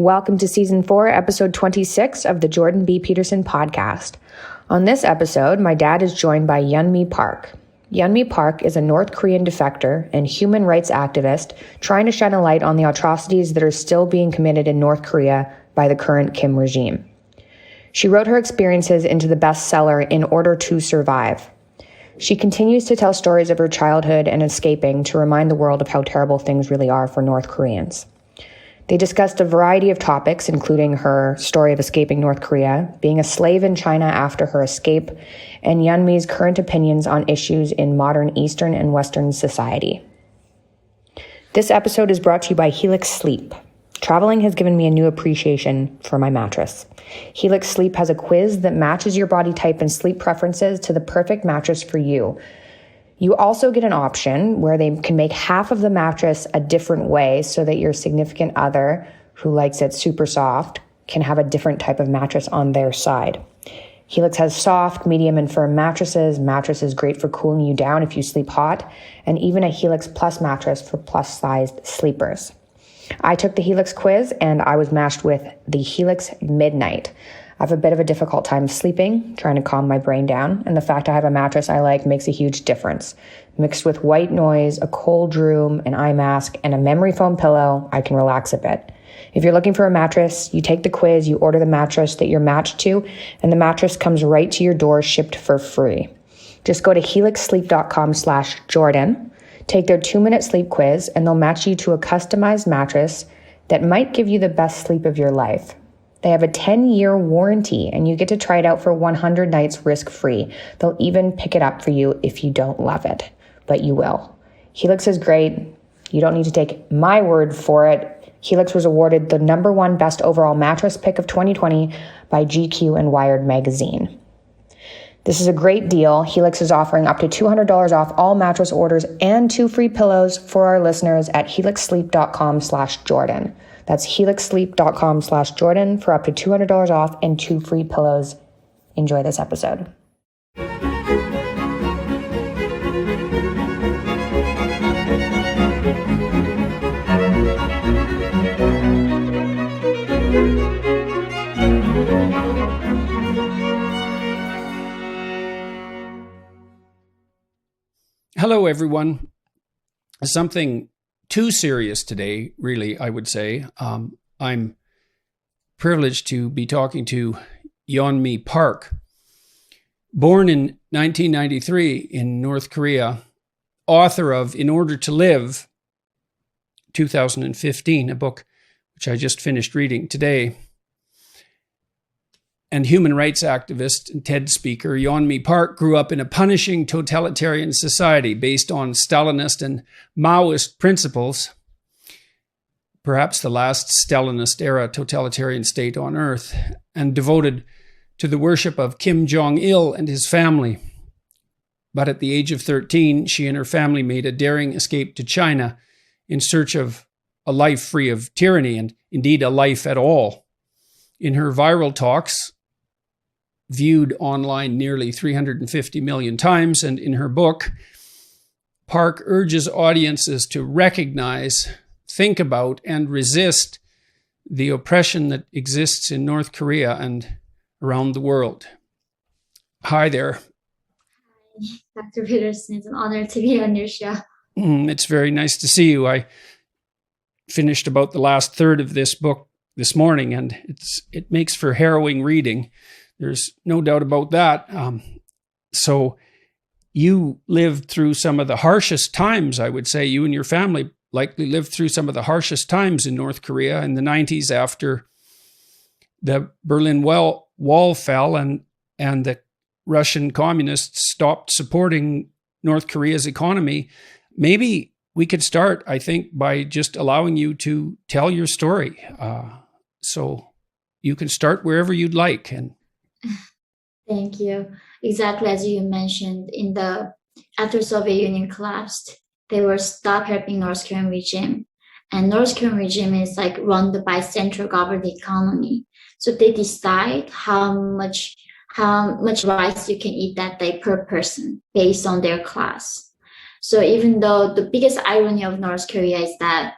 Welcome to Season 4, Episode 26 of the Jordan B. Peterson podcast. On this episode, my dad is joined by Yeonmi Park. Yeonmi Park is a North Korean defector and human rights activist trying to shine a light on the atrocities that are still being committed in North Korea by the current Kim regime. She wrote her experiences into the bestseller In Order to Survive. She continues to tell stories of her childhood and escaping to remind the world of how terrible things really are for North Koreans. They discussed a variety of topics, including her story of escaping North Korea, being a slave in China after her escape, and Yeonmi's current opinions on issues in modern Eastern and Western society. This episode is brought to you by Helix Sleep. Traveling has given me a new appreciation for my mattress. Helix Sleep has a quiz that matches your body type and sleep preferences to the perfect mattress for you. You also get an option where they can make half of the mattress a different way so that your significant other, who likes it super soft, can have a different type of mattress on their side. Helix has soft, medium, and firm mattresses. Mattresses great for cooling you down if you sleep hot, and even a Helix Plus mattress for plus-sized sleepers. I took the Helix quiz and I was matched with the Helix Midnight. I have a bit of a difficult time sleeping, trying to calm my brain down, and the fact I have a mattress I like makes a huge difference. Mixed with white noise, a cold room, an eye mask, and a memory foam pillow, I can relax a bit. If you're looking for a mattress, you take the quiz, you order the mattress that you're matched to, and the mattress comes right to your door shipped for free. Just go to helixsleep.com/Jordan, take their 2-minute sleep quiz, and they'll match you to a customized mattress that might give you the best sleep of your life. They have a 10-year warranty, and you get to try it out for 100 nights risk-free. They'll even pick it up for you if you don't love it, but you will. Helix is great. You don't need to take my word for it. Helix was awarded the #1 best overall mattress pick of 2020 by GQ and Wired magazine. This is a great deal. Helix is offering up to $200 off all mattress orders and 2 free pillows for our listeners at helixsleep.com/Jordan. That's helixsleep.com/Jordan for up to $200 off and 2 free pillows. Enjoy this episode. Hello, everyone. Something too serious today, really, I would say. I'm privileged to be talking to Yeonmi Park. Born in 1993 in North Korea, author of In Order to Live, 2015, a book which I just finished reading today, and human rights activist and TED speaker, Yeonmi Park grew up in a punishing totalitarian society based on Stalinist and Maoist principles, perhaps the last Stalinist-era totalitarian state on earth, and devoted to the worship of Kim Jong-il and his family. But at the age of 13, she and her family made a daring escape to China in search of a life free of tyranny and indeed a life at all. In her viral talks, viewed online nearly 350 million times, and in her book, Park urges audiences to recognize, think about, and resist the oppression that exists in North Korea and around the world. Hi there. Dr. Peterson, it's an honor to be on your show. It's very nice to see you. I finished about the last third of this book this morning, and it makes for harrowing reading. There's no doubt about that. So you lived through some of the harshest times, I would say. You and your family likely lived through some of the harshest times in North Korea in the 90s after the Berlin Wall fell and the Russian communists stopped supporting North Korea's economy. Maybe we could start, I think, by just allowing you to tell your story. So you can start wherever you'd like. And thank you. Exactly as you mentioned, after Soviet Union collapsed, they were stopped helping North Korean regime. And North Korean regime is like run by central government economy. So they decide how much rice you can eat that day per person based on their class. So even though the biggest irony of North Korea is that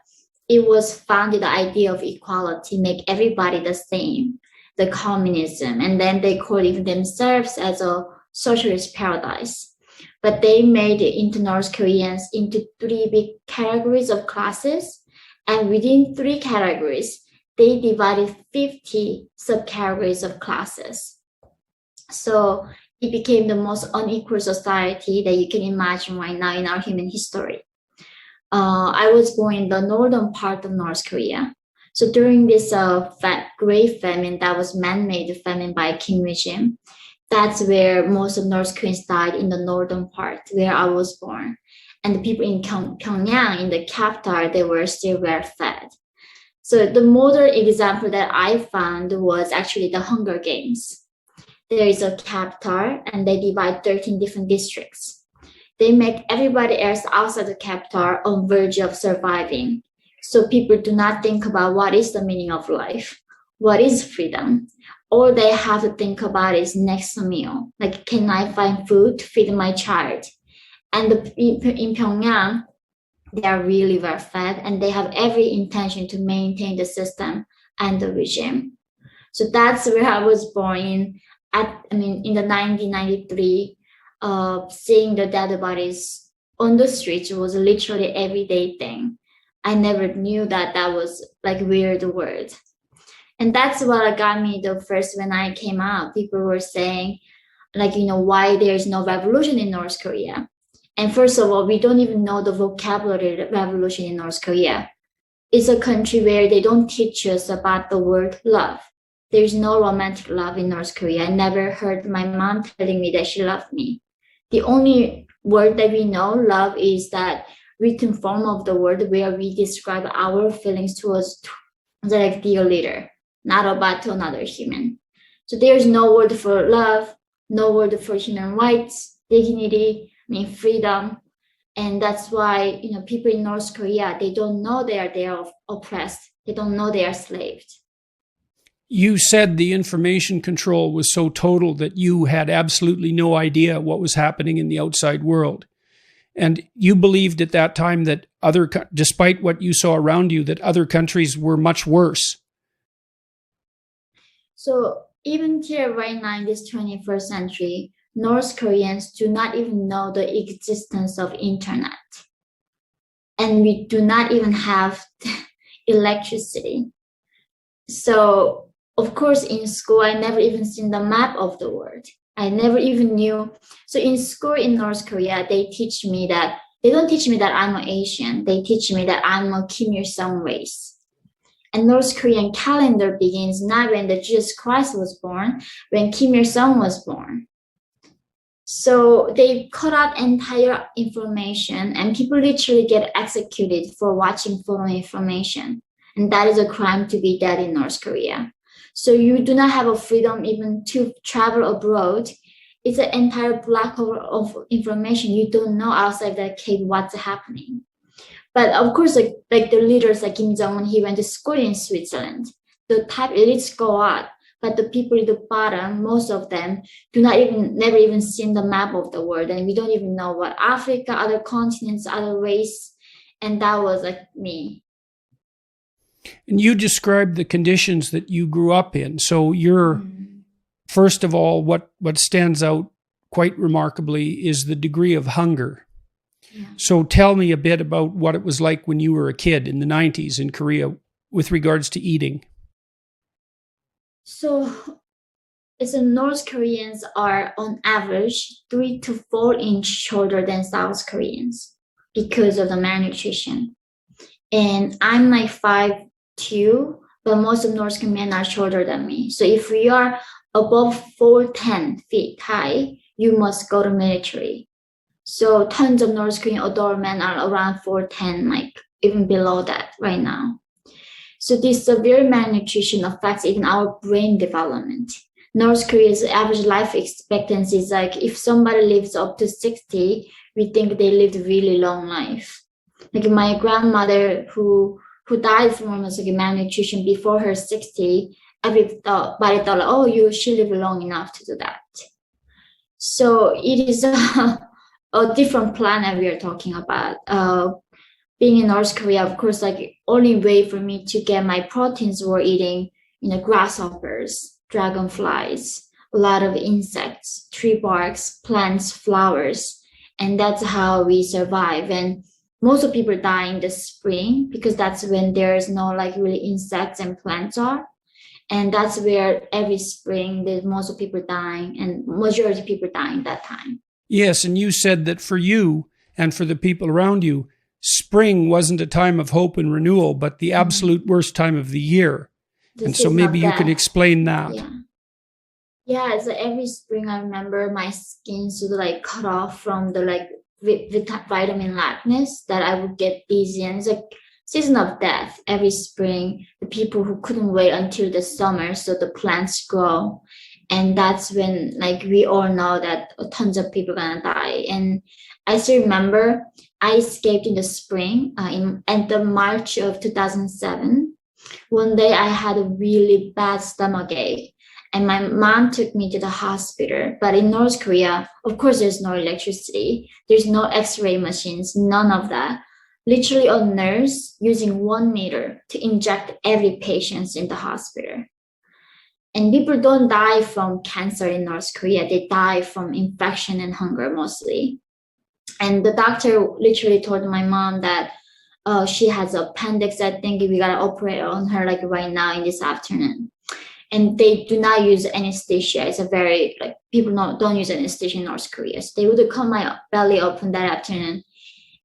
it was founded the idea of equality, make everybody the same, the communism, and then they called even themselves as a socialist paradise. But they made it into North Koreans into three big categories of classes, and within three categories, they divided 50 subcategories of classes. So it became the most unequal society that you can imagine right now in our human history. I was born in the northern part of North Korea. So during this Great Famine that was man-made famine by Kim regime, that's where most of North Koreans died, in the northern part where I was born. And the people in Pyongyang, in the capital, they were still well fed. So the modern example that I found was actually the Hunger Games. There is a capital and they divide 13 different districts. They make everybody else outside the capital on verge of surviving. So people do not think about what is the meaning of life, what is freedom. All they have to think about is next meal. Like, can I find food to feed my child? And in Pyongyang, they are really well fed and they have every intention to maintain the system and the regime. So that's where I was born in the 1993. Seeing the dead bodies on the streets was literally everyday thing. I never knew that was like weird word. And that's what got me the first when I came out. People were saying, like, why there's no revolution in North Korea. And first of all, we don't even know the vocabulary revolution in North Korea. It's a country where they don't teach us about the word love. There's no romantic love in North Korea. I never heard my mom telling me that she loved me. The only word that we know, love, is that written form of the word where we describe our feelings towards the dear leader, not about to another human. So there's no word for love, no word for human rights, dignity, freedom. And that's why, people in North Korea, they don't know they are oppressed. They don't know they are slaved. You said the information control was so total that you had absolutely no idea what was happening in the outside world. And you believed at that time that despite what you saw around you, that other countries were much worse. So even here right now in this 21st century, North Koreans do not even know the existence of internet. And we do not even have electricity. So, of course, in school, I never even seen the map of the world. I never even knew. So in school in North Korea, they don't teach me that I'm an Asian. They teach me that I'm a Kim Il-sung race. And North Korean calendar begins not when the Jesus Christ was born, when Kim Il-sung was born. So they cut out entire information and people literally get executed for watching photo information. And that is a crime to be dead in North Korea. So you do not have a freedom even to travel abroad. It's an entire black hole of information. You don't know outside that cave what's happening. But of course, like the leaders like Kim Jong-un, he went to school in Switzerland. The top elites go out, but the people at the bottom, most of them never even seen the map of the world. And we don't even know what Africa, other continents, other race. And that was like me. And you described the conditions that you grew up in. So first of all, what stands out quite remarkably is the degree of hunger. Yeah. So tell me a bit about what it was like when you were a kid in the 90s in Korea with regards to eating. So North Koreans are on average 3 to 4 inches shorter than South Koreans because of the malnutrition. And I'm like 5'2", but most of North Korean men are shorter than me. So if we are above 4'10" feet high, you must go to military. So tons of North Korean adult men are around 4'10", like even below that right now. So this severe malnutrition affects even our brain development. North Korea's average life expectancy is like, if somebody lives up to 60, we think they lived a really long life. Like my grandmother who died from malnutrition before her 60, everybody thought, she lived long enough to do that. So it is a different planet we are talking about. being in North Korea, of course, like only way for me to get my proteins were eating, grasshoppers, dragonflies, a lot of insects, tree barks, plants, flowers. And that's how we survive. And most of people die in the spring because that's when there's no like really insects and plants are. And that's where every spring there's most of people dying and majority of people dying that time. Yes, and you said that for you and for the people around you, spring wasn't a time of hope and renewal, but the absolute worst time of the year. And so maybe you could explain that. Yeah, so every spring I remember my skin sort of like cut off from the like vitamin lackness that I would get dizzy, and it's like season of death every spring. The people who couldn't wait until the summer so the plants grow, and that's when like we all know that tons of people are gonna die. And I still remember I escaped in the spring in the March of 2007. One day I had a really bad stomach ache. And my mom took me to the hospital. But in North Korea, of course, there's no electricity. There's no x-ray machines, none of that. Literally a nurse using 1 meter to inject every patient in the hospital. And people don't die from cancer in North Korea. They die from infection and hunger mostly. And the doctor literally told my mom that she has an appendix. I think we got to operate on her like right now in this afternoon. And they do not use anesthesia. It's a very, like, people don't use anesthesia in North Korea. So they would cut my belly open that afternoon.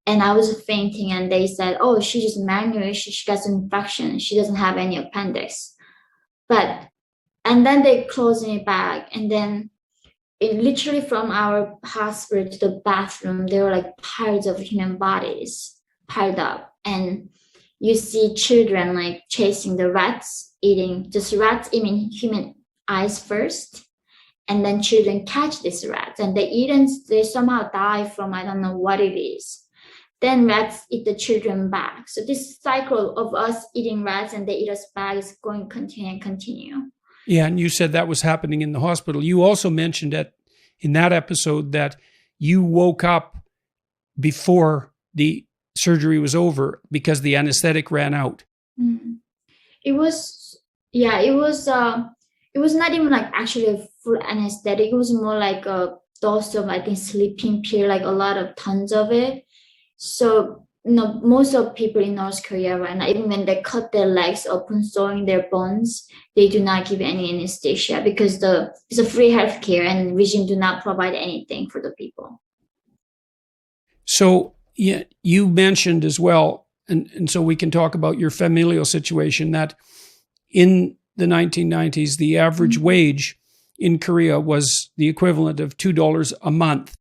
And I was fainting, and they said, oh, she just malnourished. She got some infection. She doesn't have any appendix. And then they closed me back. And then literally from our hospital to the bathroom, there were like piles of human bodies piled up. And you see children like chasing the rats, eating just rats, eating human eyes first, and then children catch these rats and they eat and they somehow die from I don't know what it is. Then rats eat the children back. So this cycle of us eating rats and they eat us back is going to continue and continue. Yeah, and you said that was happening in the hospital. You also mentioned in that episode that you woke up before the surgery was over because the anesthetic ran out. Mm-hmm. It was not even like actually a full anesthetic. It was more like a dose of, I think, sleeping pill, like a lot of tons of it. So, most of people in North Korea right now, even when they cut their legs open, sewing their bones, they do not give any anesthesia because it's a free healthcare and regime do not provide anything for the people. So, yeah, you mentioned as well, and so we can talk about your familial situation, that in the 1990s, the average wage in Korea was the equivalent of $2 a month.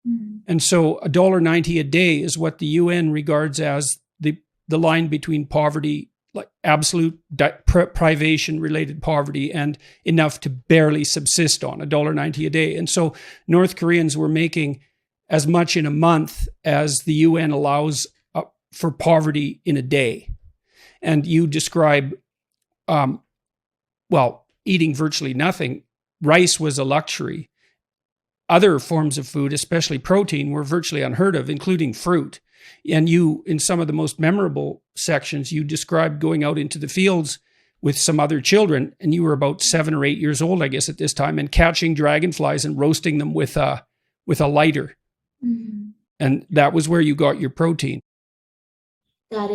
Mm-hmm. And so $1.90 a day is what the UN regards as the line between poverty, like absolute privation-related poverty, and enough to barely subsist on, $1.90 a day. And so North Koreans were making as much in a month as the UN allows for poverty in a day. And you describe, eating virtually nothing. Rice was a luxury. Other forms of food, especially protein, were virtually unheard of, including fruit. And you, in some of the most memorable sections, you described going out into the fields with some other children, and you were about 7 or 8 years old, I guess, at this time, and catching dragonflies and roasting them with a lighter. Mm-hmm. And that was where you got your protein. I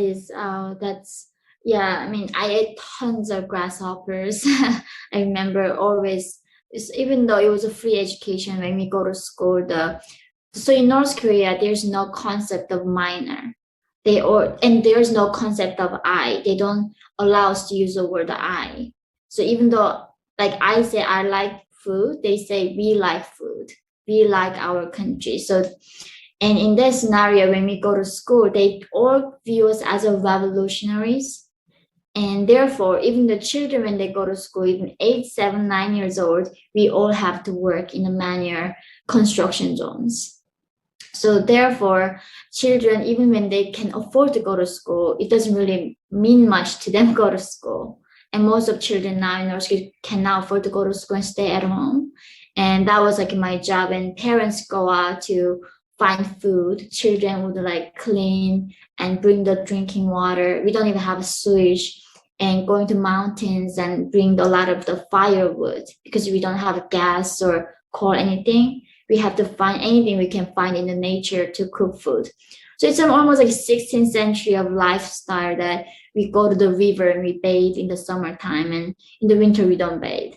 ate tons of grasshoppers. I remember always, even though it was a free education when we go to school, so in North Korea, there's no concept of minor. And there's no concept of I. They don't allow us to use the word I. So even though, like I say, I like food, they say we like food. We like our country. So, and in that scenario, when we go to school, they all view us as a revolutionaries. And therefore, even the children, when they go to school, even 8, 7, 9 years old, we all have to work in the manual construction zones. So therefore, children, even when they can afford to go to school, it doesn't really mean much to them go to school. And most of children now in North Korea cannot afford to go to school and stay at home. And that was like my job. And parents go out to find food. Children would like clean and bring the drinking water. We don't even have a sewage, and going to mountains and bring a lot of the firewood because we don't have gas or coal, anything. We have to find anything we can find in the nature to cook food. So it's almost like 16th century of lifestyle that we go to the river and we bathe in the summertime, and in the winter we don't bathe.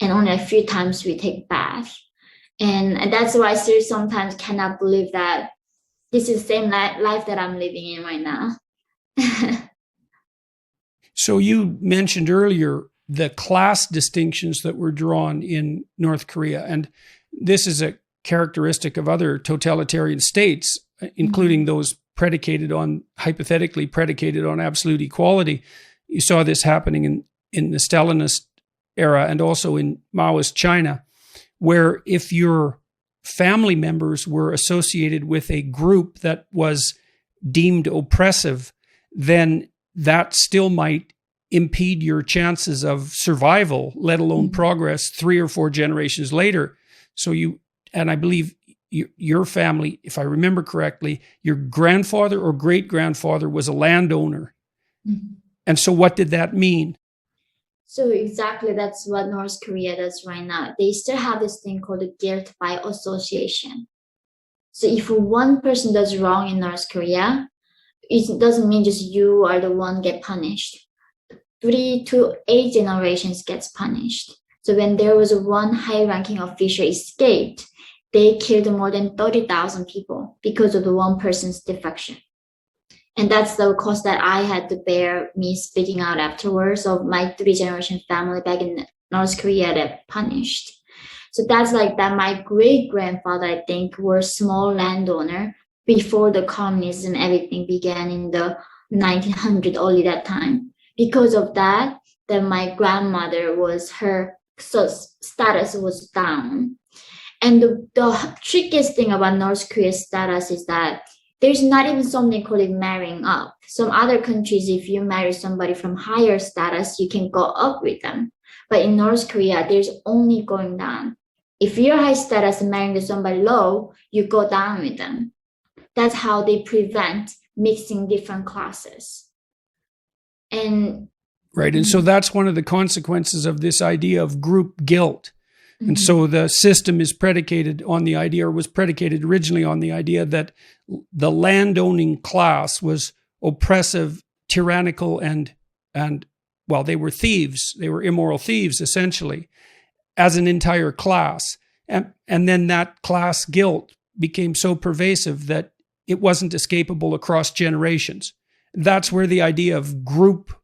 And only a few times we take bath. And that's why I still sometimes cannot believe that this is the same life that I'm living in right now. So you mentioned earlier the class distinctions that were drawn in North Korea, and this is a characteristic of other totalitarian states, including those hypothetically predicated on absolute equality. You saw this happening in the Stalinist era and also in Maoist China, where if your family members were associated with a group that was deemed oppressive, then that still might impede your chances of survival, let alone progress 3 or 4 generations later. So and I believe your family, if I remember correctly, your grandfather or great-grandfather was a landowner. Mm-hmm. And so what did that mean? So exactly, that's what North Korea does right now. They still have this thing called guilt by association. So if one person does wrong in North Korea, it doesn't mean just you are the one get punished. 3 to 8 generations gets punished. So when there was one high-ranking official escaped, they killed more than 30,000 people because of the one person's defection. And that's the cost that I had to bear, me speaking out afterwards of my 3-generation family back in North Korea that punished. So that's like that my great-grandfather, I think, were small landowner before the communism, everything began in the 1900s, only that time. Because of that, then my grandmother her status was down. And the trickiest thing about North Korea's status is that there's not even something called marrying up. Some other countries, if you marry somebody from higher status, you can go up with them. But in North Korea, there's only going down. If you're high status and marrying to somebody low, you go down with them. That's how they prevent mixing different classes. Right. And so that's one of the consequences of this idea of group guilt. And so the system is predicated on the idea, or was predicated originally on the idea, that the landowning class was oppressive, tyrannical, and well, they were thieves. They were immoral thieves, essentially, as an entire class. And then that class guilt became so pervasive that it wasn't escapable across generations. That's where the idea of group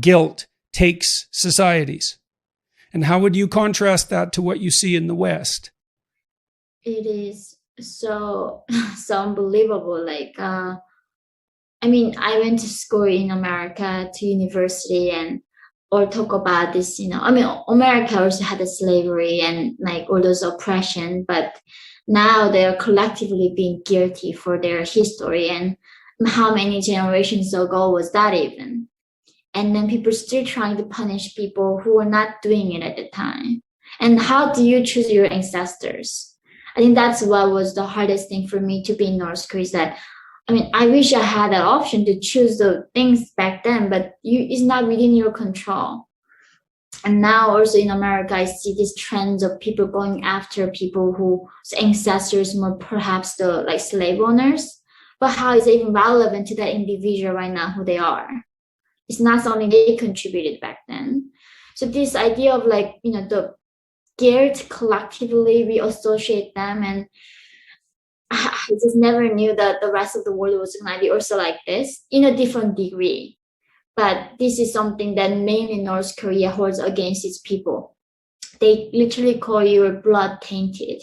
guilt takes societies. And how would you contrast that to what you see in the West? It is so unbelievable. Like, I went to school in America, to university, and or talk about this, America also had a slavery and like all those oppression, but now they're collectively being guilty for their history. And how many generations ago was that even? And then people still trying to punish people who were not doing it at the time. And how do you choose your ancestors? I think that's what was the hardest thing for me to be in North Korea, is that, I wish I had that option to choose the things back then, but it's not within your control. And now also in America, I see these trends of people going after people whose ancestors were perhaps the like slave owners. But how is it even relevant to that individual right now, who they are? It's not something they contributed back then. So this idea of the guilt, collectively we associate them, and I just never knew that the rest of the world was going to be also like this in a different degree. But this is something that mainly North Korea holds against its people. They literally call your blood tainted.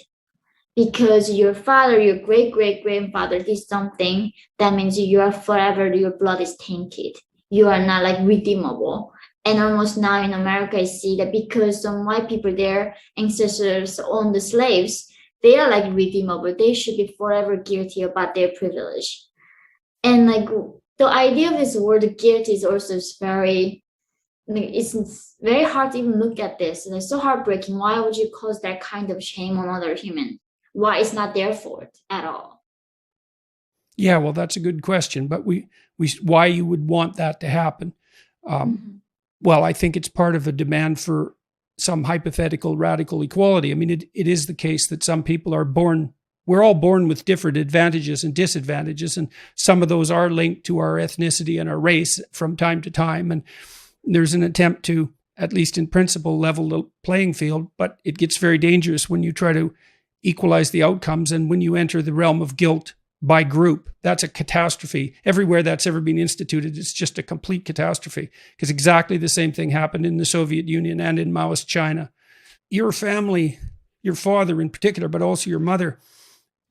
Because your father, your great-great-grandfather did something, that means you are forever, your blood is tainted. You are not redeemable. And almost now in America, I see that because some white people, their ancestors owned the slaves, they are redeemable. They should be forever guilty about their privilege. And the idea of this word guilt is also very, it's very hard to even look at this. And it's so heartbreaking. Why would you cause that kind of shame on other human? Why it's not their fault at all? Yeah, well, that's a good question. But why you would want that to happen? Well, I think it's part of a demand for some hypothetical radical equality. I mean, it is the case that some people are born, we're all born with different advantages and disadvantages, and some of those are linked to our ethnicity and our race from time to time. And there's an attempt to, at least in principle, level the playing field, but it gets very dangerous when you try to equalize the outcomes and when you enter the realm of guilt by group. That's a catastrophe. Everywhere that's ever been instituted, it's just a complete catastrophe, because exactly the same thing happened in the Soviet Union and in Maoist China. Your family, your father in particular, but also your mother,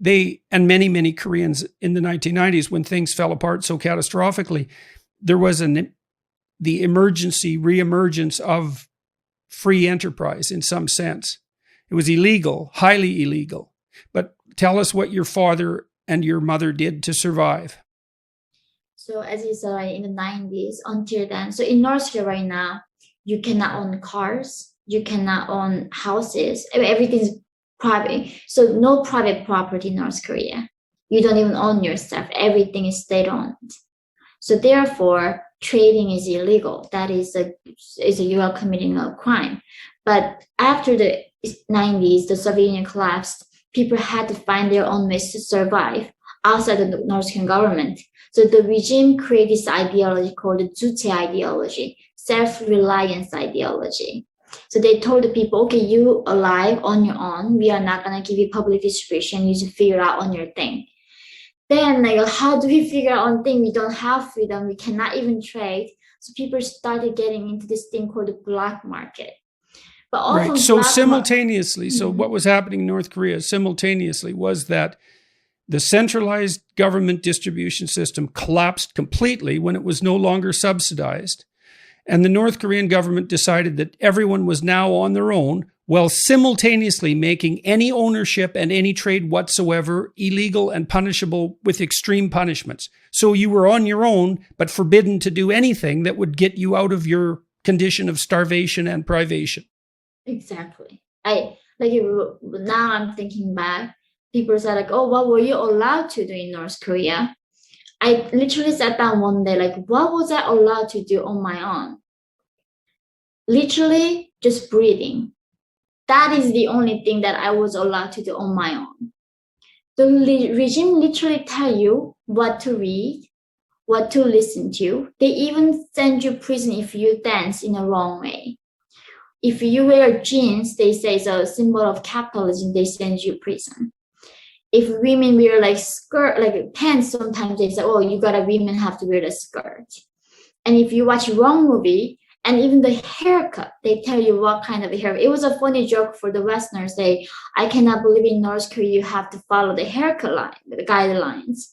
they, and many, many Koreans in the 1990s, when things fell apart so catastrophically, there was the reemergence of free enterprise in some sense. It was illegal, highly illegal. But tell us what your father and your mother did to survive. So as you said, in the 90s, until then, so in North Korea right now, you cannot own cars, you cannot own houses, everything's private. So no private property in North Korea. You don't even own your stuff. Everything is state-owned. So therefore, trading is illegal. That is you are committing a crime. But after the 90s, the Soviet Union collapsed, people had to find their own ways to survive outside the North Korean government. So the regime created this ideology called the Jute ideology, self-reliance ideology. So they told the people, okay, you alive on your own. We are not going to give you public distribution. You should figure out on your thing. Then, how do we figure out on thing? We don't have freedom. We cannot even trade. So people started getting into this thing called the black market. But often right. So simultaneously, so what was happening in North Korea simultaneously was that the centralized government distribution system collapsed completely when it was no longer subsidized. And the North Korean government decided that everyone was now on their own, while simultaneously making any ownership and any trade whatsoever illegal and punishable with extreme punishments. So you were on your own, but forbidden to do anything that would get you out of your condition of starvation and privation. Exactly. Now I'm thinking back, people said oh, what were you allowed to do in North Korea? I literally sat down one day, what was I allowed to do on my own? Literally just breathing. That is the only thing that I was allowed to do on my own. The regime literally tell you what to read, what to listen to. They even send you prison if you dance in a wrong way. If you wear jeans, they say it's a symbol of capitalism, they send you prison. If women wear skirt, pants, sometimes they say, women have to wear the skirt. And if you watch wrong movie, and even the haircut, they tell you what kind of hair. It was a funny joke for the Westerners. I cannot believe in North Korea you have to follow the haircut line, the guidelines.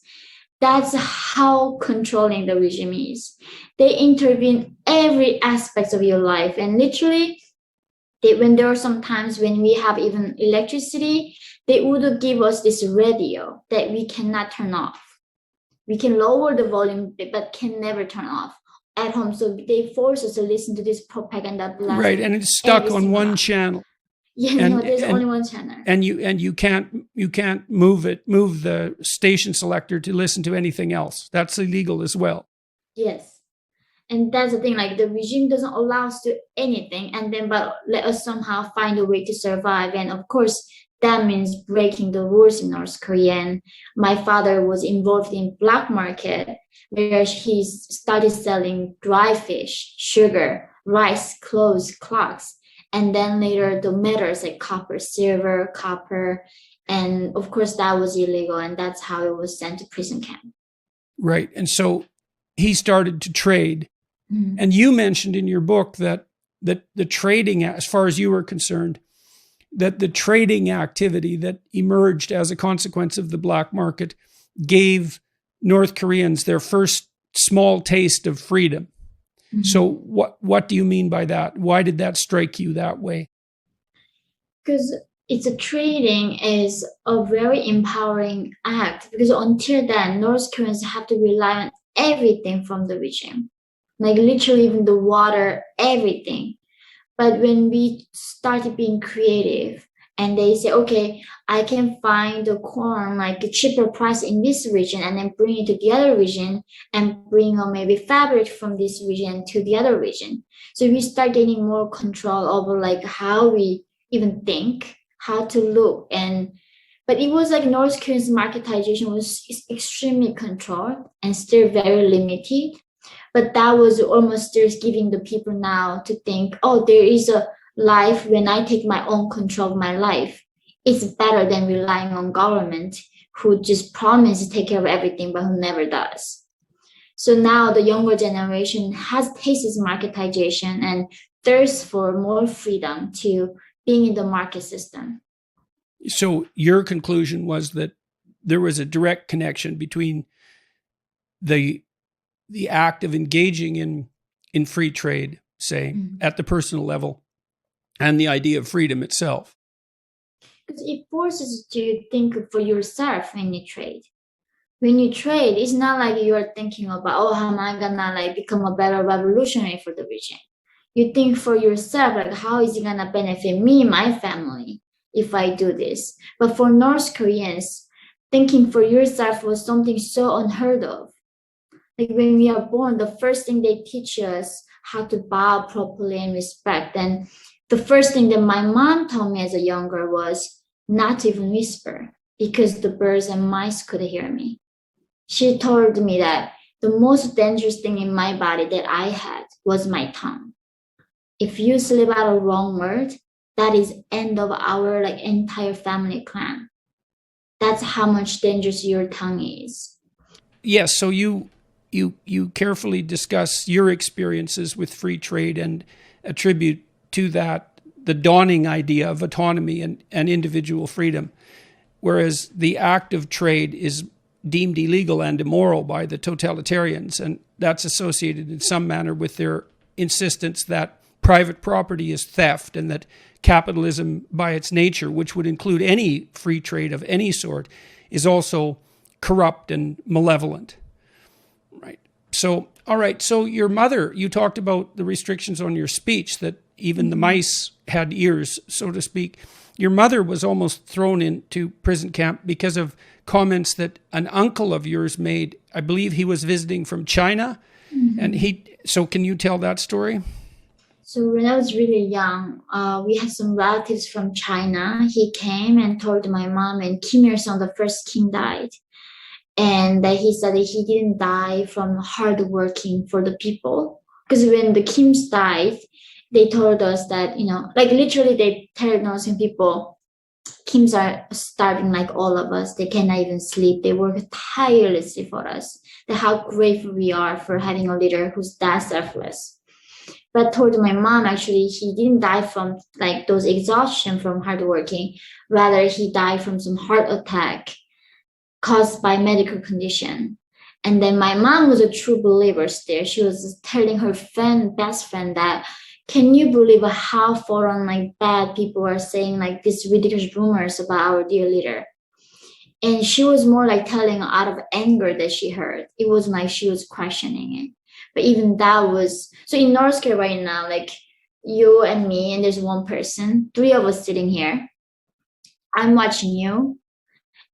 That's how controlling the regime is. They intervene every aspect of your life. And literally, when there are some times when we have even electricity, they would give us this radio that we cannot turn off. We can lower the volume, but can never turn off at home. So they force us to listen to this propaganda blast. Right, and it's stuck on one channel. Yeah, there's only one channel. And you can't move the station selector to listen to anything else. That's illegal as well. Yes. And that's the thing, the regime doesn't allow us to do anything, but let us somehow find a way to survive. And of course, that means breaking the rules in North Korea. And my father was involved in black market, where he started selling dry fish, sugar, rice, clothes, clocks, and then later the metals like copper, silver, copper. And of course, that was illegal. And that's how it was sent to prison camp. Right. And so he started to trade. Mm-hmm. And you mentioned in your book that the trading, as far as you were concerned, that the trading activity that emerged as a consequence of the black market gave North Koreans their first small taste of freedom. Mm-hmm. So what do you mean by that? Why did that strike you that way? Because trading is a very empowering act, because until then, North Koreans have to rely on everything from the regime. Literally even the water, everything. But when we started being creative and they say, okay, I can find the corn like a cheaper price in this region and then bring it to the other region and bring maybe fabric from this region to the other region. So we start getting more control over like how we even think, how to look. But it was like North Korea's marketization was extremely controlled and still very limited. But that was almost just giving the people now to think, oh, there is a life when I take my own control of my life. It's better than relying on government who just promise to take care of everything, but who never does. So now the younger generation has tasted marketization and thirsts for more freedom to being in the market system. So your conclusion was that there was a direct connection between the act of engaging in free trade, say, at the personal level, and the idea of freedom itself. Because it forces you to think for yourself when you trade. When you trade, it's not like you're thinking about, oh, how am I gonna like become a better revolutionary for the region? You think for yourself, like how is it gonna benefit me, my family, if I do this? But for North Koreans, thinking for yourself was something so unheard of. Like when we are born, the first thing they teach us how to bow properly and respect. And the first thing that my mom told me as a younger was not to even whisper because the birds and mice could hear me. She told me that the most dangerous thing in my body that I had was my tongue. If you slip out a wrong word, that is end of our like entire family clan. That's how much dangerous your tongue is. Yes, so you carefully discuss your experiences with free trade and attribute to that the dawning idea of autonomy and individual freedom, whereas the act of trade is deemed illegal and immoral by the totalitarians, and that's associated in some manner with their insistence that private property is theft and that capitalism by its nature, which would include any free trade of any sort, is also corrupt and malevolent. Right. So, all right. So your mother, you talked about the restrictions on your speech, that even the mice had ears, so to speak. Your mother was almost thrown into prison camp because of comments that an uncle of yours made. I believe he was visiting from China. And so can you tell that story? So when I was really young, we had some relatives from China. He came and told my mom, and Kim Il-sung, the first king, died. And he said that he didn't die from hard working for the people. Because when the Kims died, they told us that, like literally they tell Northern people, Kims are starving like all of us. They cannot even sleep. They work tirelessly for us. That how grateful we are for having a leader who's that selfless. But told my mom, actually, he didn't die from like those exhaustion from hard working. Rather, he died from some heart attack caused by medical condition. And then my mom was a true believer still. She was telling her best friend that, can you believe how foreign like bad people are saying like these ridiculous rumors about our dear leader? And she was more like telling out of anger that she heard. It wasn't like she was questioning it. But even that was, so in North Korea right now, like you and me, and there's one person, three of us sitting here. I'm watching you,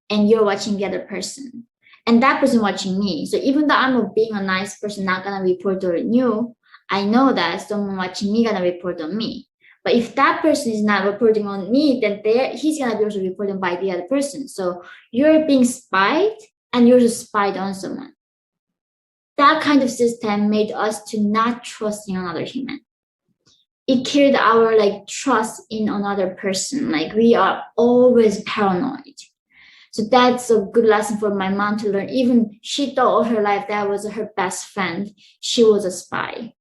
and you're watching the other person. And that person watching me. So even though I'm being a nice person, not gonna report on you, I know that someone watching me gonna report on me. But if that person is not reporting on me, then he's gonna be also reported by the other person. So you're being spied, and you're just spied on someone. That kind of system made us to not trust in another human. It killed our like trust in another person. Like we are always paranoid. So that's a good lesson for my mom to learn. Even she thought all her life that was her best friend. She was a spy.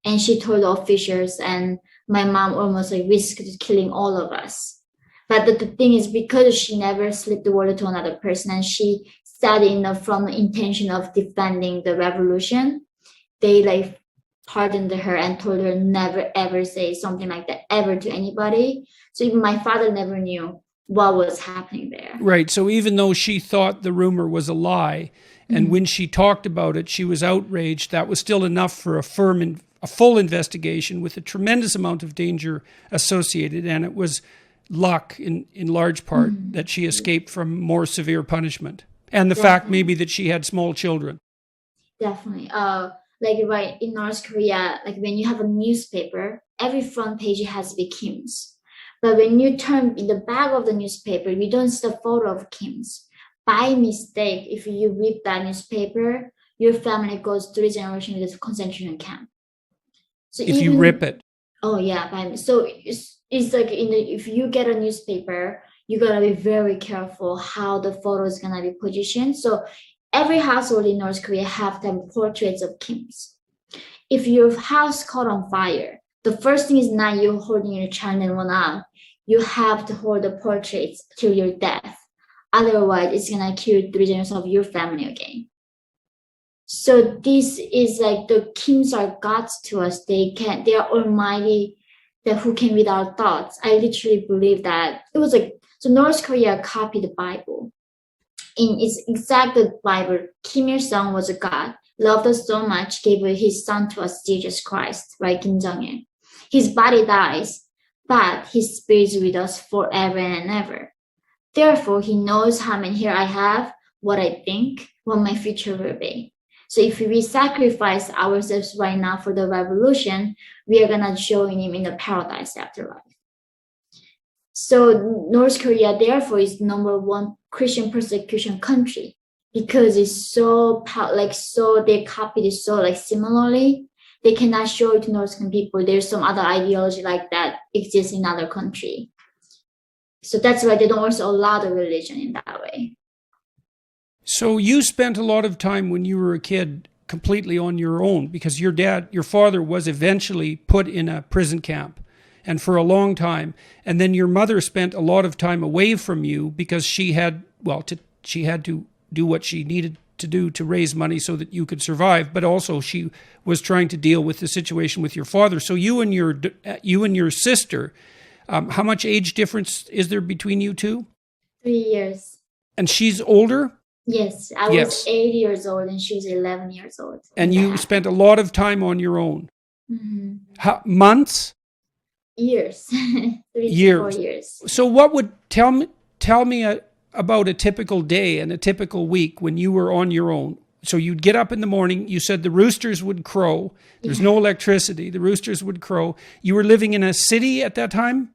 And she told the officials, and my mom almost like risked killing all of us. But the thing is, because she never slipped the word to another person, and she said from the intention of defending the revolution, they like pardoned her and told her never ever say something like that ever to anybody. So even my father never knew what was happening there. Right. So even though she thought the rumor was a lie, and when she talked about it, she was outraged, that was still enough for a full investigation with a tremendous amount of danger associated. And it was luck in large part that she escaped from more severe punishment. And the fact maybe that she had small children. Definitely. Like right in North Korea, like when you have a newspaper, every front page has to be Kim's. But when you turn in the back of the newspaper, you don't see the photo of Kim's. By mistake, if you read that newspaper, your family goes 3 generations to the concentration camp. So if you rip it. Oh yeah, so it's like if you get a newspaper, you gotta be very careful how the photo is gonna be positioned. So every household in North Korea have them portraits of Kims. If your house caught on fire, the first thing is not you holding your child and one up. You have to hold the portraits till your death. Otherwise, it's gonna kill 3 generations of your family again. So this is like the Kims are gods to us. They are almighty, that who can read our thoughts. I literally believe that it was like, so North Korea copied the Bible. In its exact Bible, Kim Il-sung was a god, loved us so much, gave his son to us, Jesus Christ, right, Kim Jong-il. His body dies, but his spirit is with us forever and ever. Therefore, he knows how many here I have, what I think, what my future will be. So if we sacrifice ourselves right now for the revolution, we are gonna join him in the paradise afterlife. So North Korea, therefore, is #1 Christian persecution country because it's so they copied it so like similarly. They cannot show it to North Korean people. There's some other ideology like that exists in other country. So that's why they don't also allow the religion in that way. So you spent a lot of time when you were a kid completely on your own because your father was eventually put in a prison camp and for a long time. And then your mother spent a lot of time away from you because she had to do what she needed to do to raise money so that you could survive. But also she was trying to deal with the situation with your father. So you and your sister, how much age difference is there between you two? 3 years. And she's older? Yes, I was 8 years old and she was 11 years old. And you spent a lot of time on your own. Mm-hmm. Months? Years. 3 to 4 years. So what would tell me about a typical day and a typical week when you were on your own? So you'd get up in the morning, you said the roosters would crow. There's no electricity. The roosters would crow. You were living in a city at that time?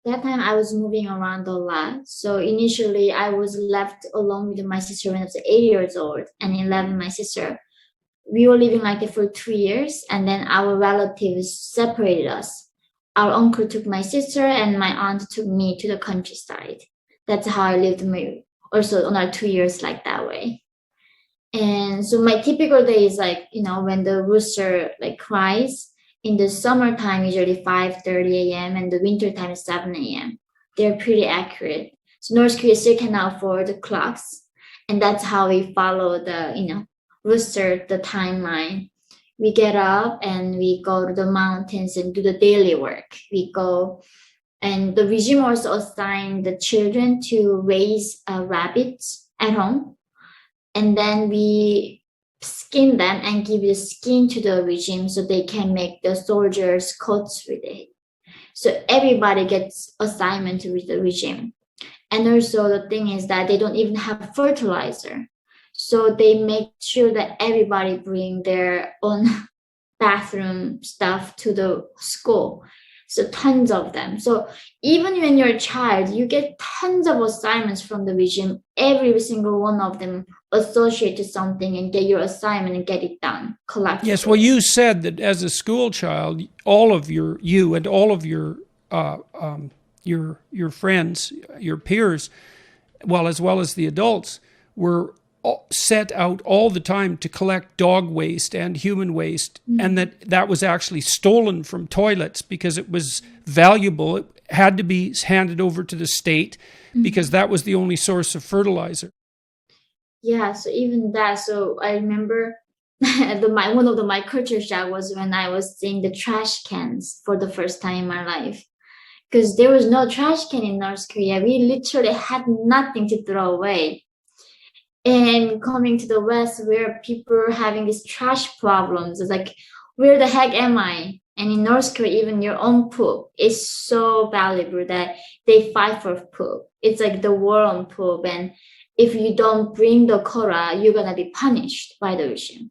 That time I was moving around a lot. So initially I was left alone with my sister when I was 8 years old and 11, my sister. We were living like that for 2 years and then our relatives separated us. Our uncle took my sister and my aunt took me to the countryside. That's how I lived also on our 2 years like that way. And so my typical day is like, when the rooster like cries, in the summertime, usually 5:30 a.m. and the wintertime is 7 a.m. They're pretty accurate. So North Korea still cannot afford the clocks. And that's how we follow the, rooster, the timeline. We get up and we go to the mountains and do the daily work. We go, and the regime also assigned the children to raise rabbits at home. And then we skin them and give the skin to the regime so they can make the soldiers coats with it. So everybody gets assignment with the regime. And also the thing is that they don't even have fertilizer. So they make sure that everybody bring their own bathroom stuff to the school. So tons of them. So even when you're a child, you get tons of assignments from the regime. Every single one of them associate to something and get your assignment and get it done collectively. Yes, well, you said that as a school child, all of your friends, your peers, as well as the adults, were set out all the time to collect dog waste and human waste, and that was actually stolen from toilets because it was valuable. It had to be handed over to the state because that was the only source of fertilizer. Yeah, so even that. So I remember one of my culture shock was when I was seeing the trash cans for the first time in my life. Because there was no trash can in North Korea. We literally had nothing to throw away. And coming to the West where people are having these trash problems, it's like, where the heck am I? And in North Korea, even your own poop is so valuable that they fight for poop. It's like the war on poop. And if you don't bring the quota, you're going to be punished by the regime.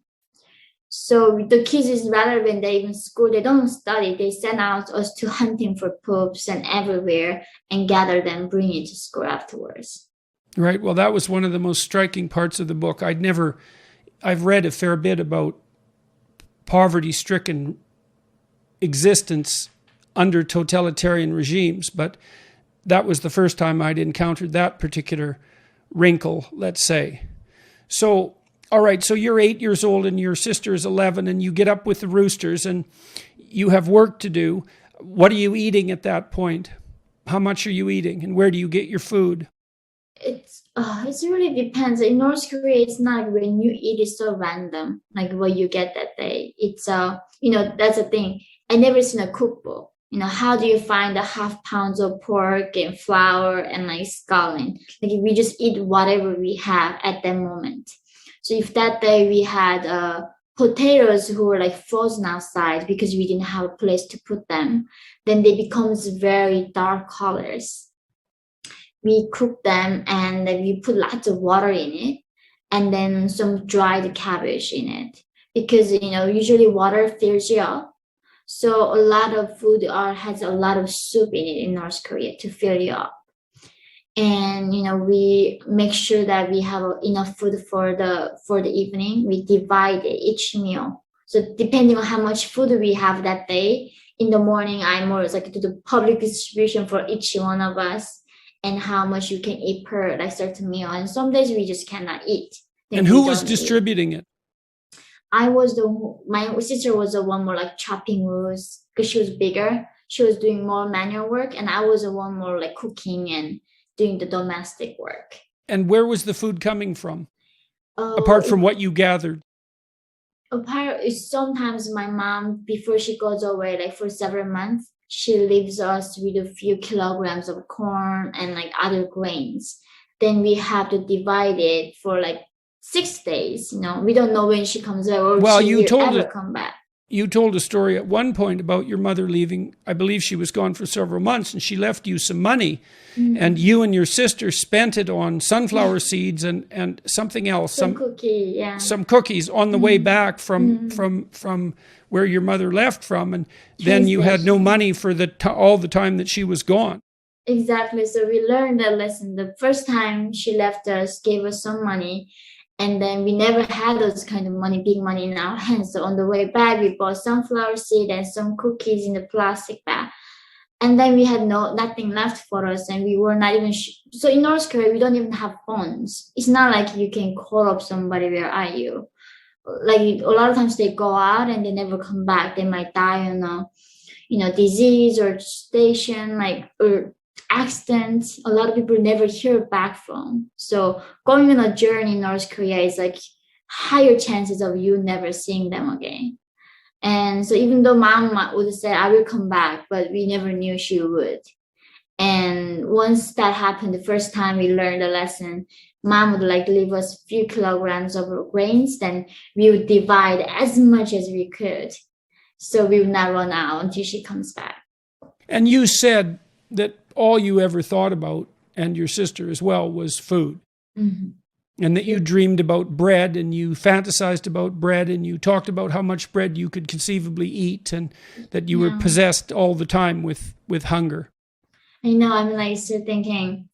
So the kids is rather when they in school, they don't study. They send out us to hunting for poops and everywhere and gather them, bring it to school afterwards. Right. Well, that was one of the most striking parts of the book. I've read a fair bit about poverty-stricken existence under totalitarian regimes, but that was the first time I'd encountered that particular wrinkle, let's say. So, all right, so you're 8 years old and your sister is 11 and you get up with the roosters and you have work to do. What are you eating at that point? How much are you eating and where do you get your food? It really depends. In North Korea, it's not like when you eat, it's so random, like what you get that day. It's that's the thing. I never seen a cookbook. How do you find the half pounds of pork and flour and like scallion? Like we just eat whatever we have at that moment. So if that day we had potatoes who were like frozen outside because we didn't have a place to put them, then they becomes very dark colors. We cook them and then we put lots of water in it and then some dried cabbage in it because, usually water fills you up. So a lot of food has a lot of soup in it in North Korea to fill you up. And, we make sure that we have enough food for the evening. We divide each meal. So depending on how much food we have that day, in the morning, I more like do the public distribution for each one of us. And how much you can eat per like certain meal. And some days we just cannot eat. And who was distributing it? My sister was the one more like chopping wood because she was bigger. She was doing more manual work and I was the one more like cooking and doing the domestic work. And where was the food coming from? Apart from what you gathered? Sometimes my mom, before she goes away, like for several months, she leaves us with a few kilograms of corn and like other grains. Then we have to divide it for like 6 days. We don't know when she comes back or she will ever come back. You told a story at one point about your mother leaving. I believe she was gone for several months and she left you some money. Mm-hmm. And you and your sister spent it on sunflower seeds and something else. Some cookies on the way back from where your mother left from. And then you had no money for all the time that she was gone. Exactly. So we learned that lesson. The first time she left us, gave us some money. And then we never had those kind of big money in our hands. So on the way back, we bought sunflower seed and some cookies in the plastic bag. And then we had nothing left for us. And we were not even, so in North Korea, we don't even have phones. It's not like you can call up somebody, where are you? Like a lot of times they go out and they never come back. They might die on disease or station, or accident. A lot of people never hear back from. So going on a journey in North Korea is like higher chances of you never seeing them again. And so even though mom would say, I will come back, but we never knew she would. And once that happened, the first time we learned a lesson, mom would like leave us a few kilograms of grains, then we would divide as much as we could. So we would not run out until she comes back. And you said that all you ever thought about, and your sister as well, was food. Mm-hmm. And that you dreamed about bread and you fantasized about bread and you talked about how much bread you could conceivably eat and that you were possessed all the time with hunger. I know, I'm still thinking,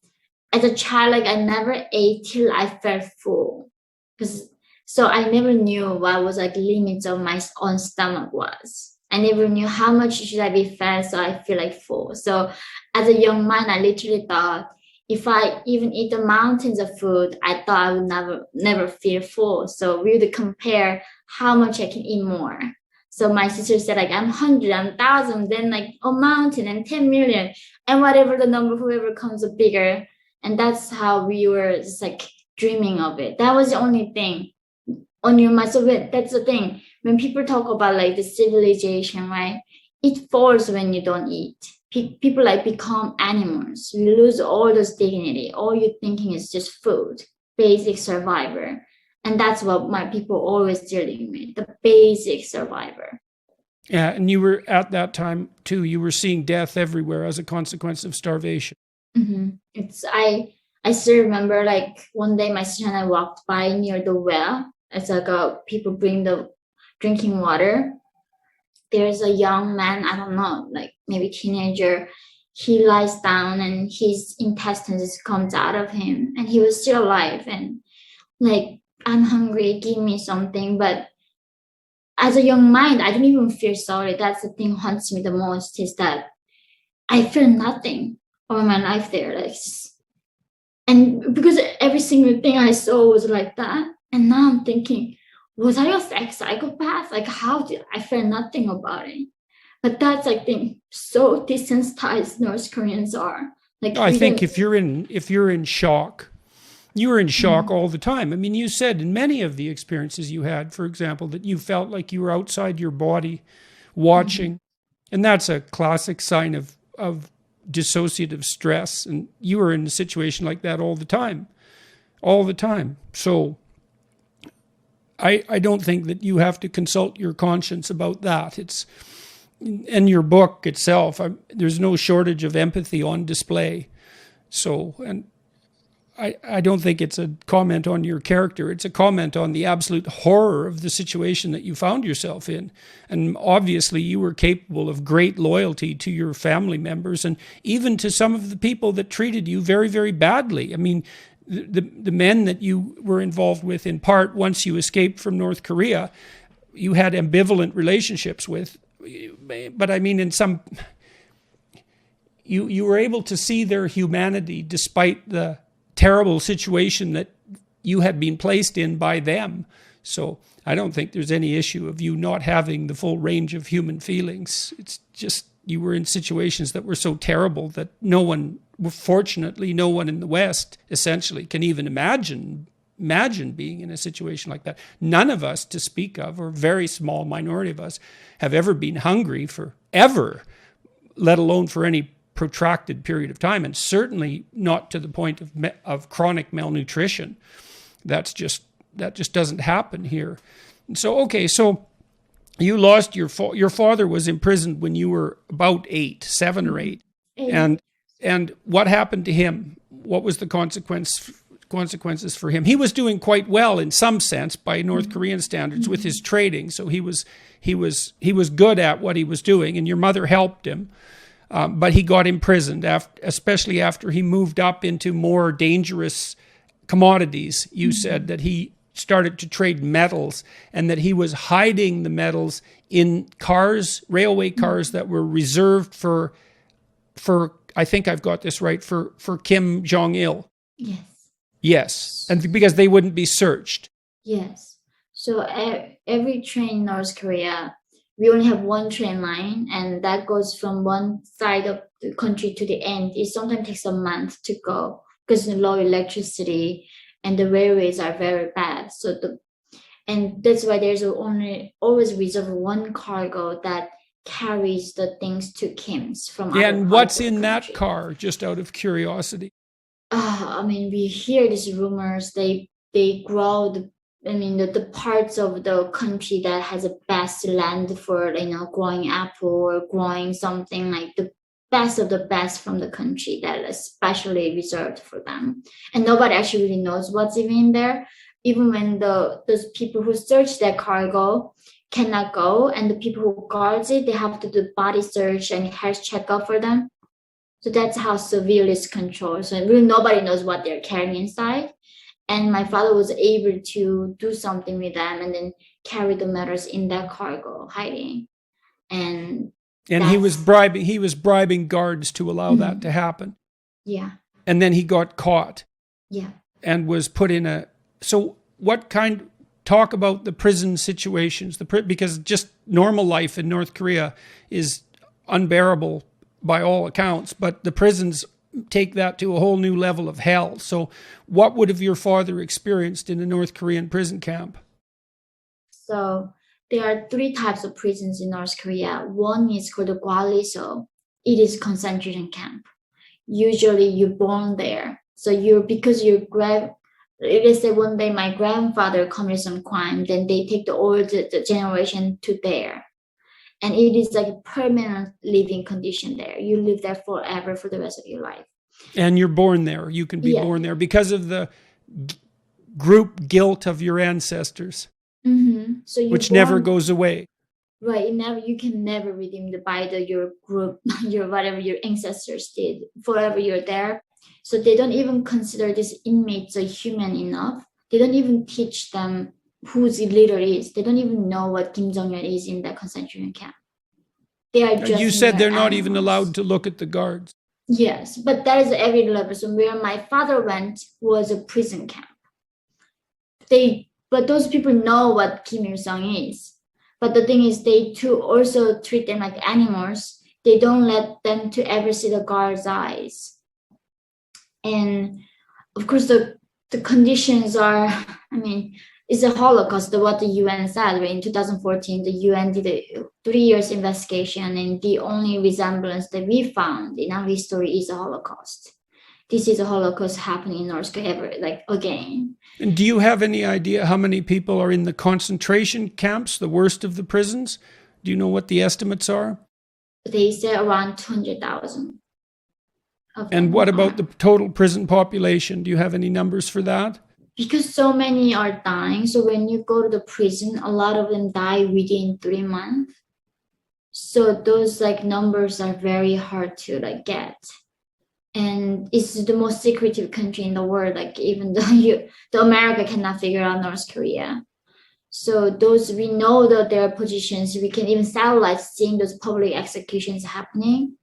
as a child, I never ate till I felt full. So I never knew what was limits of my own stomach was. I never knew how much should I be fed so I feel full. So as a young man, I literally thought if I even eat the mountains of food, I thought I would never feel full. So we would compare how much I can eat more. So my sister said I'm 100, I'm 1,000, then a mountain and 10 million and whatever the number, whoever comes up bigger. And that's how we were just dreaming of it. That was the only thing on your mind. So that's the thing. When people talk about the civilization, right? It falls when you don't eat. People become animals. We lose all those dignity. All you're thinking is just food, basic survivor. And that's what my people always dealing with, the basic survivor. Yeah, and you were at that time too. You were seeing death everywhere as a consequence of starvation. It's I still remember like one day my sister and I walked by near the well. It's like people bring the drinking water. There's a young man, I don't know, like maybe teenager. He lies down and his intestines just comes out of him, and he was still alive. And like, I'm hungry, give me something. But as a young mind, I don't even feel sorry. That's the thing haunts me the most, is that I feel nothing all my life there. Like, and because every single thing I saw was like that, and now I'm thinking, was I a psychopath? Like, how did I feel nothing about it? But that's, I think, so desensitized North Koreans are. Like, I think if you're in shock, you were in shock all the time. I mean, you said in many of the experiences you had, for example, that you felt like you were outside your body watching. And that's a classic sign of dissociative stress. And you were in a situation like that all the time. So I don't think that you have to consult your conscience about that. It's in your book itself. There's no shortage of empathy on display. So, and I don't think it's a comment on your character. It's a comment on the absolute horror of the situation that you found yourself in. And obviously you were capable of great loyalty to your family members and even to some of the people that treated you very, very badly. I mean, the men that you were involved with, in part, once you escaped from North Korea, you had ambivalent relationships with. But I mean, in some, you were able to see their humanity despite the terrible situation that you had been placed in by them. So I don't think there's any issue of you not having the full range of human feelings. It's just you were in situations that were so terrible that fortunately no one in the West essentially can even imagine being in a situation like that. None of us, to speak of, or a very small minority of us, have ever been hungry forever, let alone for any protracted period of time, and certainly not to the point of chronic malnutrition. That just doesn't happen here. And so, okay, so you lost your father was imprisoned when you were about 7 or 8. And what happened to him? What was the consequences for him? He was doing quite well in some sense by North Korean standards with his trading. So he was good at what he was doing, and your mother helped him. But he got imprisoned, especially after he moved up into more dangerous commodities. You said that he started to trade metals and that he was hiding the metals in railway cars that were reserved for I think I've got this right, for Kim Jong-il. Yes. And because they wouldn't be searched. Yes. So every train in North Korea, we only have one train line, and that goes from one side of the country to the end. It sometimes takes a month to go because of low electricity and the railways are very bad. And that's why there's always reserved one cargo that carries the things to Kim's from. Yeah, and what's in that car? Just out of curiosity. I mean, we hear these rumors. They grow the parts of the country that has the best land for growing apple or growing something, like the best of the best from the country that is specially reserved for them, and nobody actually really knows what's even in there. Even when those people who search that cargo cannot go, and the people who guards it, they have to do body search and health checkup for them. So that's how severe it's controlled. So really nobody knows what they're carrying inside. And my father was able to do something with them and then carry the metals in that cargo, hiding. And he was bribing guards to allow that to happen. Yeah. And then he got caught. Yeah. And was put in so talk about the prison situations, because just normal life in North Korea is unbearable by all accounts, but the prisons take that to a whole new level of hell. So what would have your father experienced in a North Korean prison camp? So there are 3 types of prisons in North Korea. One is called the Gwaliso. It is concentration camp. Usually you're born there. So let's say one day my grandfather committed some crime, then they take the older generation to there. And it is like a permanent living condition there. You live there forever for the rest of your life. And you're born there. You can be born there because of the group guilt of your ancestors, so which never goes away. Right, you can never redeem by your group, your whatever your ancestors did. Forever you're there. So they don't even consider these inmates a human enough. They don't even teach them who the leader is. They don't even know what Kim Jong-un is in that concentration camp. They are just. You said they're not even allowed to look at the guards. Yes, but that is every level. So where my father went was a prison camp. But those people know what Kim Il-sung is. But the thing is, they too also treat them like animals. They don't let them to ever see the guard's eyes. And of course, the conditions are, it's a Holocaust, what the UN said. In 2014, the UN did a 3 years investigation, and the only resemblance that we found in our history is a Holocaust. This is a Holocaust happening in North Korea, again. And do you have any idea how many people are in the concentration camps, the worst of the prisons? Do you know what the estimates are? They say around 200,000. And what about the total prison population? Do you have any numbers for that? Because so many are dying. So when you go to the prison, a lot of them die within 3 months. So those numbers are very hard to get. And it's the most secretive country in the world. Even though the America cannot figure out North Korea. So those, we know that their positions, we can even satellite seeing those public executions happening.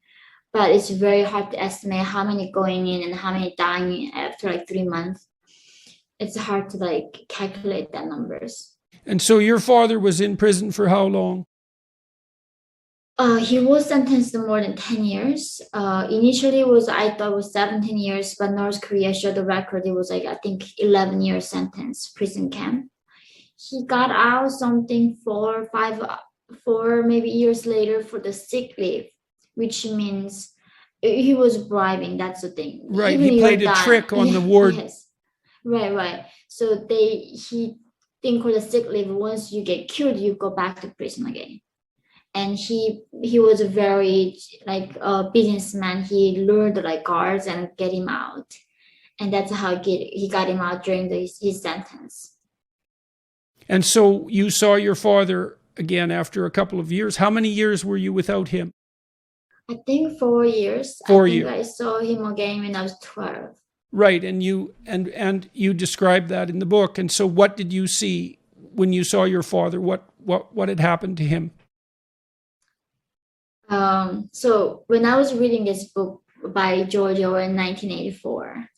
But it's very hard to estimate how many going in and how many dying after 3 months. It's hard to calculate that numbers. And so your father was in prison for how long? He was sentenced to more than 10 years. Initially I thought it was 17 years, but North Korea showed the record. It was 11 year sentence, prison camp. He got out something 4 maybe years later for the sick leave, which means he was bribing. That's the thing. Right, Even he played a trick on the ward. Yes. Right. So he think for the sick leave, once you get cured, you go back to prison again. And he was a very a businessman. He lured guards and get him out, and that's how he got him out during his sentence. And so you saw your father again after a couple of years. How many years were you without him? I think 4 years. 4 years. I saw him again when I was 12. Right, and you described that in the book. And so what did you see when you saw your father? What had happened to him? So when I was reading this book by George Orwell in 1984,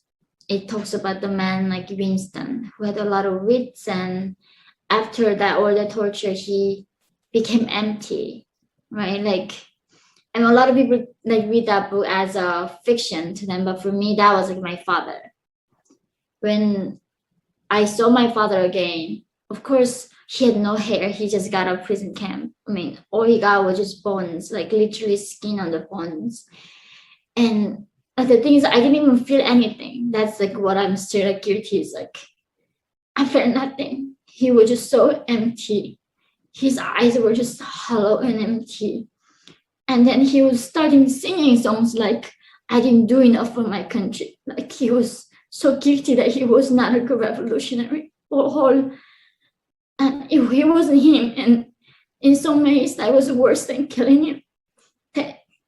it talks about the man Winston, who had a lot of wits, and after that all the torture, he became empty, right? And a lot of people read that book as a fiction to them, but for me that was my father. When I saw my father again, of course he had no hair. He just got out of prison camp. All he got was just bones, literally skin on the bones. And the thing is, I didn't even feel anything. That's what I'm still guilty is I felt nothing. He was just so empty. His eyes were just hollow and empty. And then he was starting singing songs I didn't do enough for my country. He was so guilty that he was not a good revolutionary or whole. And it wasn't him. And in some ways, that was worse than killing him.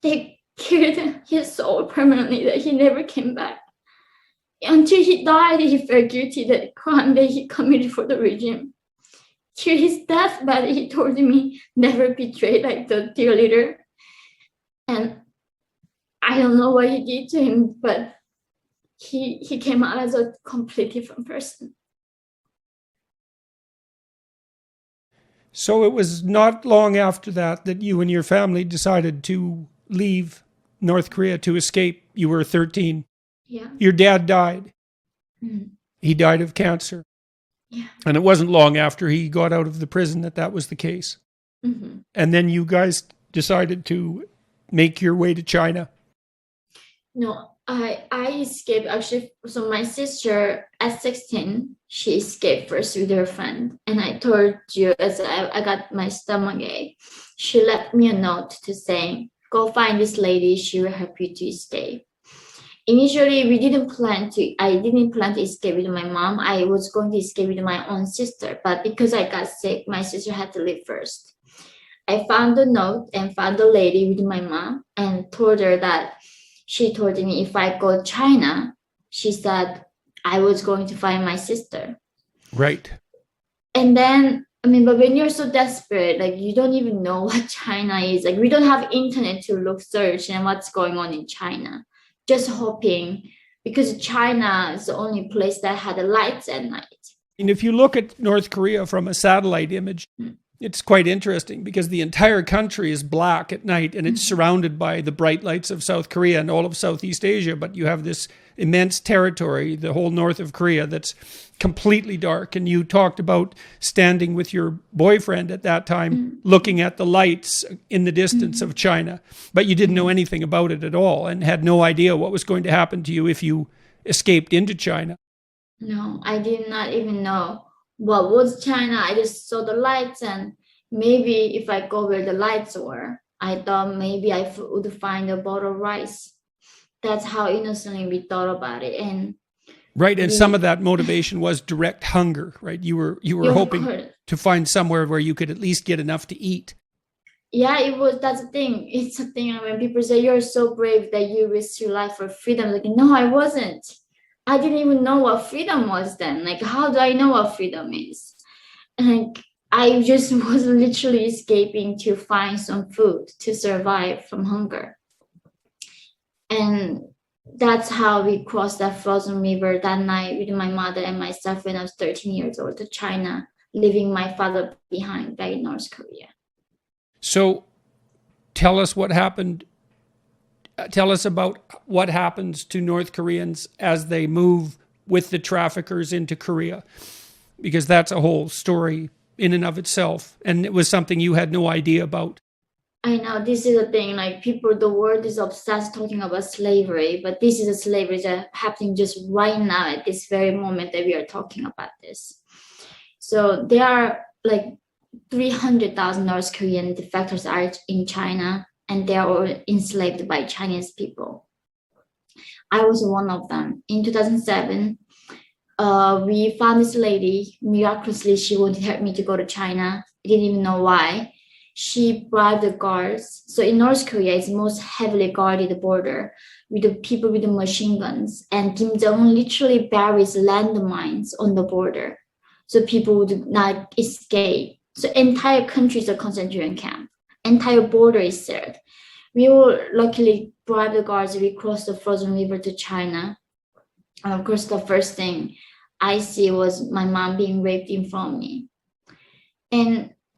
They killed his soul permanently, that he never came back. Until he died, he felt guilty that the crime that he committed for the regime. Till his deathbed, he told me never betray the dear leader. And I don't know what he did to him, but he came out as a completely different person. So it was not long after that you and your family decided to leave North Korea to escape. You were 13. Yeah. Your dad died. Mm. He died of cancer. Yeah. And it wasn't long after he got out of the prison that was the case. Mm-hmm. And then you guys decided to make your way to China. No, I escaped actually. So my sister at 16, she escaped first with her friend. And I told you as I got my stomach ache, she left me a note to say, go find this lady, she will help you to escape. Initially, I didn't plan to escape with my mom. I was going to escape with my own sister, but because I got sick, my sister had to leave first. I found the note and found the lady with my mom and told her that she told me if I go to China, she said I was going to find my sister. Right. And then, but when you're so desperate, like you don't even know what China is. Like we don't have internet to search and what's going on in China. Just hoping, because China is the only place that had the lights at night. And if you look at North Korea from a satellite image, it's quite interesting because the entire country is black at night and it's surrounded by the bright lights of South Korea and all of Southeast Asia. But you have this immense territory, the whole north of Korea, that's completely dark. And you talked about standing with your boyfriend at that time, looking at the lights in the distance of China, but you didn't know anything about it at all and had no idea what was going to happen to you if you escaped into China. No, I did not even know what was China. I just saw the lights, and maybe if I go where the lights were, I thought maybe I would find a bottle of rice. That's how innocently we thought about it. And right, and some of that motivation was direct hunger, right? You were hoping to find somewhere where you could at least get enough to eat. Yeah, it was. That's the thing. It's a thing when people say you're so brave that you risk your life for freedom. Like, no, I wasn't. I didn't even know what freedom was then. Like, how do I know what freedom is? And I just was literally escaping to find some food to survive from hunger. And that's how we crossed that frozen river that night with my mother and myself when I was 13 years old to China, leaving my father behind back in North Korea. So tell us what happened. Tell us about what happens to North Koreans as they move with the traffickers into Korea, because that's a whole story in and of itself. And it was something you had no idea about. I know this is a thing, like the world is obsessed talking about slavery, but this is a slavery that's happening just right now at this very moment that we are talking about this. So there are like 300,000 North Korean defectors are in China, and they are all enslaved by Chinese people. I was one of them. In 2007, we found this lady. Miraculously, she wanted to help me to go to China. I didn't even know why. She bribed the guards. So in North Korea, it's the most heavily guarded border with the people with the machine guns. And Kim Jong-un literally buries landmines on the border, so people would not escape. So entire country is a concentration camp. Entire border is sealed. We will luckily bribe the guards. We crossed the frozen river to China. And of course, the first thing I see was my mom being raped in front of me.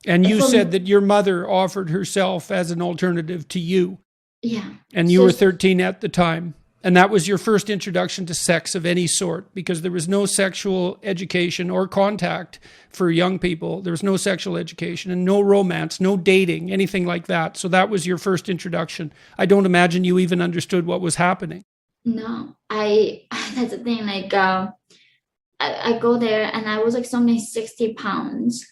And you said that your mother offered herself as an alternative to you. Yeah. And you were 13 at the time. And that was your first introduction to sex of any sort, because there was no sexual education or contact for young people. There was no sexual education and no romance, no dating, anything like that. So that was your first introduction. I don't imagine you even understood what was happening. No, that's the thing. Like, I go there and I was like something 60 pounds.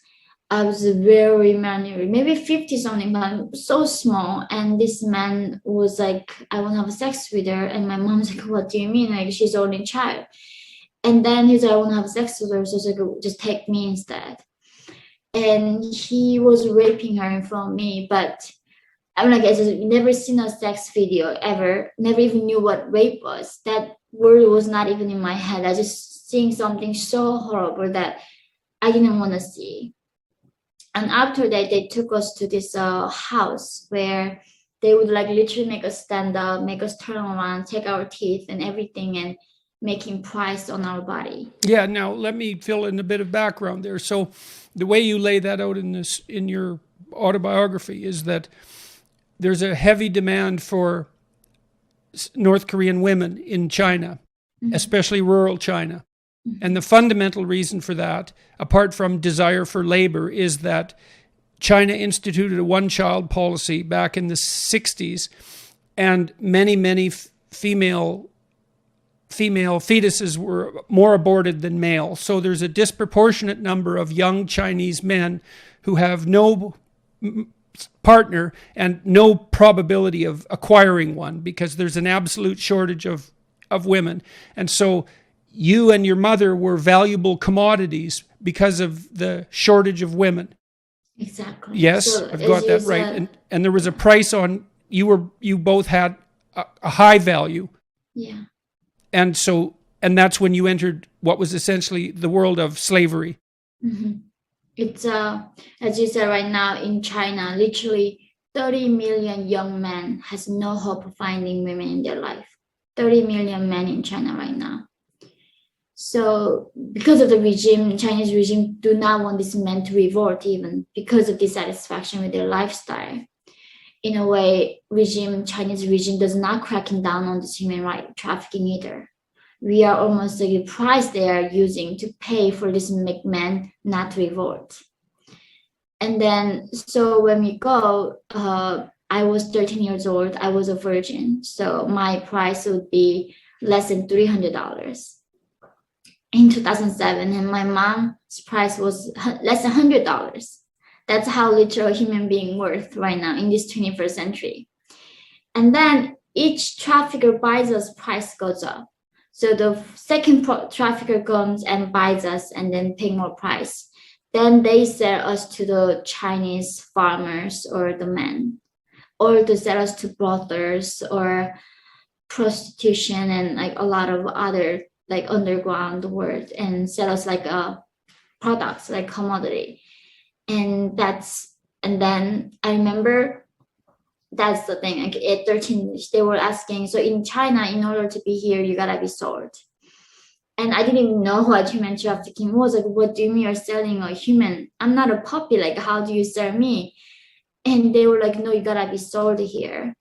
I was very malnourished, maybe 50 something, but so small. And this man was like, I want to have sex with her. And my mom's like, what do you mean? Like, she's only a child. And then he's like, I want to have sex with her. So it's like, just take me instead. And he was raping her in front of me. But I'm like, I just never seen a sex video ever. Never even knew what rape was. That word was not even in my head. I just seeing something so horrible that I didn't want to see. And after that, they took us to this house where they would like literally make us stand up, make us turn around, take our teeth and everything, and making price on our body. Yeah. Now let me fill in a bit of background there. So the way you lay that out in your autobiography is that there's a heavy demand for North Korean women in China, especially rural China. And the fundamental reason for that, apart from desire for labor, is that China instituted a one-child policy back in the 60s, and many female female fetuses were more aborted than male. So there's a disproportionate number of young Chinese men who have no partner and no probability of acquiring one because there's an absolute shortage of women. And so you and your mother were valuable commodities because of the shortage of women. Exactly. Yes, So, I've as got you that said, right. And there was a price on, you both had a high value. Yeah. And that's when you entered what was essentially the world of slavery. Mm-hmm. It's as you said, right now in China, literally 30 million young men has no hope of finding women in their life. 30 million men in China right now. So because of the regime, Chinese regime do not want these men to revolt even because of dissatisfaction with their lifestyle. In a way, Chinese regime does not cracking down on this human right trafficking either. We are almost like the price they are using to pay for this make men not to revolt. And then, so when we go, I was 13 years old. I was a virgin. So my price would be less than $300 in 2007. And my mom's price was less than $100. That's how little a human being worth right now in this 21st century. And then each trafficker buys us, price goes up. So the second trafficker comes and buys us and then pay more price. Then they sell us to the Chinese farmers or the men, or to sell us to brothels or prostitution and like a lot of other like underground world and sell us like products like commodity. And then I remember that's the thing. Like at 13, they were asking, so in China, in order to be here, you gotta be sold. And I didn't even know what human trafficking was. Like, what do you mean you're selling a human? I'm not a puppy. Like, how do you sell me? And they were like, no, you gotta be sold here.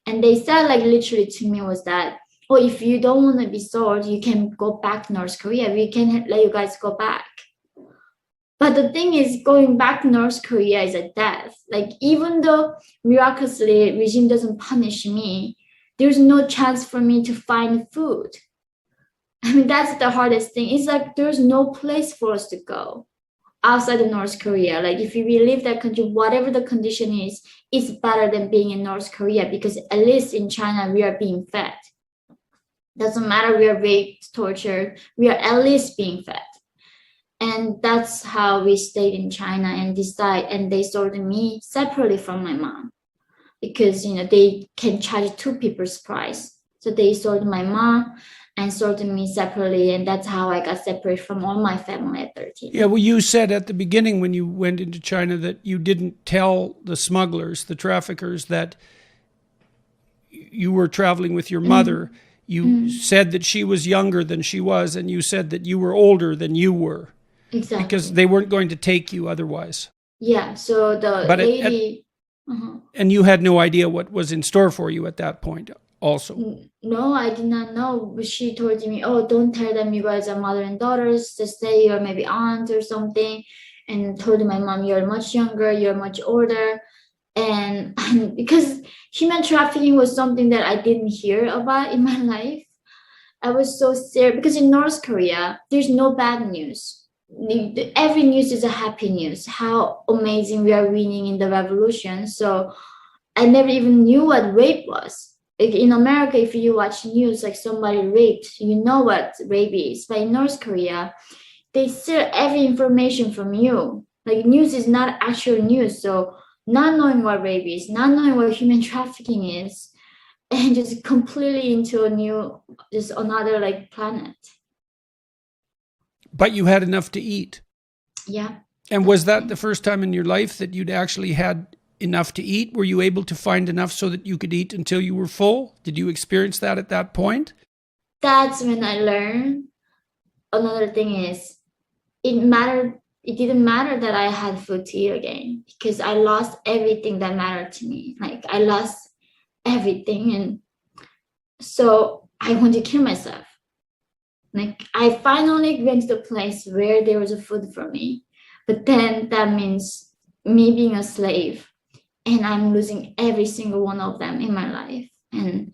And they said like literally to me was that, oh, if you don't want to be sold, you can go back to North Korea. We can let you guys go back. But the thing is, going back to North Korea is a death. Like, even though miraculously regime doesn't punish me, there's no chance for me to find food. I mean, that's the hardest thing. It's like there's no place for us to go outside of North Korea. Like, if we leave that country, whatever the condition is, it's better than being in North Korea because at least in China, we are being fed. Doesn't matter we are raped, tortured, we are at least being fed. And that's how we stayed in China and they sold me separately from my mom because, they can charge two people's price. So they sold my mom and sold me separately. And that's how I got separated from all my family at 13. Yeah, well, you said at the beginning when you went into China that you didn't tell the smugglers, the traffickers, that you were traveling with your mother. You said that she was younger than she was, and you said that you were older than you were. Exactly. Because they weren't going to take you otherwise. Yeah, so the lady... And you had no idea what was in store for you at that point also. No, I did not know. But she told me, oh, don't tell them you guys are mother and daughters. Just say you're maybe aunt or something. And told my mom, you're much younger, you're much older. And because human trafficking was something that I didn't hear about in my life, I was so scared. Because in North Korea, there's no bad news. Every news is a happy news, how amazing we are winning in the revolution. So I never even knew what rape was. Like in America, if you watch news, like somebody raped, you know what rape is. But in North Korea, they steal every information from you. Like news is not actual news. So not knowing what rape is, not knowing what human trafficking is, and just completely into another like planet. But you had enough to eat. Yeah. And was that the first time in your life that you'd actually had enough to eat? Were you able to find enough so that you could eat until you were full? Did you experience that at that point? That's when I learned. Another thing is, it didn't matter that I had food to eat again because I lost everything that mattered to me. Like I lost everything. And so I wanted to kill myself. Like I finally went to the place where there was a food for me, but then that means me being a slave and I'm losing every single one of them in my life. And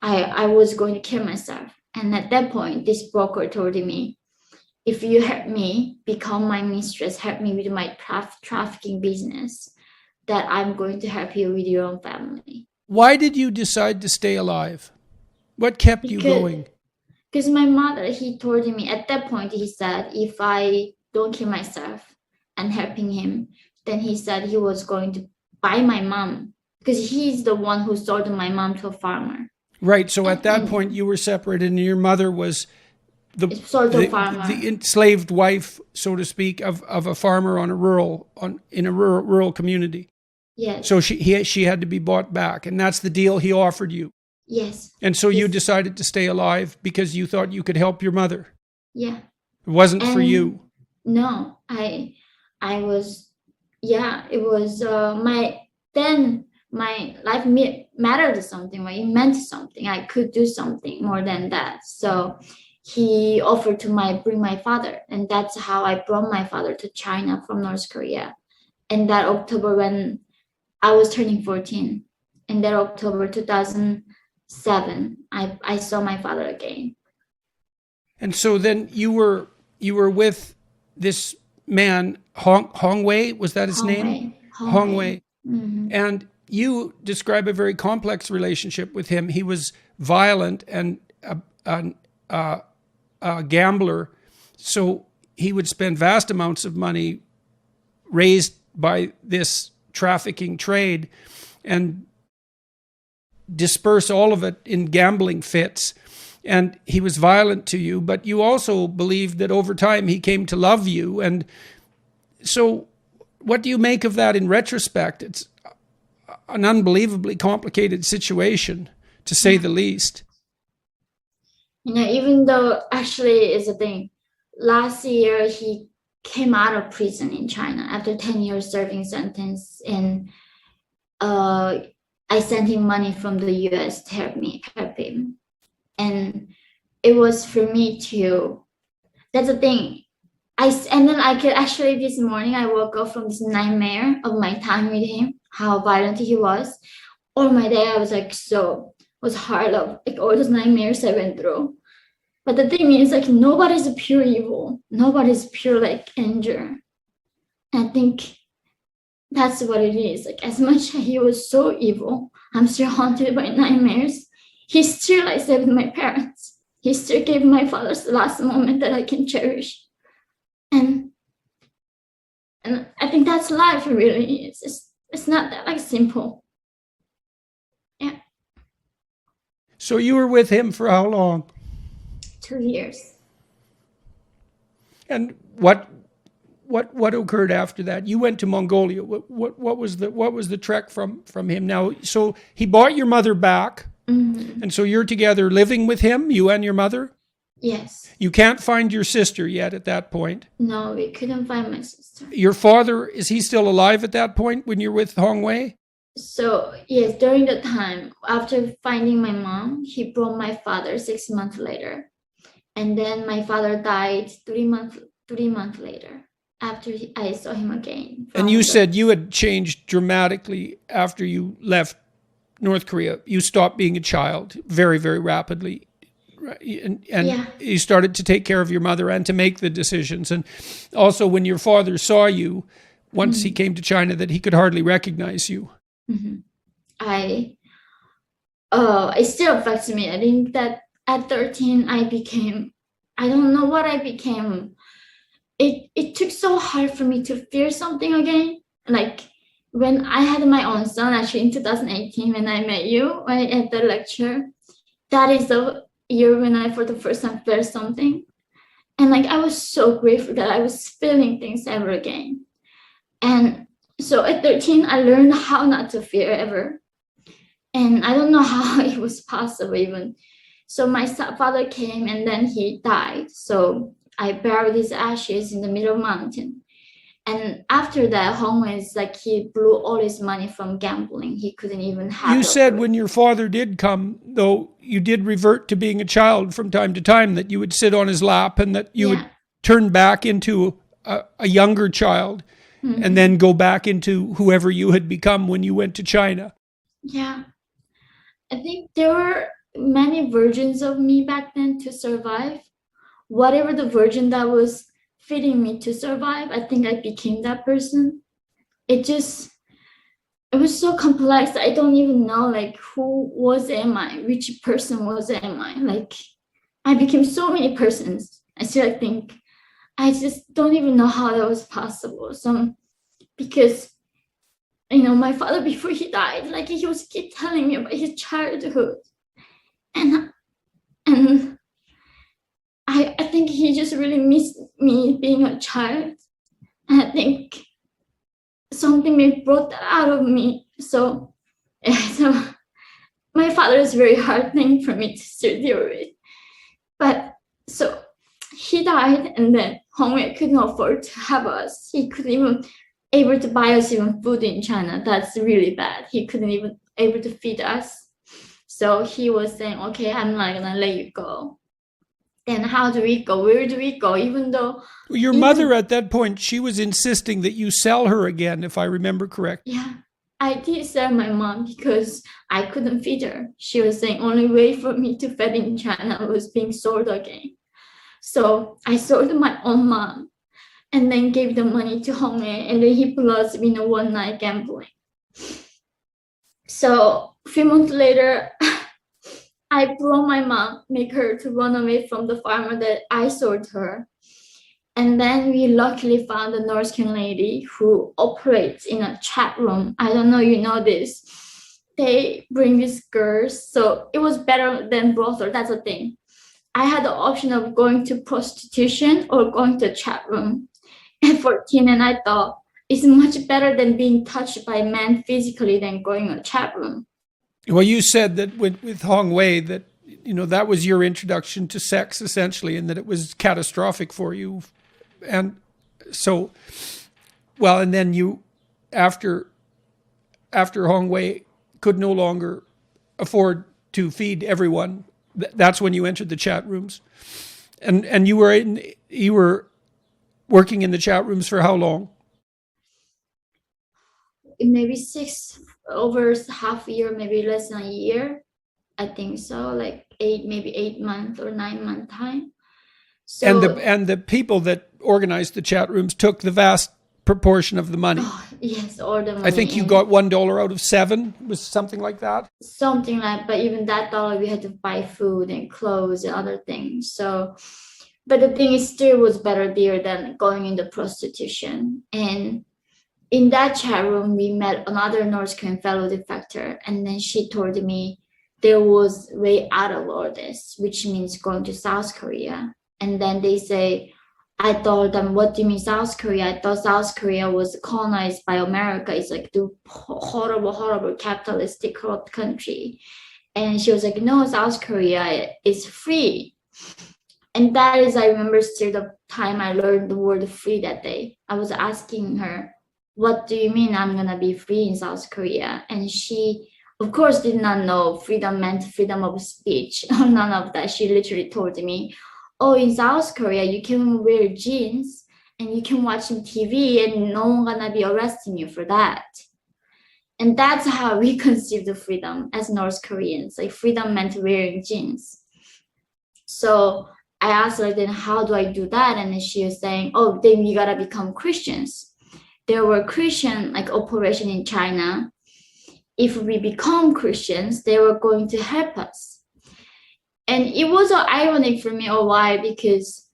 I was going to kill myself. And at that point, this broker told me, if you help me become my mistress, help me with my trafficking business, that I'm going to help you with your own family. Why did you decide to stay alive? What kept you going? Because my mother, he told me at that point, he said, if I don't kill myself and helping him, then he said he was going to buy my mom, because he's the one who sold my mom to a farmer. Right. So at that point you were separated, and your mother was the enslaved wife, so to speak, of a farmer in a rural community. Yes. So she had to be bought back, and that's the deal he offered you. Yes. And so you decided to stay alive because you thought you could help your mother. Yeah. It wasn't for you. No, I was, it was my life mattered something, right? It meant something. I could do something more than that. So he offered to bring my father, and that's how I brought my father to China from North Korea. And that October, when I was turning 14, in that October 2007, I saw my father again. And so then you were with this man, Hong Wei, was that his name? Hong Wei. Mm-hmm. And you describe a very complex relationship with him. He was violent and a gambler, so he would spend vast amounts of money raised by this trafficking trade and disperse all of it in gambling fits. And he was violent to you, but you also believed that over time he came to love you. And so what do you make of that in retrospect? It's an unbelievably complicated situation, to say the least. Even though actually is a thing, last year he came out of prison in China after 10 years serving sentence, and I sent him money from the US to help him. And it was for me to, that's the thing. And then I could actually, this morning, I woke up from this nightmare of my time with him, how violent he was. All my day, I was like, was hard of like all those nightmares I went through. But the thing is, like, nobody's pure evil. Nobody's pure, like, anger. And I think that's what it is. Like, as much as he was so evil, I'm still haunted by nightmares. He still, like, saved my parents. He still gave my father's last moment that I can cherish. And I think that's life, really. It's not that, like, simple. Yeah. So you were with him for how long? 2 years. And what occurred after that? You went to Mongolia. What was the trek from him? Now, so he bought your mother back, mm-hmm. and so you're together living with him, you and your mother? Yes. You can't find your sister yet at that point? No, we couldn't find my sister. Your father, is he still alive at that point when you're with Hong Wei? So, yes, during the time, after finding my mom, he brought my father 6 months later. And then my father died 3 months later, after I saw him again. And you said you had changed dramatically after you left North Korea. You stopped being a child very, very rapidly. And you started to take care of your mother and to make the decisions. And also when your father saw you, once he came to China, that he could hardly recognize you. Mm-hmm. It still affects me. I think that at 13, I don't know what I became. It took so hard for me to fear something again. Like when I had my own son, actually in 2018, when I met you at the lecture, that is the year when I for the first time felt something. And like I was so grateful that I was feeling things ever again. And so at 13, I learned how not to fear ever. And I don't know how it was possible even. So my father came and then he died. So I buried his ashes in the middle of the mountain. And after that, Hong was like, he blew all his money from gambling. He couldn't even have. You said when your father did come, though, you did revert to being a child from time to time, that you would sit on his lap and that you would turn back into a younger child and then go back into whoever you had become when you went to China. Yeah. I think there were many versions of me back then to survive. Whatever the version that was fitting me to survive, I think I became that person. It was so complex. I don't even know like am I, which person am I? Like I became so many persons. I still think I just don't even know how that was possible. Because my father before he died, like he was keep telling me about his childhood, and I think he just really missed me being a child, and I think something may brought that out of me. So my father is very hard thing for me to still deal with, but so he died, and then Hongwei couldn't afford to have us. He couldn't even able to buy us even food in China. That's really bad. He couldn't even able to feed us. So he was saying, okay, I'm not gonna let you go. Then how do we go? Where do we go? Even though your mother at that point, she was insisting that you sell her again, if I remember correctly. Yeah, I did sell my mom because I couldn't feed her. She was saying only way for me to feed in China was being sold again. So I sold my own mom and then gave the money to Hongwei, and then he put us in a one-night gambling. So a few months later, I brought my mom, make her to run away from the farmer that I sold her. And then we luckily found a North Korean lady who operates in a chat room. I don't know, you know this. They bring these girls. So it was better than brothel. That's the thing. I had the option of going to prostitution or going to a chat room at 14. And I thought it's much better than being touched by men physically than going to a chat room. Well, you said that with Hong Wei that, that was your introduction to sex essentially, and that it was catastrophic for you. And so, well, and then you, after Hong Wei could no longer afford to feed everyone, that's when you entered the chat rooms. And you were working in the chat rooms for how long? Maybe over half a year, maybe less than a year. I think so, like 8 months or 9 month time. So, and the people that organized the chat rooms took the vast proportion of the money. Oh, yes, all the money. I think you got $1 out of 7, was something like that. Something like, but even that dollar we had to buy food and clothes and other things. So, but the thing is, still was better there than going into prostitution. And in that chat room, we met another North Korean fellow defector, and then she told me there was way out of all this, which means going to South Korea. And then they say, I told them, what do you mean South Korea? I thought South Korea was colonized by America. It's like the horrible capitalistic corrupt country. And she was like, no, South Korea is free. And that is, I remember still the time I learned the word free that day. I was asking her, what do you mean I'm gonna be free in South Korea? And she, of course, did not know freedom meant freedom of speech or none of that. She literally told me, oh, in South Korea, you can wear jeans and you can watch TV and no one gonna be arresting you for that. And that's how we conceived the freedom as North Koreans. Like freedom meant wearing jeans. So I asked her, then how do I do that? And then she was saying, oh, then you gotta become Christians. There were Christian like operation in China. If we become Christians, they were going to help us. And it was ironic for me, or why? Because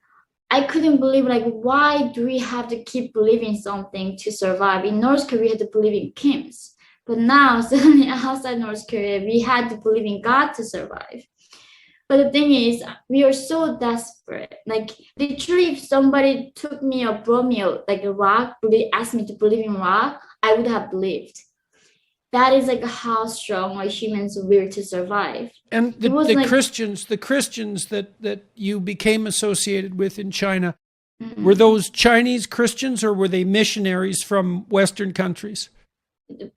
I couldn't believe, like, why do we have to keep believing something to survive? In North Korea, we had to believe in Kims. But now, suddenly outside North Korea, we had to believe in God to survive. But the thing is, we are so desperate. Like, literally, if somebody took me or brought me like a rock, asked me to believe in rock, I would have believed. That is like how strong our humans were to survive. And the Christians that you became associated with in China, were those Chinese Christians or were they missionaries from Western countries?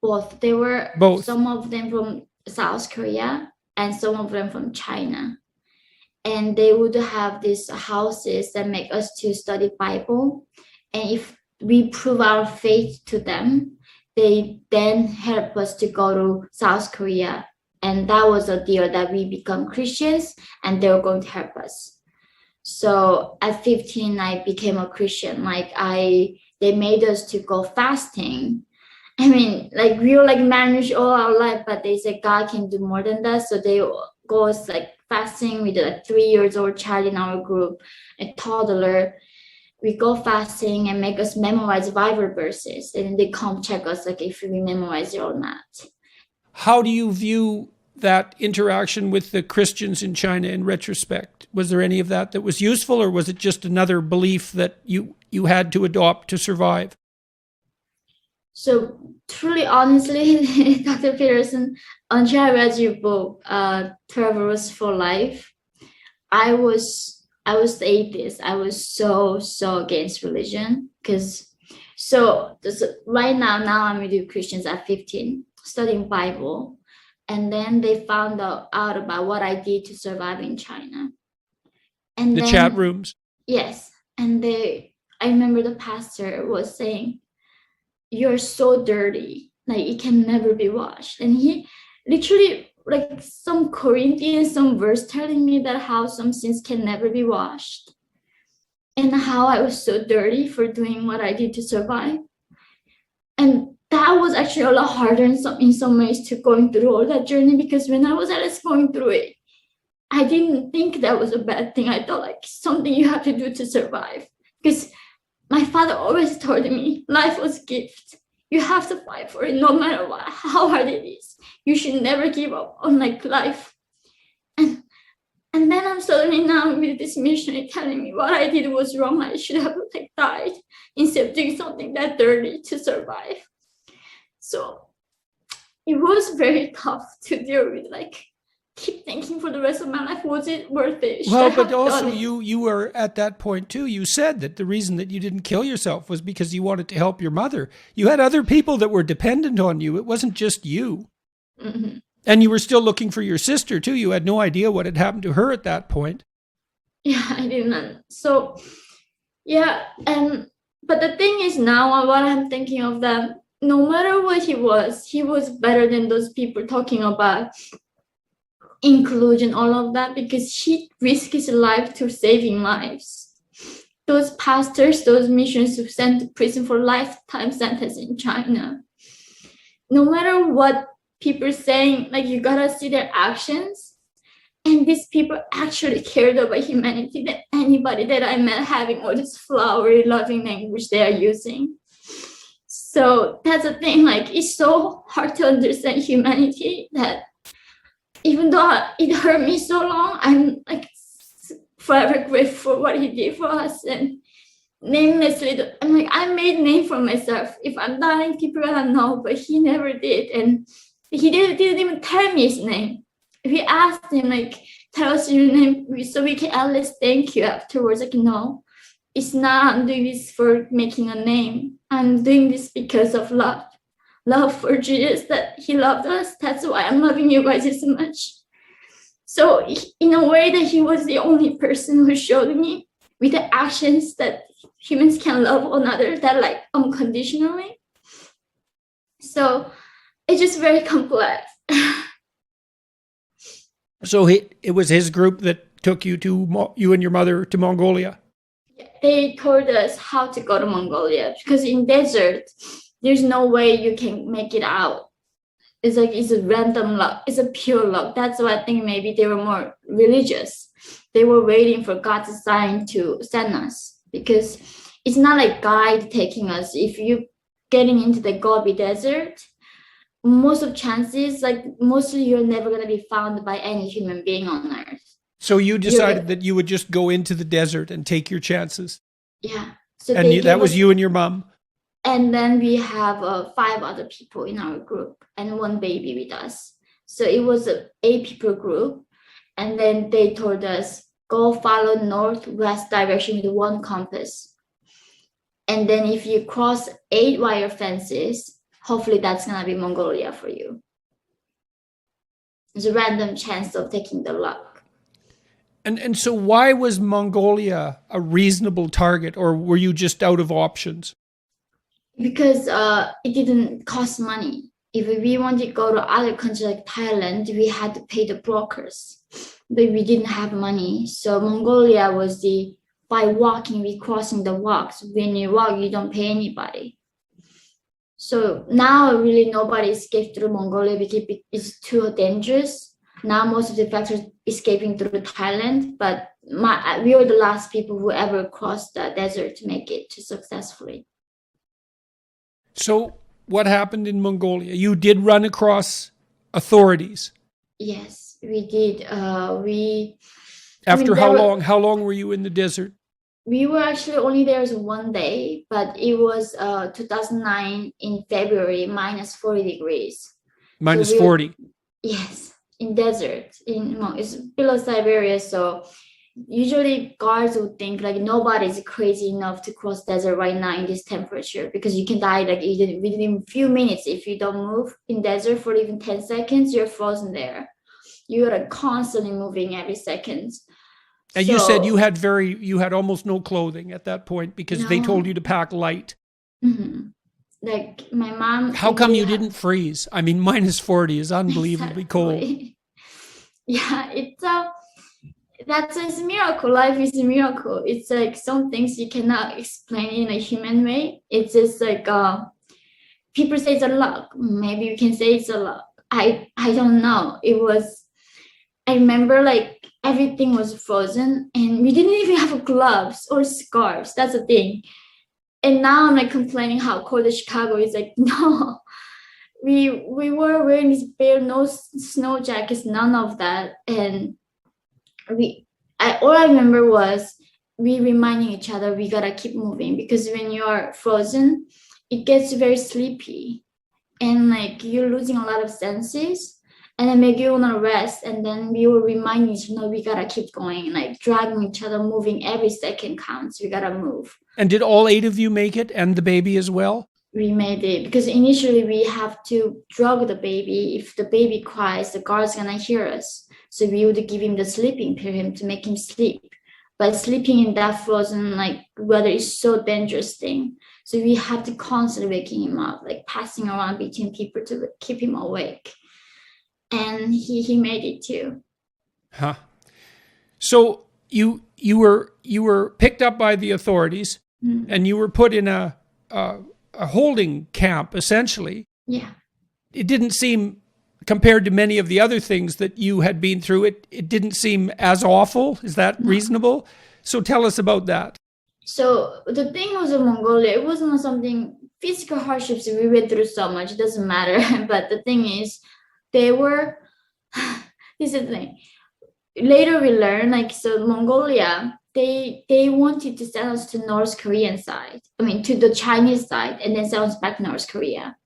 Both. They were both. Some of them from South Korea and some of them from China. And they would have these houses that make us to study Bible. And if we prove our faith to them, they then help us to go to South Korea And that was a deal that we become Christians and they were going to help us. So at 15, I became a Christian. They made us to go fasting. I mean, like we were like managed all our life, but they said God can do more than that. So they go us like fasting with a 3-year-old child in our group, a toddler. We go fasting and make us memorize Bible verses. And then they come check us like if we memorize it or not. How do you view that interaction with the Christians in China in retrospect? Was there any of that that was useful, or was it just another belief that you had to adopt to survive? So truly, honestly, Dr. Peterson, until I read your book, 12 Rules for Life, I was atheist. I was so against religion because right now I'm with Christians at 15, studying Bible. And then they found out about what I did to survive in China. And the chat rooms. Yes. And I remember the pastor was saying, "You're so dirty, like it can never be washed." And he literally like some Corinthians, some verse telling me that how some sins can never be washed. And how I was so dirty for doing what I did to survive. And that was actually a lot harder in some ways to going through all that journey, because when I was at least going through it, I didn't think that was a bad thing. I thought like something you have to do to survive. Because my father always told me life was a gift. You have to fight for it no matter what, how hard it is. You should never give up on like life. And then I'm suddenly now with this missionary telling me what I did was wrong. I should have like died instead of doing something that dirty to survive. So it was very tough to deal with, like keep thinking for the rest of my life, was it worth it? Well, but also you were at that point too. You said that the reason that you didn't kill yourself was because you wanted to help your mother. You had other people that were dependent on you. It wasn't just you. Mm-hmm. And you were still looking for your sister too. You had no idea what had happened to her at that point. Yeah, I didn't. So yeah, but the thing is now what I'm thinking of that, no matter what he was better than those people talking about inclusion, all of that, because he risked his life to saving lives. Those pastors, those missionaries who sent to prison for lifetime sentence in China. No matter what people saying, like you gotta see their actions. And these people actually cared about humanity than anybody that I met having all this flowery, loving language they are using. So that's the thing, like it's so hard to understand humanity that even though it hurt me so long, I'm like forever grateful for what he did for us. And namelessly, I'm like, I made a name for myself. If I'm dying, people gonna know, but he never did. And he didn't even tell me his name. We asked him, like, tell us your name so we can at least thank you afterwards. Like, no, it's not, I'm doing this for making a name. I'm doing this because of love. Love for Jesus, that he loved us. That's why I'm loving you guys so much. So in a way that he was the only person who showed me with the actions that humans can love one another, that like unconditionally. So it's just very complex. So it was his group that took you and your mother to Mongolia? They told us how to go to Mongolia, because in desert, there's no way you can make it out. It's like, it's a random luck. It's a pure luck. That's why I think maybe they were more religious. They were waiting for God's sign to send us, because it's not like guide taking us. If you getting into the Gobi Desert, most of chances, like mostly you're never going to be found by any human being on earth. So you decided that you would just go into the desert and take your chances. Yeah. So and that was you and your mom? And then we have 5 other people in our group and 1 baby with us. So it was a 8-people group. And then they told us, go follow northwest direction with 1 compass. And then if you cross 8 wire fences, hopefully that's going to be Mongolia for you. It's a random chance of taking the luck. And so why was Mongolia a reasonable target, or were you just out of options? Because it didn't cost money. if we wanted to go to other countries like Thailand, we had to pay the brokers, but we didn't have money. So Mongolia was by walking, we crossing the walks. When you walk, you don't pay anybody. So now really nobody escaped through Mongolia because it's too dangerous. Now most of the factors escaping through Thailand, but we were the last people who ever crossed the desert to make it successfully. So what happened in Mongolia? You did run across authorities. Yes, we did. After how long? How long were you in the desert? We were actually only there one day, but it was 2009 in February, minus 40 degrees. Minus 40? Yes, in desert. It's below Siberia, so usually guards would think like nobody's crazy enough to cross desert right now in this temperature because you can die like within a few minutes if you don't move in desert for even 10 seconds, you're frozen there. You're like constantly moving every second. And so, you said you had almost no clothing at that point because they told you to pack light. Mm-hmm. Like my mom. How come you didn't freeze? I mean, minus 40 is unbelievably cold. Yeah, that's a miracle. Life is a miracle. It's like some things you cannot explain in a human way. It's just like people say it's a luck. Maybe you can say it's a luck. I don't know. I remember like everything was frozen and we didn't even have gloves or scarves. That's the thing. And now I'm like complaining how cold Chicago is. Like, no, we were wearing these bare, no snow jackets, none of that. And all I remember was we reminding each other we gotta keep moving because when you're frozen, it gets very sleepy and like you're losing a lot of senses. And then maybe you want to rest. And then we were reminding each other, no, we got to keep going, like dragging each other, moving. Every second counts. We got to move. And did all 8 of you make it and the baby as well? We made it because initially we have to drug the baby. If the baby cries, the guard's going to hear us. So we would give him the sleeping pill to make him sleep. But sleeping in that frozen like weather is so dangerous thing. So we have to constantly waking him up, like passing around between people to keep him awake. And he made it too. Huh. So you were picked up by the authorities and you were put in a holding camp essentially. Yeah. It didn't seem, compared to many of the other things that you had been through, it didn't seem as awful. Is that reasonable? So tell us about that. So the thing was in Mongolia, it wasn't something physical hardships we went through so much. It doesn't matter. But the thing is, this is the thing. Later we learned, like, so Mongolia, they wanted to send us to North Korean side. I mean, to the Chinese side, and then send us back to North Korea.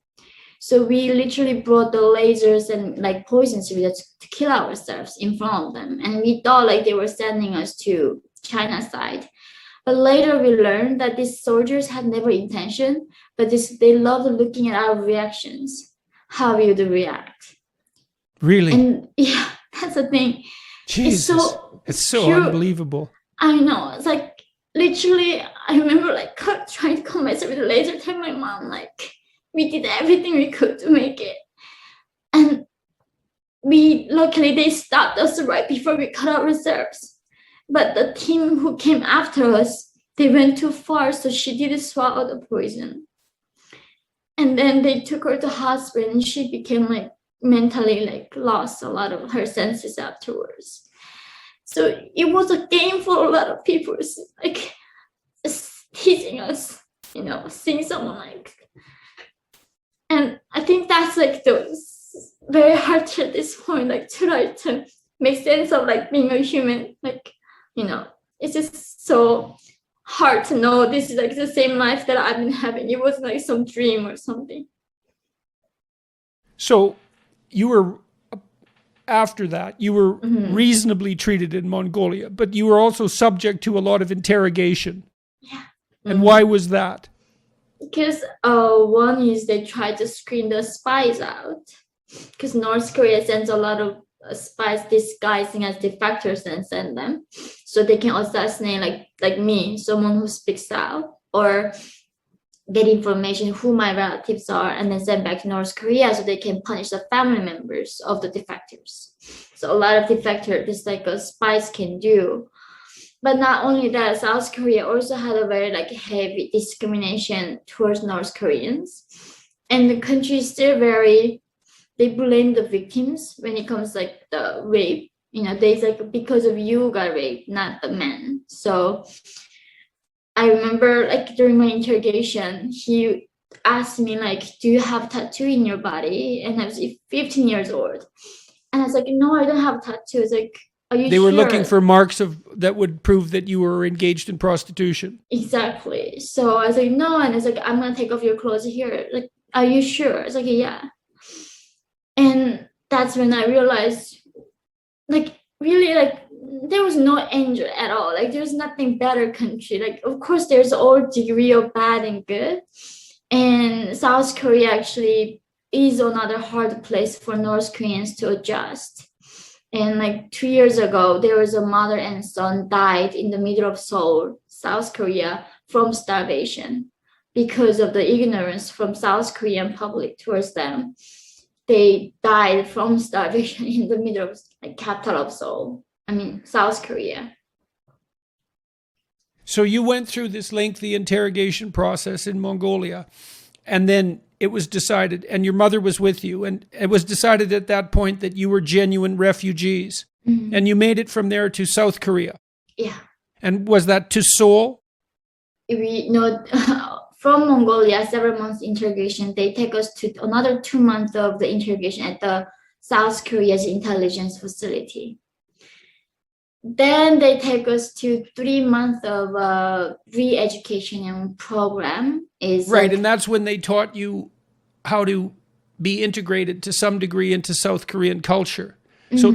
So we literally brought the lasers and like poisons to kill ourselves in front of them. And we thought like they were sending us to China side. But later we learned that these soldiers had never intention, but they loved looking at our reactions, how we would react. Really? And yeah, that's the thing. Jesus, it's so unbelievable. I know. It's like literally, I remember like trying to calm myself with a laser, telling my mom like we did everything we could to make it, and luckily they stopped us right before we cut ourselves. But the team who came after us, they went too far, so she didn't swallow the poison. And then they took her to hospital, and she became like mentally like lost a lot of her senses afterwards. So it was a game for a lot of people, like teasing us, seeing someone like. And I think that's like those very hard at this point, like to try to make sense of like being a human, like, it's just so hard to know this is like the same life that I've been having. It wasn't like some dream or something. So you were, after that, you were reasonably treated in Mongolia, but you were also subject to a lot of interrogation. Yeah. And why was that? Because one is they tried to screen the spies out. Because North Korea sends a lot of spies disguising as defectors and send them. So they can assassinate like me, someone who speaks out. Or get information who my relatives are and then send back to North Korea so they can punish the family members of the defectors. So a lot of defectors, just like spies can do. But not only that, South Korea also had a very like heavy discrimination towards North Koreans. And the country is still they blame the victims when it comes like the rape. They like, because of you got raped, not the man. So I remember like during my interrogation, he asked me like, do you have tattoo in your body? And I was 15 years old. And I was like, no, I don't have tattoos. Like, are you They sure? were looking for marks that would prove that you were engaged in prostitution. Exactly. So I was like, no. And it's like, I'm going to take off your clothes here. Like, are you sure? It's like, yeah. And that's when I realized, like, really, like, there was no angel at all. Like, there's nothing better country. Like, of course, there's all degree of bad and good. And South Korea actually is another hard place for North Koreans to adjust. And like 2 years ago, there was a mother and son died in the middle of Seoul, South Korea, from starvation because of the ignorance from South Korean public towards them. They died from starvation in the middle of like capital of Seoul. South Korea. So you went through this lengthy interrogation process in Mongolia, and then it was decided, and your mother was with you, and it was decided at that point that you were genuine refugees, and you made it from there to South Korea. Yeah. And was that to Seoul? We know from Mongolia, several months interrogation, they take us to another 2 months of the interrogation at the South Korea's intelligence facility. Then they take us to 3 months of re-education program. Right, and that's when they taught you how to be integrated to some degree into South Korean culture. So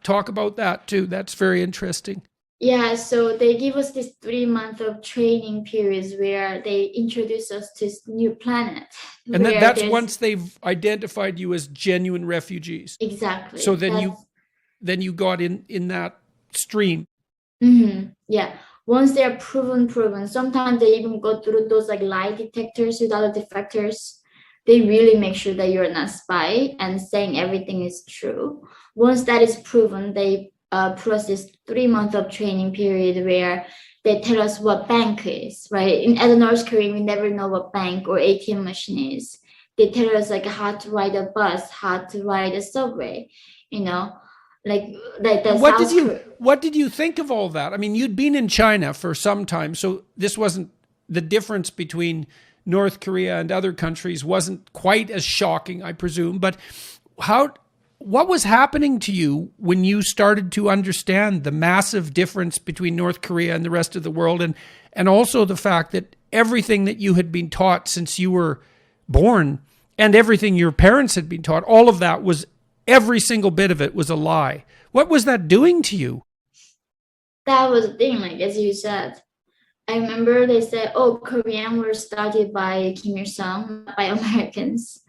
talk about that too. That's very interesting. Yeah, so they give us this 3 months of training periods where they introduce us to this new planet. And that's once they've identified you as genuine refugees. Exactly. So then you got in that stream. Yeah. Once they're proven, sometimes they even go through those like lie detectors with other defectors. They really make sure that you're not a spy and saying everything is true. Once that is proven, they put us this 3 months of training period where they tell us what bank is, right? As a North Korean, we never know what bank or ATM machine is. They tell us like how to ride a bus, how to ride a subway, What did you think of all that? I mean, you'd been in China for some time, so this wasn't the difference between North Korea and other countries wasn't quite as shocking, I presume. But what was happening to you when you started to understand the massive difference between North Korea and the rest of the world, and also the fact that everything that you had been taught since you were born and everything your parents had been taught, all of that was, every single bit of it was a lie. What was that doing to you? That was the thing, like as you said. I remember they said, Korean were started by Kim Il-sung, by Americans.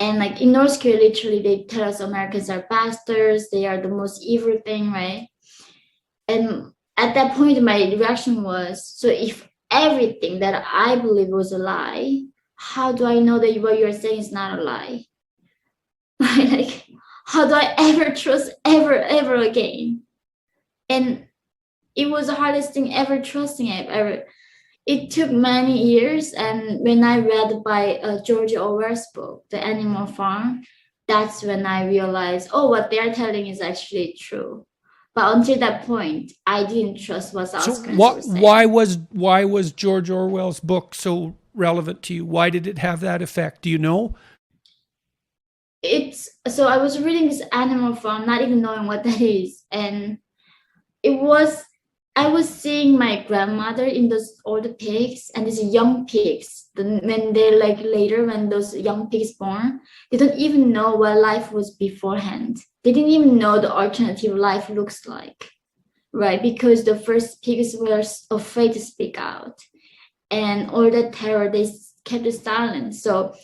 And like in North Korea, literally they tell us Americans are bastards, they are the most evil thing, right? And at that point, my reaction was, so if everything that I believe was a lie, how do I know that what you're saying is not a lie? Like, how do I ever trust ever again? And it was the hardest thing ever trusting ever. It took many years, and when I read by George Orwell's book, The Animal Farm, that's when I realized, what they're telling is actually true. But until that point, I didn't trust what South Koreans were saying. Why was George Orwell's book so relevant to you? Why did it have that effect? Do you know? So I was reading this Animal Farm, not even knowing what that is, and I was seeing my grandmother in those old pigs and these young pigs. When they're like later, when those young pigs born, they don't even know what life was beforehand. They didn't even know the alternative life looks like, right? Because the first pigs were afraid to speak out, and all that terror, they kept silent. So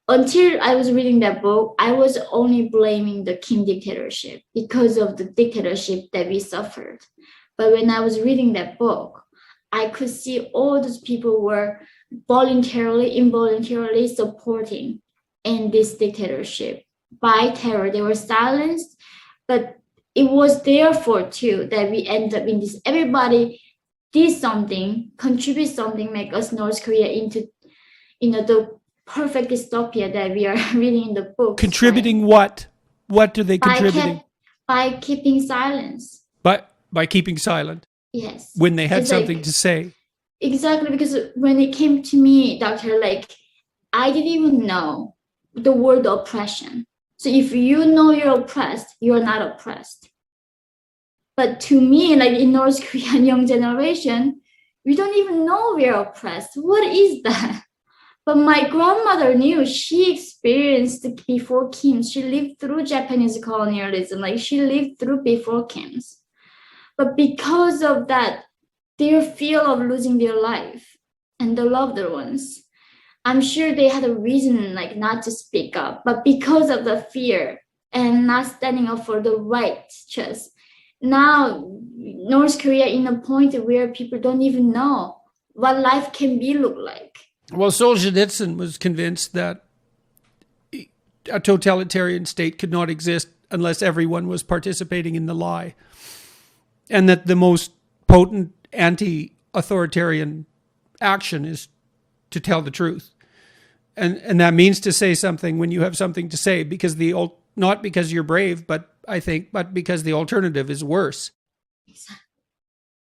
until I was reading that book, I was only blaming the Kim dictatorship because of the dictatorship that we suffered. But when I was reading that book, I could see all those people were voluntarily, involuntarily supporting in this dictatorship. By terror, they were silenced, but it was therefore too that we end up in this. Everybody did something, contribute something, make us North Korea into, the perfect dystopia that we are reading in the books. Contributing what? What are they contributing? By keeping silence. By keeping silent. Yes. When they had something to say. Exactly, because when it came to me, doctor, I didn't even know the word oppression. So if you know you're oppressed, you're not oppressed. But to me, in North Korean young generation, we don't even know we're oppressed. What is that? But my grandmother knew. She experienced before Kim's. She lived through Japanese colonialism. She lived through before Kim's. But because of that, their fear of losing their life and the loved ones, I'm sure they had a reason not to speak up. But because of the fear and not standing up for the rights, just now North Korea in a point where people don't even know what life can look like. Well, Solzhenitsyn was convinced that a totalitarian state could not exist unless everyone was participating in the lie, and that the most potent anti-authoritarian action is to tell the truth. And that means to say something when you have something to say, because not because you're brave, but because the alternative is worse. Exactly.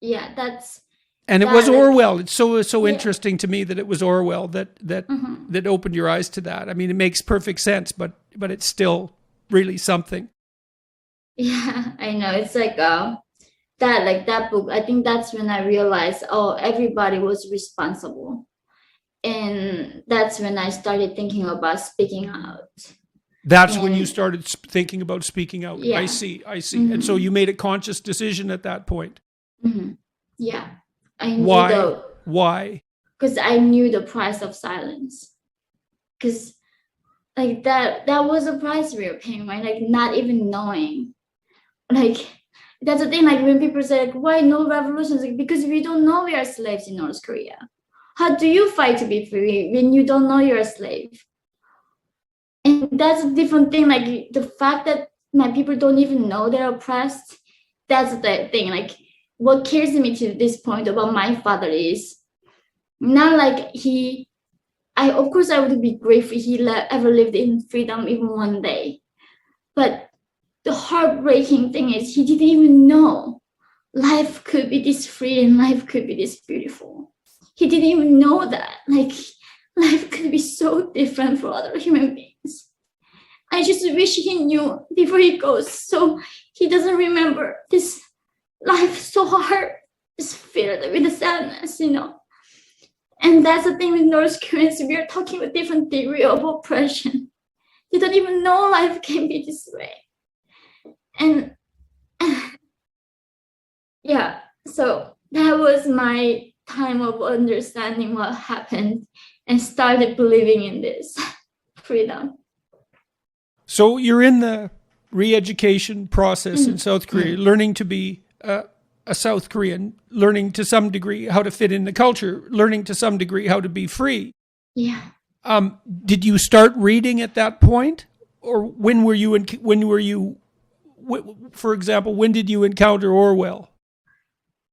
Yeah, that's. And it was Orwell. It's so interesting to me that it was Orwell that opened your eyes to that. I mean, it makes perfect sense, but it's still really something. Yeah, I know. It's that book. I think that's when I realized, everybody was responsible. And that's when I started thinking about speaking out. That's when you started thinking about speaking out. Yeah. I see. Mm-hmm. And so you made a conscious decision at that point. Mm-hmm. Yeah. Why? Because I knew the price of silence. Because that was the price we were paying, right? Not even knowing. That's the thing. When people say, why no revolutions? Because we don't know we are slaves in North Korea. How do you fight to be free when you don't know you're a slave? And that's a different thing. The fact that my people don't even know they're oppressed, that's the thing. What carries me to this point about my father is not of course I would be grateful he ever lived in freedom even one day. But the heartbreaking thing is he didn't even know life could be this free and life could be this beautiful. He didn't even know that. Life could be so different for other human beings. I just wish he knew before he goes, so he doesn't remember this life so hard, just filled with the sadness, And that's the thing with North Koreans. We are talking about different degree of oppression. They don't even know life can be this way. And yeah, so that was my time of understanding what happened and started believing in this freedom. So you're in the re-education process in South Korea, learning to be a South Korean, learning to some degree how to fit in the culture, learning to some degree how to be free. Yeah. Did you start reading at that point, or for example, when did you encounter Orwell?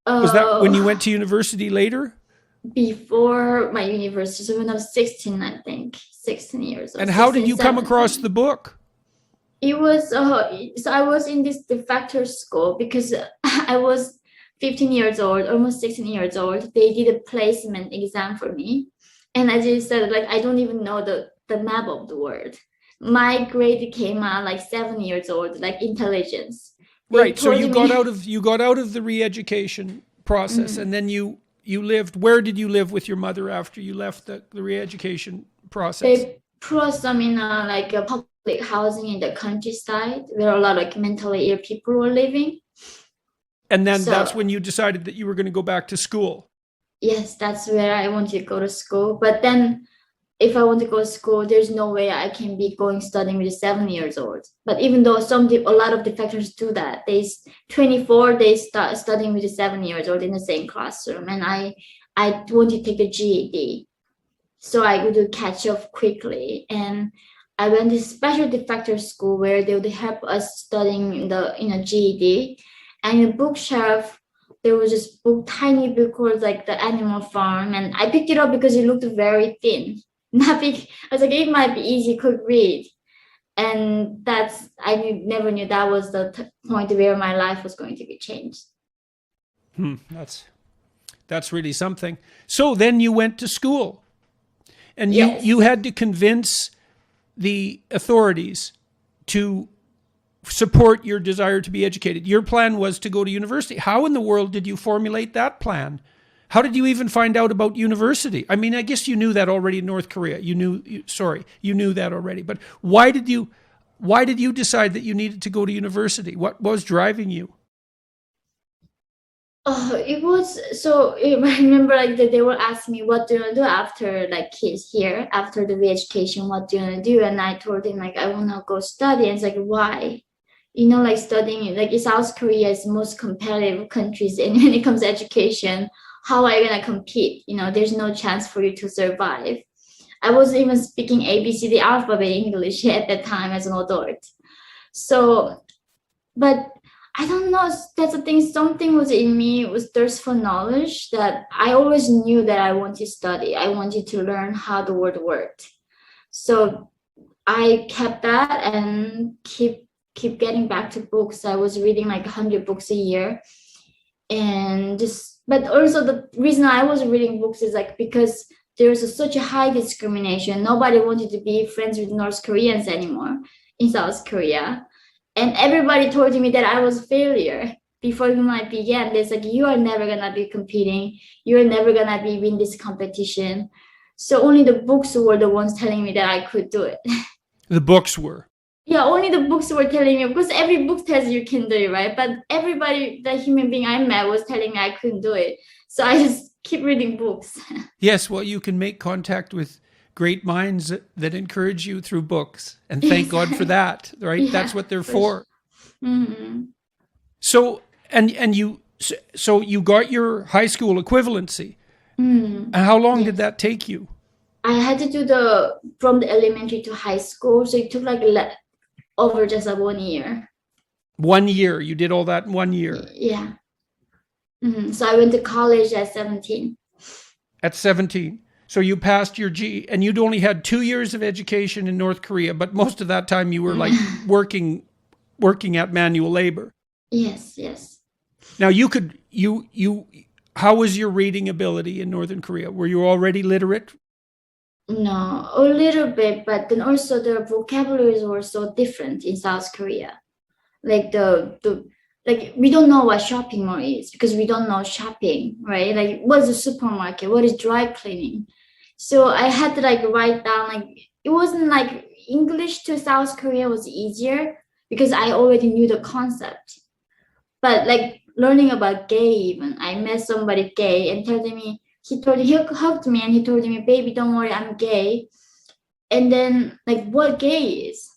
Was that when you went to university later? Before my university, so when I was 16, I think, 16 years old. And how did you come across the book? It was, so I was in this de facto school because I was 15 years old, almost 16 years old. They did a placement exam for me. And I just said, I don't even know the map of the world. My grade came out 7 years old, intelligence. Right. So you got out of the re-education process, and then you lived. Where did you live with your mother after you left the re-education process? They put some in a public housing in the countryside where a lot of mentally ill people were living. And then that's when you decided that you were going to go back to school. Yes, that's where I wanted to go to school. But then if I want to go to school, there's no way I can be studying with 7 years old. But even though a lot of defectors do that, they start studying with 7 years old in the same classroom. And I want to take a GED. so I could catch up quickly. And I went to special defector school where they would help us studying in the GED. And in the bookshelf, there was this book, tiny book called like The Animal Farm, and I picked it up because it looked very thin. Not big. I was like, it might be easy, quick read. And never knew that was the point where my life was going to be changed. That's really something. So then you went to school, and Yes. you had to convince the authorities to support your desire to be educated. Your plan was to go to university. How in the world did you formulate that plan? How did you even find out about university? I mean, I guess you knew that already in North Korea. You knew that already. But why did you decide that you needed to go to university? What was driving you? It was so. I remember like that they were asking me, "What do you want to do after like kids here after the re-education? What do you want to do?" And I told him like, "I want to go study." And it's like, why? Like studying like South Korea is the most competitive countries and when it comes to education. How are you gonna compete? There's no chance for you to survive. I wasn't even speaking ABCD alphabet English at that time as an adult. So, but I don't know. That's the thing. Something was in me, was thirst for knowledge, that I always knew that I wanted to study. I wanted to learn how the world worked. So I kept that and keep getting back to books. I was reading like 100 books a year, but also the reason I was reading books is like because there's such a high discrimination. Nobody wanted to be friends with North Koreans anymore in South Korea. And everybody told me that I was a failure before even I began. It's like, you are never gonna be competing. You're never gonna be win this competition. So only the books were the ones telling me that I could do it. The books were. Yeah, only the books were telling me, because every book tells you can do it, right? But everybody, the human being I met was telling me I couldn't do it. So I just keep reading books. Yes, well, you can make contact with great minds that encourage you through books. And thank God for that, right? Yeah, that's what they're for. Mm-hmm. So, so you got your high school equivalency. And how long did that take you? I had to do from the elementary to high school. So it took like over just 1 year. 1 year. You did all that in 1 year. Yeah. Mm-hmm. So I went to college at 17. At 17. So you passed your G, and you'd only had 2 years of education in North Korea, but most of that time you were like working at manual labor. Yes. Now how was your reading ability in Northern Korea? Were you already literate? No, a little bit, but then also the vocabularies were so different in South Korea. Like like we don't know what shopping mall is because we don't know shopping, right? Like what is a supermarket? What is dry cleaning? So I had to like write down, like it wasn't like English to South Korea was easier because I already knew the concept. But like learning about gay, even I met somebody gay and he hugged me and he told me, "Baby, don't worry, I'm gay." And then like what gay is,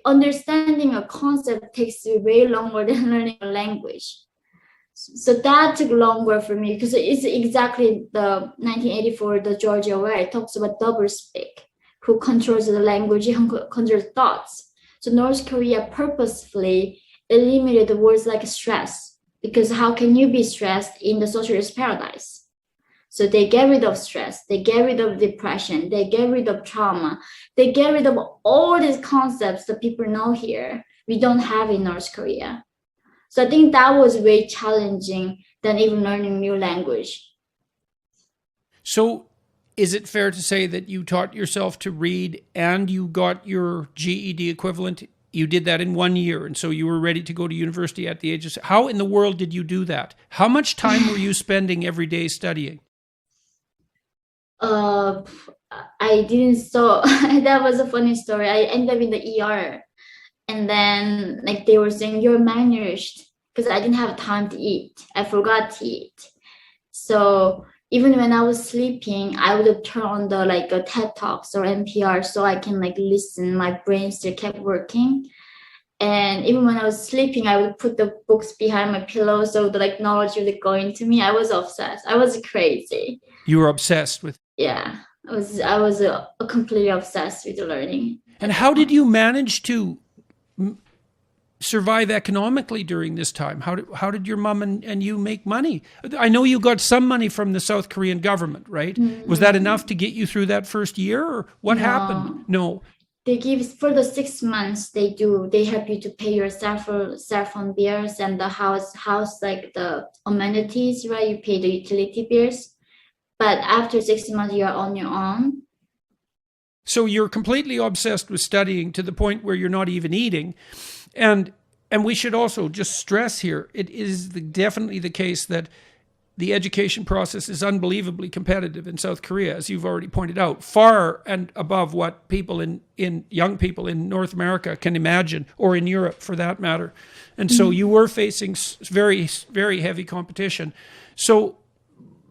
understanding a concept takes way longer than learning a language. So that took longer for me because it's exactly the 1984, the Georgia, where it talks about doublespeak, who controls the language and controls thoughts. So North Korea purposefully eliminated the words like stress, because how can you be stressed in the socialist paradise? So they get rid of stress, they get rid of depression, they get rid of trauma, they get rid of all these concepts that people know here we don't have in North Korea. So I think that was way challenging than even learning new language. So is it fair to say that you taught yourself to read and you got your GED equivalent? You did that in 1 year, and so you were ready to go to university at the age of... How in the world did you do that? How much time were you spending every day studying? I didn't. So that was a funny story. I ended up in the ER, and then like they were saying, "You're malnourished," because I didn't have time to eat. I forgot to eat. So even when I was sleeping, I would turn on the like a TED Talks or NPR so I can like listen. My brain still kept working. And even when I was sleeping, I would put the books behind my pillow so the like knowledge would go into me. I was obsessed. I was crazy. You were obsessed with... Yeah. I was completely obsessed with learning. And how did you manage to survive economically during this time? How did your mom and you make money? I know you got some money from the South Korean government, right? Was that enough to get you through that first year, or what happened? No. They give for the 6 months. They help you to pay your cell phone bills and the house like the amenities, right? You pay the utility bills, but after 6 months, you're on your own. So you're completely obsessed with studying to the point where you're not even eating. And we should also just stress here, it is definitely the case that the education process is unbelievably competitive in South Korea, as you've already pointed out, far and above what people young people in North America can imagine, or in Europe for that matter. And so you were facing very, very heavy competition. So,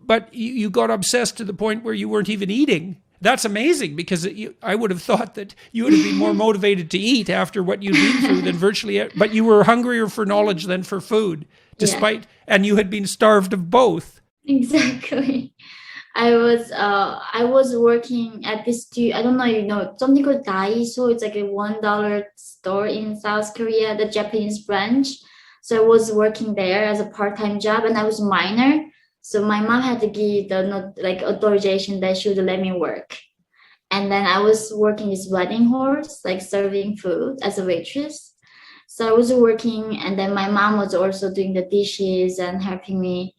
but you got obsessed to the point where you weren't even eating. That's amazing, because I would have thought that you would have been more motivated to eat after what you'd been through than virtually, but you were hungrier for knowledge than for food, and you had been starved of both. Exactly. I was working at this I don't know, something called Daiso. It's like a $1 store in South Korea, the Japanese branch. So I was working there as a part-time job, and I was a minor. So my mom had to give the authorization that she would let me work. And then I was working this wedding halls, like serving food as a waitress. So I was working, and then my mom was also doing the dishes and helping me.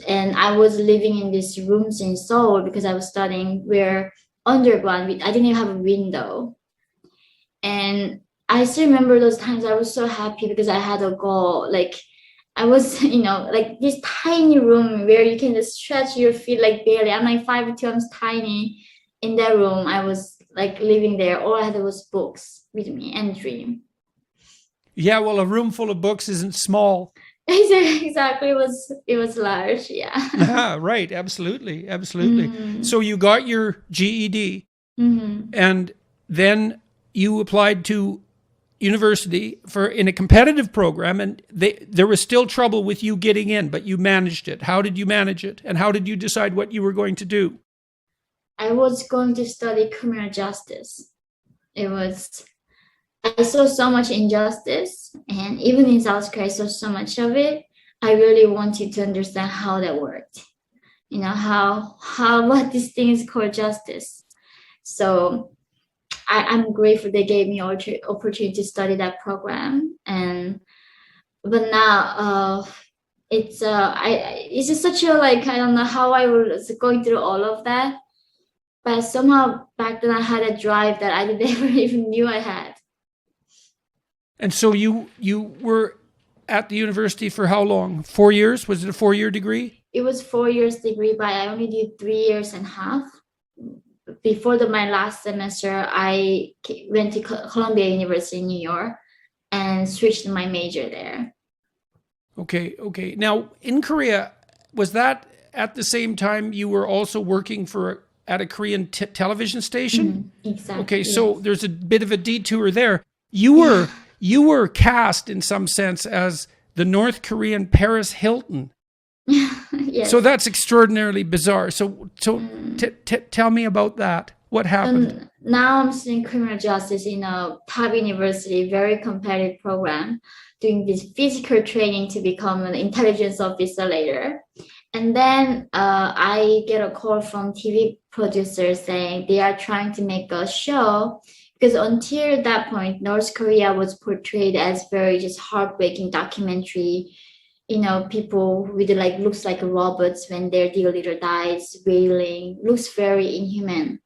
And I was living in these rooms in Seoul because I was studying where underground, I didn't even have a window. And I still remember those times. I was so happy because I had a goal. Like I was, like this tiny room where you can just stretch your feet like barely. I'm like 5'2", I'm tiny. In that room, I was like living there. All I had was books with me and dream. Yeah, well, a room full of books isn't small. Exactly, it was large, yeah. Right, absolutely. So you got your GED, and then you applied to university in a competitive program, and there was still trouble with you getting in, but you managed it. How did you manage it, and how did you decide what you were going to do? I was going to study criminal justice. I saw so much injustice, and even in South Korea, I saw so much of it. I really wanted to understand how that worked. What this thing is called justice. So I'm grateful they gave me opportunity to study that program. But now it's just such a I don't know how I was going through all of that, but somehow back then I had a drive that I never even knew I had. And so you were at the university for how long? 4 years? Was it a 4-year degree? It was 4 years degree, but I only did 3 years and a half. Before my last semester, I went to Columbia University in New York and switched my major there. Okay. Now, in Korea, was that at the same time you were also working at a Korean television station? Exactly. Okay, so there's a bit of a detour there. You were cast in some sense as the North Korean Paris Hilton. Yes. So that's extraordinarily bizarre. So tell me about that. What happened? Now I'm studying criminal justice in a top university, very competitive program, doing this physical training to become an intelligence officer later. And then I get a call from TV producers saying they are trying to make a show, because until that point, North Korea was portrayed as very just heartbreaking documentary. People with looks like robots when their dear leader dies, wailing, looks very inhuman.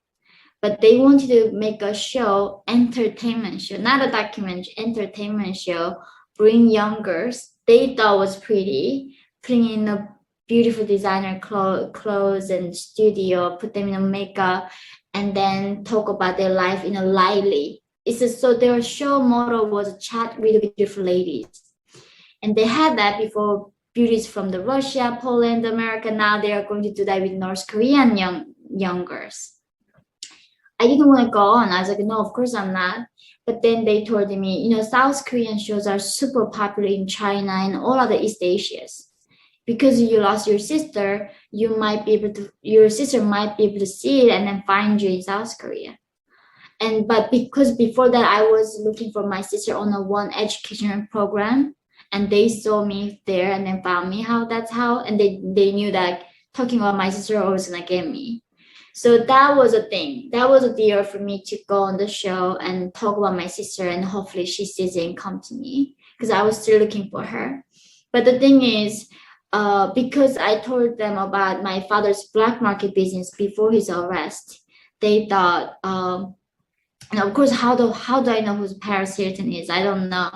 But they wanted to make a show, entertainment show, not a documentary, entertainment show, bring young girls they thought was pretty, putting in a beautiful designer clothes and studio, put them in a makeup, and then talk about their life in a lively. So their show motto was chat with beautiful ladies. And they had that before, beauties from the Russia, Poland, America. Now they are going to do that with North Korean young girls. I didn't want to go on. I was like, no, of course I'm not. But then they told me, South Korean shows are super popular in China and all other East Asias. because you lost your sister, your sister might be able to see it and then find you in South Korea. But because before that, I was looking for my sister on a one educational program, and they saw me there and then found me and they knew that talking about my sister was gonna get me. So that was a thing. That was a deal for me to go on the show and talk about my sister, and hopefully she sees it and come to me, because I was still looking for her. But the thing is, because I told them about my father's black market business before his arrest, they thought, and of course, how do I know who Paris Hilton is? I don't know.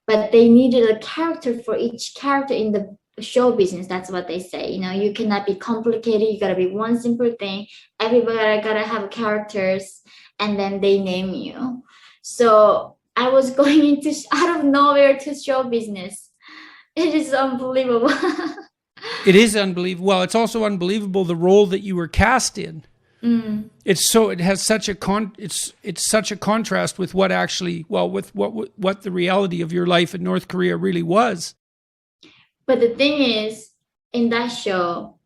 But they needed a character for each character in the show business. That's what they say. You cannot be complicated. You gotta be one simple thing. Everybody gotta have characters, and then they name you. So I was going into out of nowhere to show business. It is unbelievable. It is unbelievable. Well, it's also unbelievable the role that you were cast in. It has such a it's such a contrast with what the reality of your life in North Korea really was. But the thing is, in that show,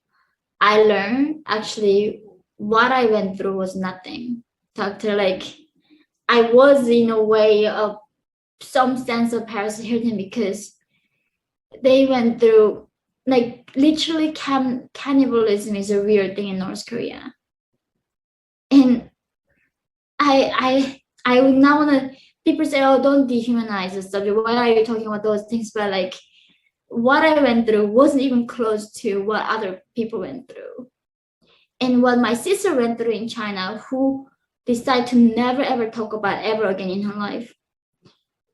I learned actually what I went through was nothing. I was in a way of some sense of Paris Hilton, because they went through literally cannibalism is a real thing in North Korea. And I would not want to, people say, oh, don't dehumanize the subject. Why are you talking about those things? But what I went through wasn't even close to what other people went through. And what my sister went through in China, who decided to never ever talk about ever again in her life,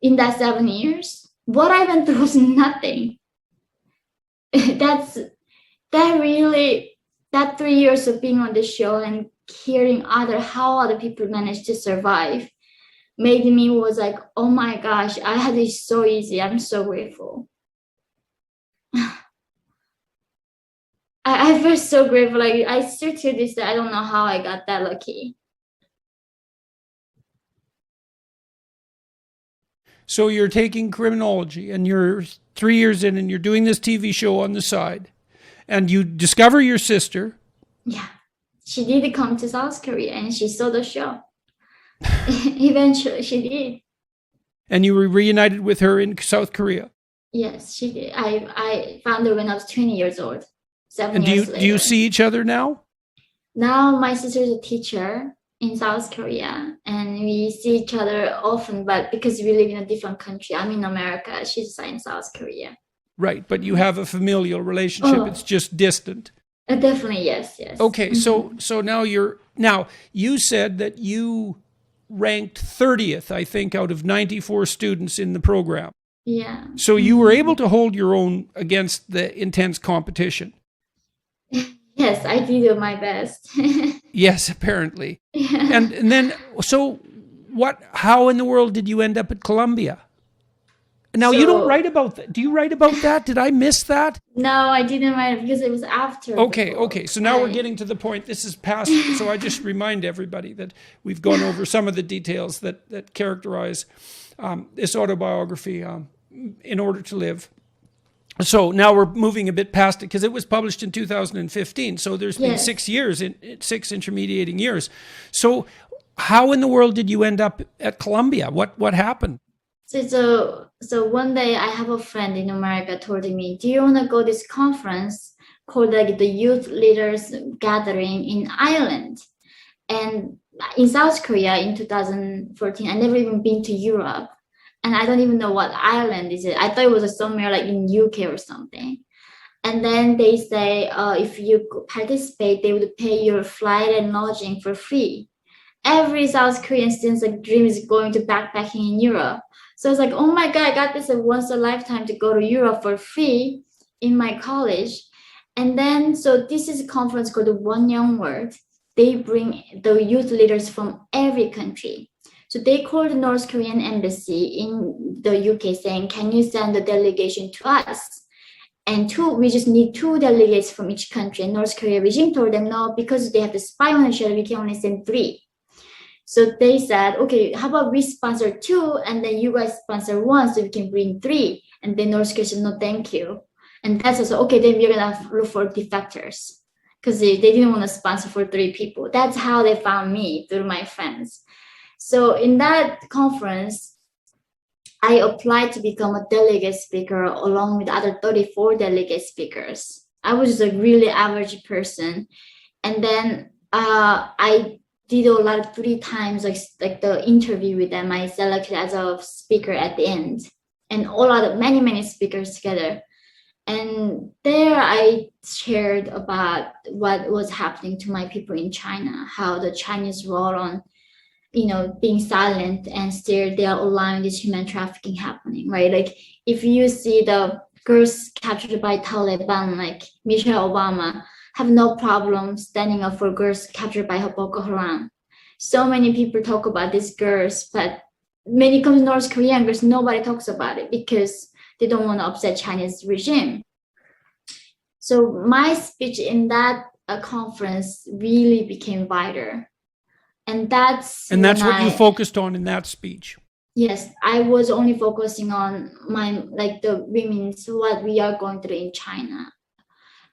in that 7 years, what I went through was nothing. That 3 years of being on the show and hearing how other people managed to survive made me was like, oh my gosh, I had it so easy. I'm so grateful. I feel so grateful. I still to this day, I don't know how I got that lucky. So you're taking criminology, and you're 3 years in, and you're doing this TV show on the side, and you discover your sister. Yeah, she did come to South Korea, and she saw the show. Eventually, she did. And you were reunited with her in South Korea. Yes, she did. I found her when I was 20 years old. 7 and years later. Do you see each other now? Now my sister is a teacher in South Korea, and we see each other often, but because we live in a different country, I'm in America, she's in South Korea. Right, but you have a familial relationship. It's just distant. Definitely, yes. Okay, so now you said that you ranked 30th, I think, out of 94 students in the program. Yeah. So you were able to hold your own against the intense competition. Yes, I did my best. Yes, apparently. Yeah. And then, so how in the world did you end up at Columbia? Now, you don't write about that. Do you write about that? Did I miss that? No, I didn't write it because it was after. Okay. So now we're getting to the point. This is past. So I just remind everybody that we've gone over some of the details that characterize this autobiography, In Order to Live. So now we're moving a bit past it because it was published in 2015. So there's been 6 years, six intermediating years. So how in the world did you end up at Columbia? What happened? So one day I have a friend in America told me, do you want to go to this conference called the Youth Leaders Gathering in Ireland? And in South Korea in 2014, I never even been to Europe. And I don't even know what Ireland is. I thought it was somewhere in UK or something. And then they say, if you participate, they would pay your flight and lodging for free. Every South Korean student's dream is going to backpacking in Europe. So I was like, oh my God, I got this once a lifetime to go to Europe for free in my college. And then, so this is a conference called the One Young World. They bring the youth leaders from every country. So they called the North Korean embassy in the UK saying, can you send a delegation to us? And we just need 2 delegates from each country. And North Korea regime told them, no, because they have to spy on each other, we can only send 3. So they said, okay, how about we sponsor 2 and then you guys sponsor 1 so we can bring 3. And then North Korea said, no, thank you. And that's also, okay, then we're going to look for defectors because they didn't want to sponsor for 3 people. That's how they found me, through my friends. So in that conference, I applied to become a delegate speaker along with other 34 delegate speakers. I was just a really average person. And then I did a lot of 3 times like the interview with them. I selected as a speaker at the end, and all other many speakers together. And there I shared about what was happening to my people in China, how the Chinese role on, being silent and still they are allowing this human trafficking happening, right? Like if you see the girls captured by Taliban, like Michelle Obama, have no problem standing up for girls captured by Boko Haram. So many people talk about these girls, but when it comes to North Korean girls, nobody talks about it because they don't want to upset Chinese regime. So my speech in that conference really became vital. And that's what you focused on in that speech. Yes, I was only focusing on the women's, what we are going through in China.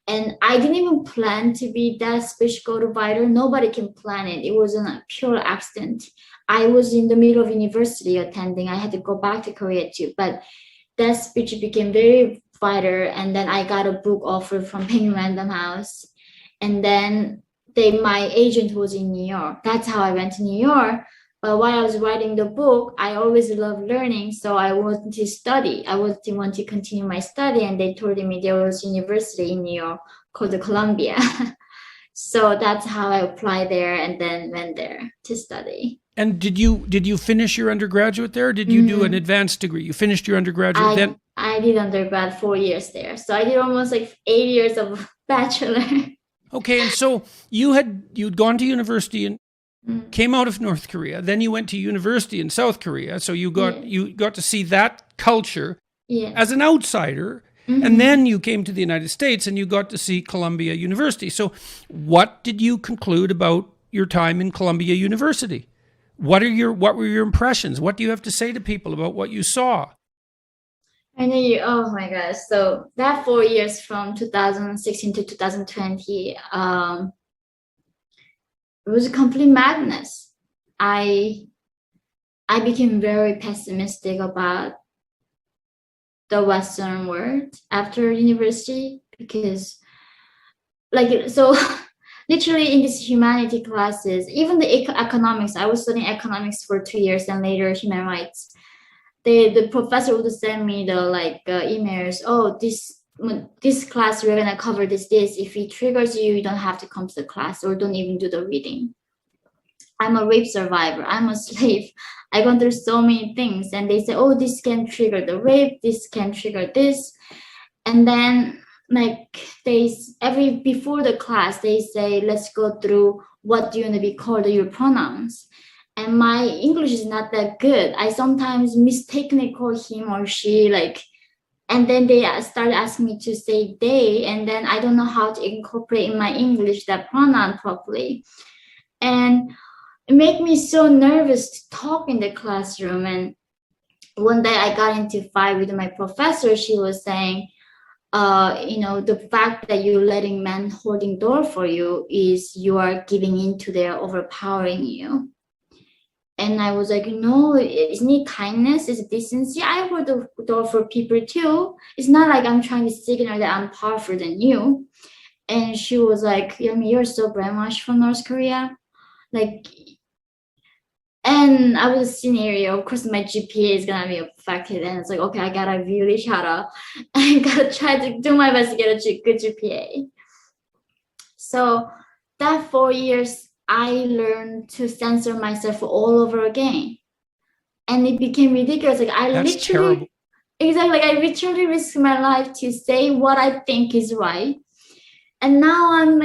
And I didn't even plan to be that speech go to viral. Nobody can plan it. It was a pure accident. I was in the middle of university attending. I had to go back to Korea too. But that speech became very vital. And then I got a book offer from Penguin Random House. And then my agent was in New York. That's how I went to New York. But while I was writing the book, I always loved learning. So I wanted to study. I want to continue my study. And they told me there was a university in New York called the Columbia. So that's how I applied there and then went there to study. And did you finish your undergraduate there? Or did you do an advanced degree? You finished your undergraduate then? I did undergrad 4 years there. So I did almost 8 years of bachelor. Okay, and so you'd gone to university and came out of North Korea. Then you went to university in South Korea. So you got to see that culture as an outsider. Mm-hmm. And then you came to the United States and you got to see Columbia University. So what did you conclude about your time in Columbia University? What were your impressions? What do you have to say to people about what you saw? I know you. Oh my gosh! So that 4 years from 2016 to 2020, it was a complete madness. I became very pessimistic about the Western world after university because, literally in these humanity classes, even the economics. I was studying economics for 2 years and later human rights. The professor would send me the emails. Oh, this class we're gonna cover this. If it triggers you, you don't have to come to the class or don't even do the reading. I'm a rape survivor. I'm a slave. I've gone through so many things, and they say, oh, this can trigger the rape. This can trigger this, and then before the class they say, let's go through what do you want to be called, your pronouns. And my English is not that good. I sometimes mistakenly call him or she, and then they start asking me to say they, and then I don't know how to incorporate in my English that pronoun properly. And it made me so nervous to talk in the classroom. And one day I got into a fight with my professor. She was saying, the fact that you're letting men holding door for you is you are giving in to their overpowering you. And I was like, no, isn't it kindness? Is it decency? I hold the door for people too. It's not like I'm trying to signal that I'm powerful than you. And she was like, Yeonmi, you're so brainwashed from North Korea. And I was a scenario, of course, my GPA is gonna be affected. And it's like, okay, I gotta really shut up. I gotta try to do my best to get a good GPA. So that 4 years, I learned to censor myself all over again. And it became ridiculous. I literally risked my life to say what I think is right. And now I'm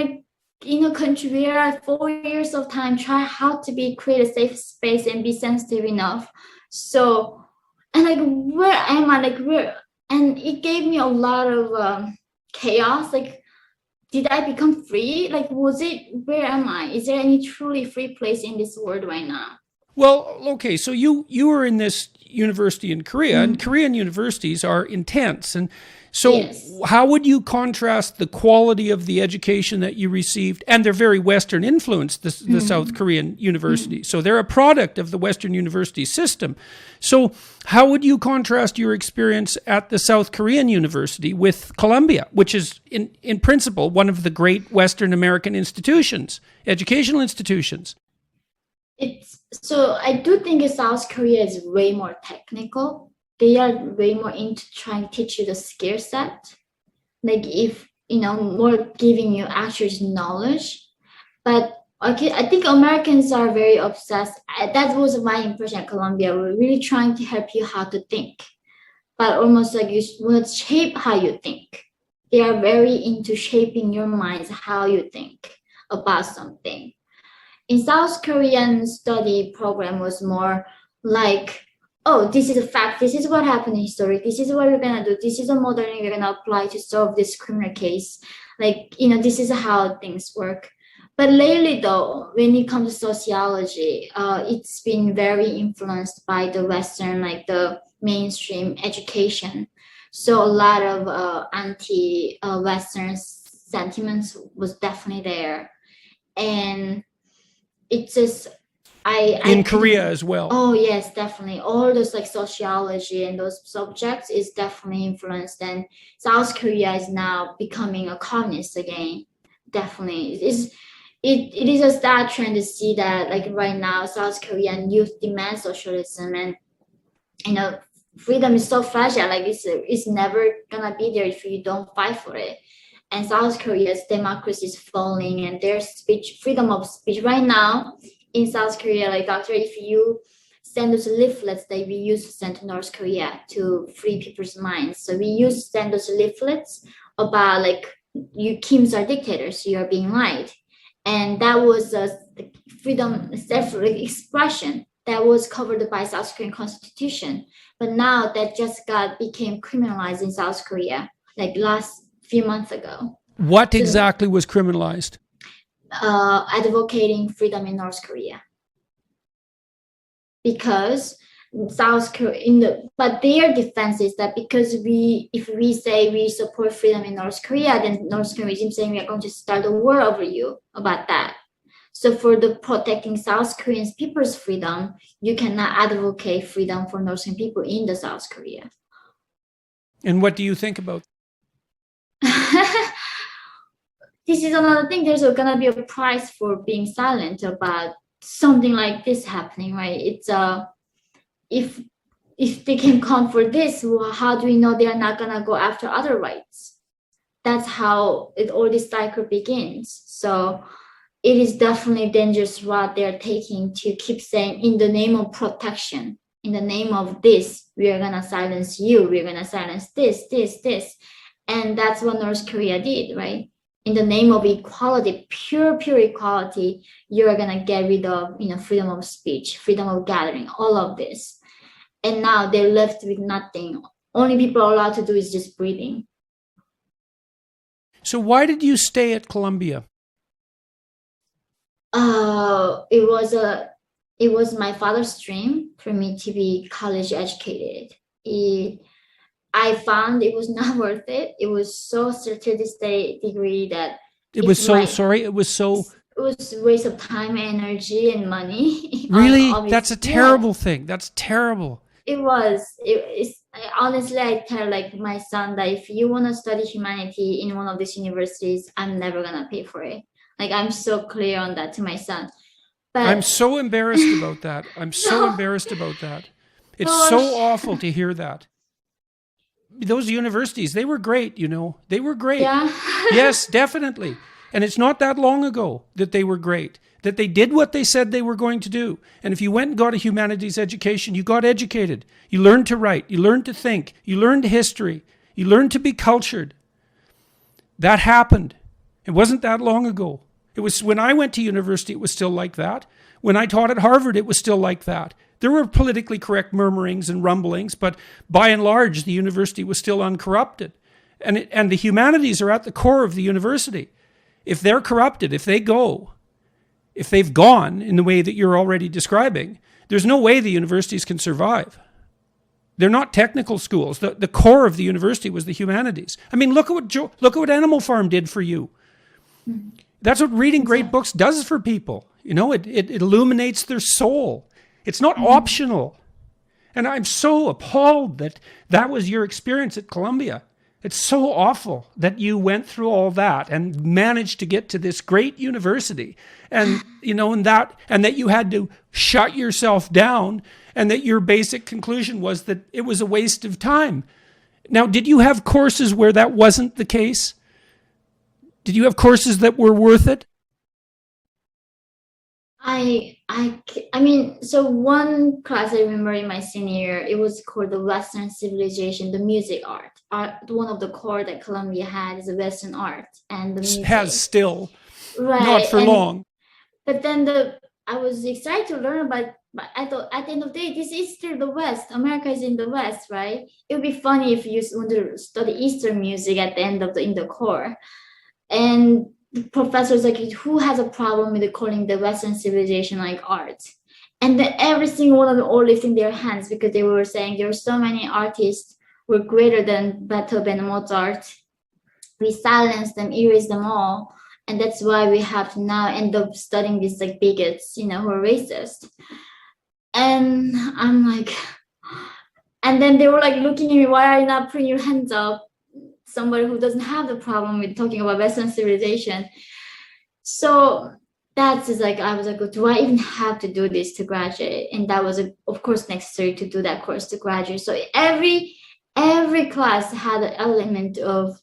in a country where I 4 years of time try how to create a safe space and be sensitive enough. So, and where am I? And it gave me a lot of chaos. Did I become free? Where am I? Is there any truly free place in this world right now? Well, okay, so you were in this university in Korea, and Korean universities are intense. And so Yes. how would you contrast the quality of the education that you received? And they're very Western influenced, the South Korean universities. So they're a product of the Western university system. So how would you contrast your experience at the South Korean university with Columbia, which is in principle one of the great Western American institutions, educational institutions? So I do think South Korea is way more technical. They are way more into trying to teach you the skill set. Like if, more giving you actual knowledge. But okay, I think Americans are very obsessed. That was my impression at Columbia. We're really trying to help you how to think. But almost like you want to shape how you think. They are very into shaping your minds, how you think about something. In South Korean study program was more like, oh, this is a fact, this is what happened in history, this is what we're gonna do, this is a model we're gonna apply to solve this criminal case. Like, this is how things work. But lately though, when it comes to sociology, it's been very influenced by the Western, like the mainstream education. So a lot of anti-Western sentiments was definitely there. And it's just in Korea as well. Oh yes, definitely. All those like sociology and those subjects is definitely influenced. And South Korea is now becoming a communist again. Definitely, it is a sad trend to see that like right now South Korean youth demand socialism, and freedom is so fragile. Like it's never gonna be there if you don't fight for it. And South Korea's democracy is falling, and their freedom of speech right now in South Korea, like doctor, if you send those leaflets that we used to send to North Korea to free people's minds. So we used to send those leaflets about like you Kims are dictators, you are being lied. And that was a freedom, self-expression that was covered by South Korean constitution. But now that just became criminalized in South Korea, like last few months ago. What exactly was criminalized? Advocating freedom in North Korea. Because South Korea, but their defense is that because if we say we support freedom in North Korea, then North Korean regime saying we are going to start a war over you about that. So for the protecting South Korean people's freedom, you cannot advocate freedom for North Korean people in the South Korea. And what do you think about This is another thing. There's gonna be a price for being silent about something like this happening, right? It's if they can come for this, well, how do we know they are not gonna go after other rights? That's how all this cycle begins. So it is definitely dangerous what they're taking to keep saying in the name of protection, in the name of this, we are gonna silence you, we're gonna silence this. And that's what North Korea did, right? In the name of equality, pure equality, you're gonna get rid of, freedom of speech, freedom of gathering, all of this. And now they're left with nothing. Only people are allowed to do is just breathing. So why did you stay at Columbia? It was my father's dream for me to be college educated. I found it was not worth it. It was so certificate degree that it was so It was a waste of time, energy, and money. Really? That's a terrible thing. That's terrible. It was. Honestly, I tell like my son that if you want to study humanity in one of these universities, I'm never gonna pay for it. Like I'm so clear on that to my son. But I'm so embarrassed about that. Embarrassed about that. It's so awful to hear that. Those universities, they were great, They were great. Yeah. Yes, definitely. And it's not that long ago that they were great, that they did what they said they were going to do. And if you went and got a humanities education, you got educated. You learned to write. You learned to think. You learned history. You learned to be cultured. That happened. It wasn't that long ago. It was when I went to university, it was still like that. When I taught at Harvard, it was still like that. There were politically correct murmurings and rumblings, but by and large, the university was still uncorrupted. And the humanities are at the core of the university. If they're corrupted, if they've gone in the way that you're already describing, there's no way the universities can survive. They're not technical schools. The core of the university was the humanities. I mean, look at what Animal Farm did for you. That's what reading great books does for people. You know, it illuminates their soul. It's not optional. And I'm so appalled that that was your experience at Columbia. It's so awful that you went through all that and managed to get to this great university, and you know, and that you had to shut yourself down, and that your basic conclusion was that it was a waste of time. Now, did you have courses where that wasn't the case? Did you have courses that were worth it? I mean, so one class I remember in my senior year, it was called the Western Civilization, the music art. One of the core that Columbia had is a Western art and the music. Has still, right? Not for long. But then I was excited to learn about. But I thought at the end of the day, this is still the West. America is in the West, right? It would be funny if you want to study Eastern music at the end of in the core, and the professor's like, who has a problem with calling the Western civilization like art? And then every single one of them all lifting their hands because they were saying there were so many artists were greater than Beethoven and Mozart. We silenced them, erased them all. And that's why we have to now end up studying these like bigots, you know, who are racist. And I'm like, and then they were like looking at me, why are you not putting your hands up? Somebody who doesn't have the problem with talking about Western civilization. So that's just like, I was like, do I even have to do this to graduate? And that was, of course, necessary to do that course to graduate. So every class had an element of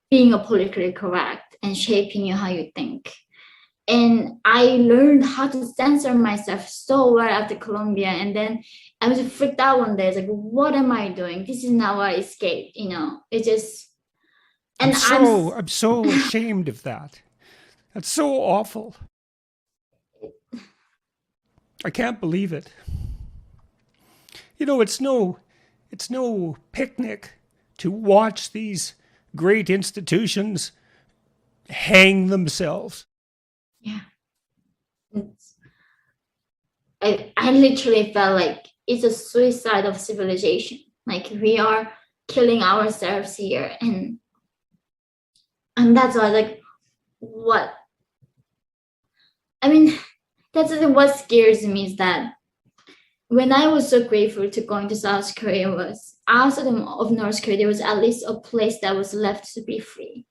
being a politically correct and shaping you how you think. And I learned how to censor myself so well after Columbia. And then I was freaked out one day. It's like, what am I doing? This is not what I escaped, you know. It just, and I'm so ashamed of that. That's so awful. I can't believe it. You know, it's no picnic to watch these great institutions hang themselves. Yeah. I literally felt like it's a suicide of civilization. Like we are killing ourselves here. And that's why, like, what? I mean, that's what scares me is that when I was so grateful to going to South Korea was outside of North Korea, there was at least a place that was left to be free.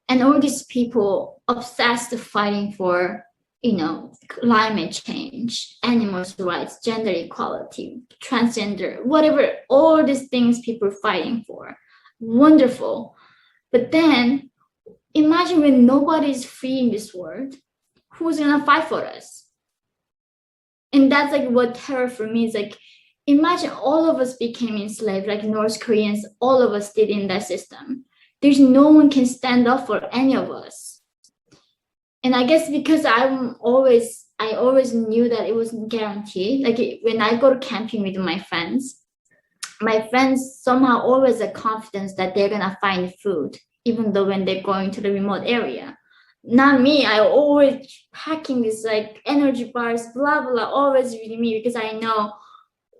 And all these people obsessed fighting for, you know, climate change, animals' rights, gender equality, transgender, whatever, all these things people are fighting for. Wonderful. But then imagine when nobody is free in this world, who's gonna fight for us? And that's like what terror for me is like, imagine all of us became enslaved, like North Koreans, all of us did in that system. There's no one can stand up for any of us. And I guess because I always knew that it wasn't guaranteed. Like when I go to camping with my friends somehow always have confidence that they're gonna find food, even though when they're going to the remote area. Not me, I always packing this like energy bars, blah, blah, always with me because I know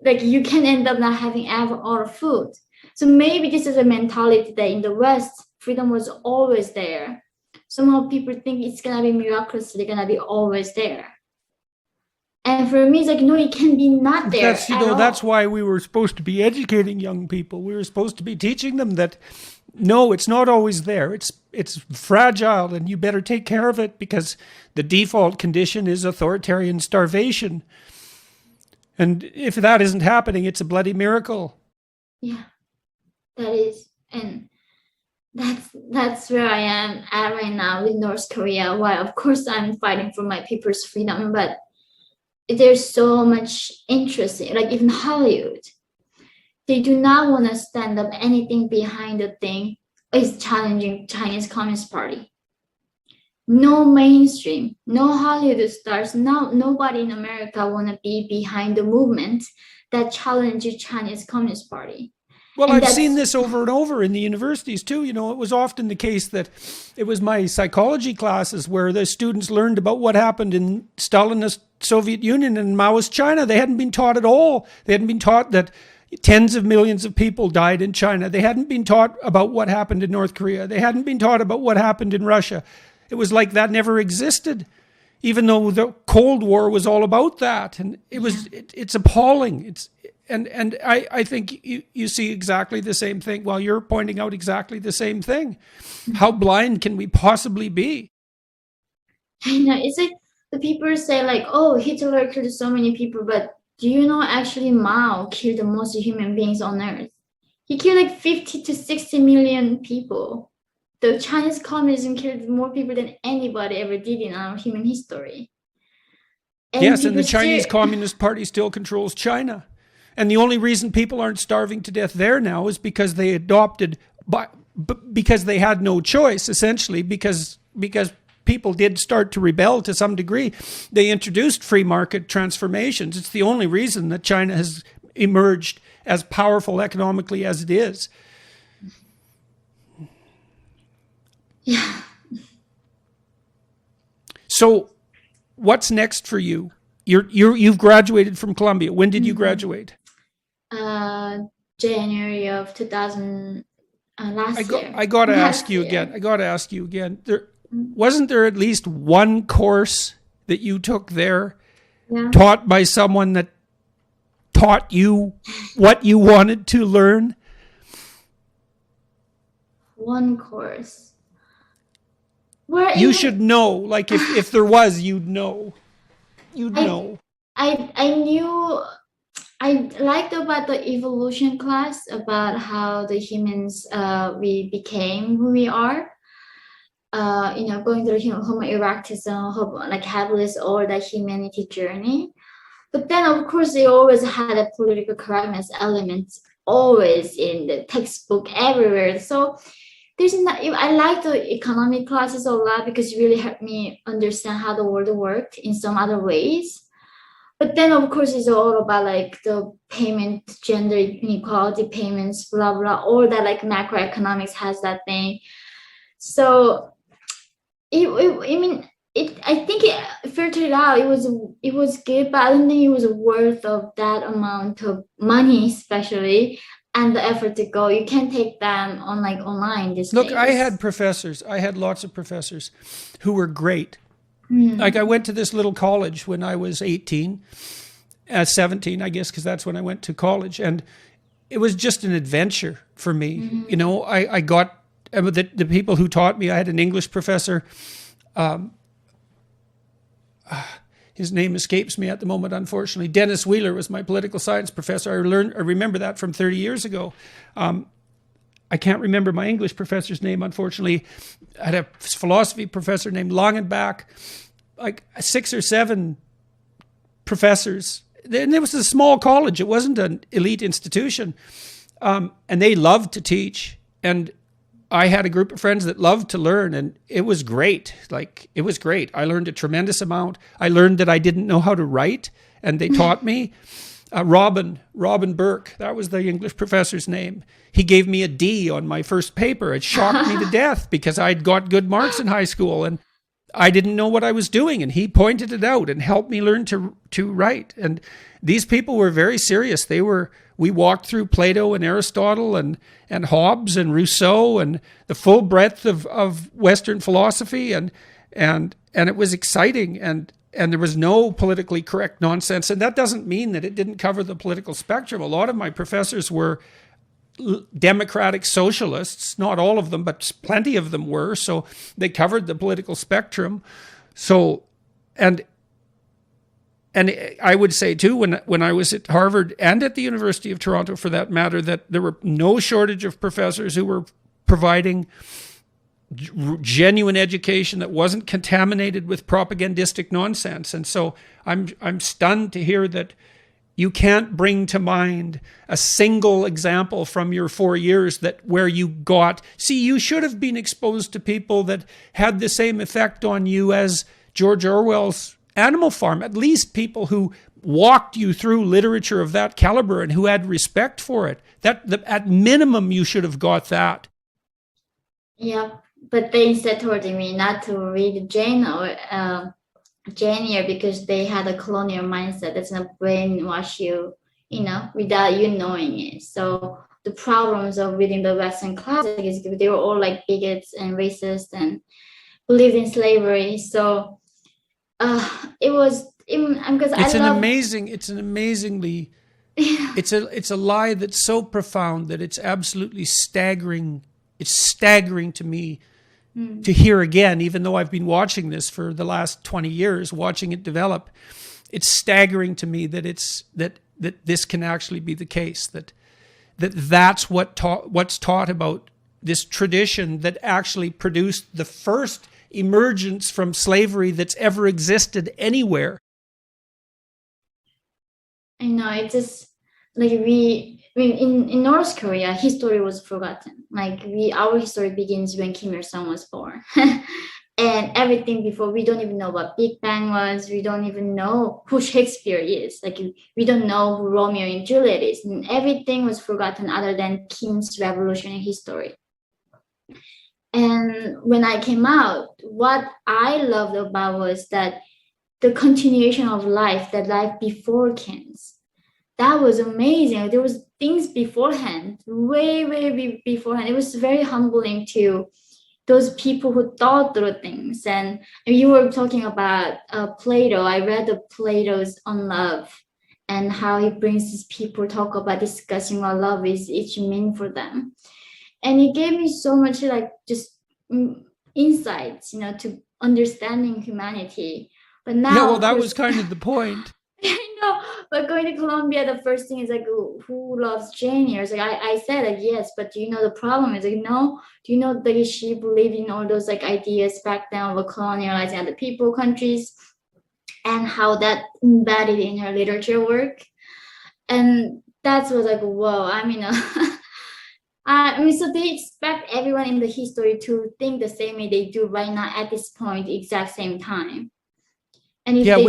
like you can end up not having ever all the food. So maybe this is a mentality that in the West, freedom was always there. Somehow people think it's gonna be miraculously gonna be always there. And for me, it's like, no, it can be not there. That's why we were supposed to be educating young people. We were supposed to be teaching them that, no, it's not always there. It's fragile and you better take care of it because the default condition is authoritarian starvation. And if that isn't happening, it's a bloody miracle. Yeah, that is. And that's where I am at right now with North Korea. While of course I'm fighting for my people's freedom, but there's so much interest in, like even Hollywood, they do not want to stand up anything behind the thing is challenging Chinese Communist Party. No mainstream, no Hollywood stars, nobody in America want to be behind the movement that challenges Chinese Communist Party. Well, I've seen this over and over in the universities too. You know, it was often the case that it was my psychology classes where the students learned about what happened in Stalinist Soviet Union and Maoist China. They hadn't been taught at all. They hadn't been taught that tens of millions of people died in China. They hadn't been taught about what happened in North Korea. They hadn't been taught about what happened in Russia. It was like that never existed, even though the Cold War was all about that. And it's appalling. And I think you see exactly the same thing. Well, you're pointing out exactly the same thing. How blind can we possibly be? I know. It's like the people say like, oh, Hitler killed so many people, but do you know actually Mao killed the most human beings on earth? He killed like 50 to 60 million people. The Chinese communism killed more people than anybody ever did in our human history. And the Chinese Communist Party still controls China. And the only reason people aren't starving to death there now is because they because they had no choice, essentially, because people did start to rebel to some degree. They introduced free market transformations. It's the only reason that China has emerged as powerful economically as it is. Yeah. So what's next for you? You've graduated from Columbia. When did you graduate? January of 2000 last year. I got to ask you again. Wasn't there at least one course that you took there, taught by someone that taught you what you wanted to learn? One course. You should know. Like if there was, you'd know. Know. I knew. I liked about the evolution class, about how the humans we became who we are. Going through Homo erectus and like habilis, all the humanity journey. But then, of course, they always had a political correctness element, always in the textbook, everywhere. So I like the economic classes a lot because it really helped me understand how the world worked in some other ways. But then, of course, it's all about like the payment, gender inequality, payments, blah, blah, all that like macroeconomics has that thing. So I think it filtered out. It was good, but I don't think it was worth of that amount of money, especially, and the effort to go. You can't take them on like online these days. I had lots of professors who were great. Like I went to this little college when I was 17, I guess, because that's when I went to college. And it was just an adventure for me. I got the people who taught me. I had an English professor. His name escapes me at the moment, unfortunately. Dennis Wheeler was my political science professor. I remember that from 30 years ago. I can't remember my English professor's name, unfortunately. I had a philosophy professor named Longenbach, like 6 or 7 professors. And it was a small college. It wasn't an elite institution. And they loved to teach. And I had a group of friends that loved to learn, and it was great. It was great. I learned a tremendous amount. I learned that I didn't know how to write, and they taught me. Robin Burke, that was the English professor's name. He gave me a D on my first paper. It shocked me to death because I'd got good marks in high school, and I didn't know what I was doing, and he pointed it out and helped me learn to write. And these people were very serious. We walked through Plato and Aristotle and Hobbes and Rousseau and the full breadth of Western philosophy, and it was exciting, and there was no politically correct nonsense. And that doesn't mean that it didn't cover the political spectrum. A lot of my professors were democratic socialists, not all of them, but plenty of them were. So they covered the political spectrum. So, and I would say too, when I was at Harvard and at the University of Toronto, for that matter, that there were no shortage of professors who were providing genuine education that wasn't contaminated with propagandistic nonsense. And so I'm stunned to hear that you can't bring to mind a single example from your 4 years where you got. See, you should have been exposed to people that had the same effect on you as George Orwell's Animal Farm. At least people who walked you through literature of that caliber and who had respect for it. At minimum, you should have got that. Yeah, but they instead told me not to read Jane or genius because they had a colonial mindset that's gonna brainwash you, without you knowing it. So the problems of reading the Western classics is they were all like bigots and racist and believed in slavery. So it was because it's an amazingly it's a lie that's so profound that it's absolutely staggering. It's staggering to me to hear again, even though I've been watching this for the last 20 years, watching it develop. It's staggering to me that that this can actually be the case, that's what's taught about this tradition that actually produced the first emergence from slavery that's ever existed anywhere. I know, it's just like in North Korea, history was forgotten. Like our history begins when Kim Il-sung was born. And everything before, we don't even know what Big Bang was. We don't even know who Shakespeare is. Like we don't know who Romeo and Juliet is. And everything was forgotten other than Kim's revolutionary history. And when I came out, what I loved about was that the continuation of life, that life before Kim's. That was amazing. There was things beforehand, way beforehand. It was very humbling to those people who thought through things. And you were talking about Plato. I read Plato's On Love and how he brings these people talk about discussing what love is each mean for them. And it gave me so much like just insights, to understanding humanity. But now, yeah, well, that was kind of the point. I know, but going to Colombia, the first thing is like, who loves Jane? Like I said, like, yes, but do you know the problem is like, no, do you know that she believed in all those like ideas back then of colonializing other people, countries, and how that embedded in her literature work, and that was like, whoa. So they expect everyone in the history to think the same way they do right now at this point, exact same time. And if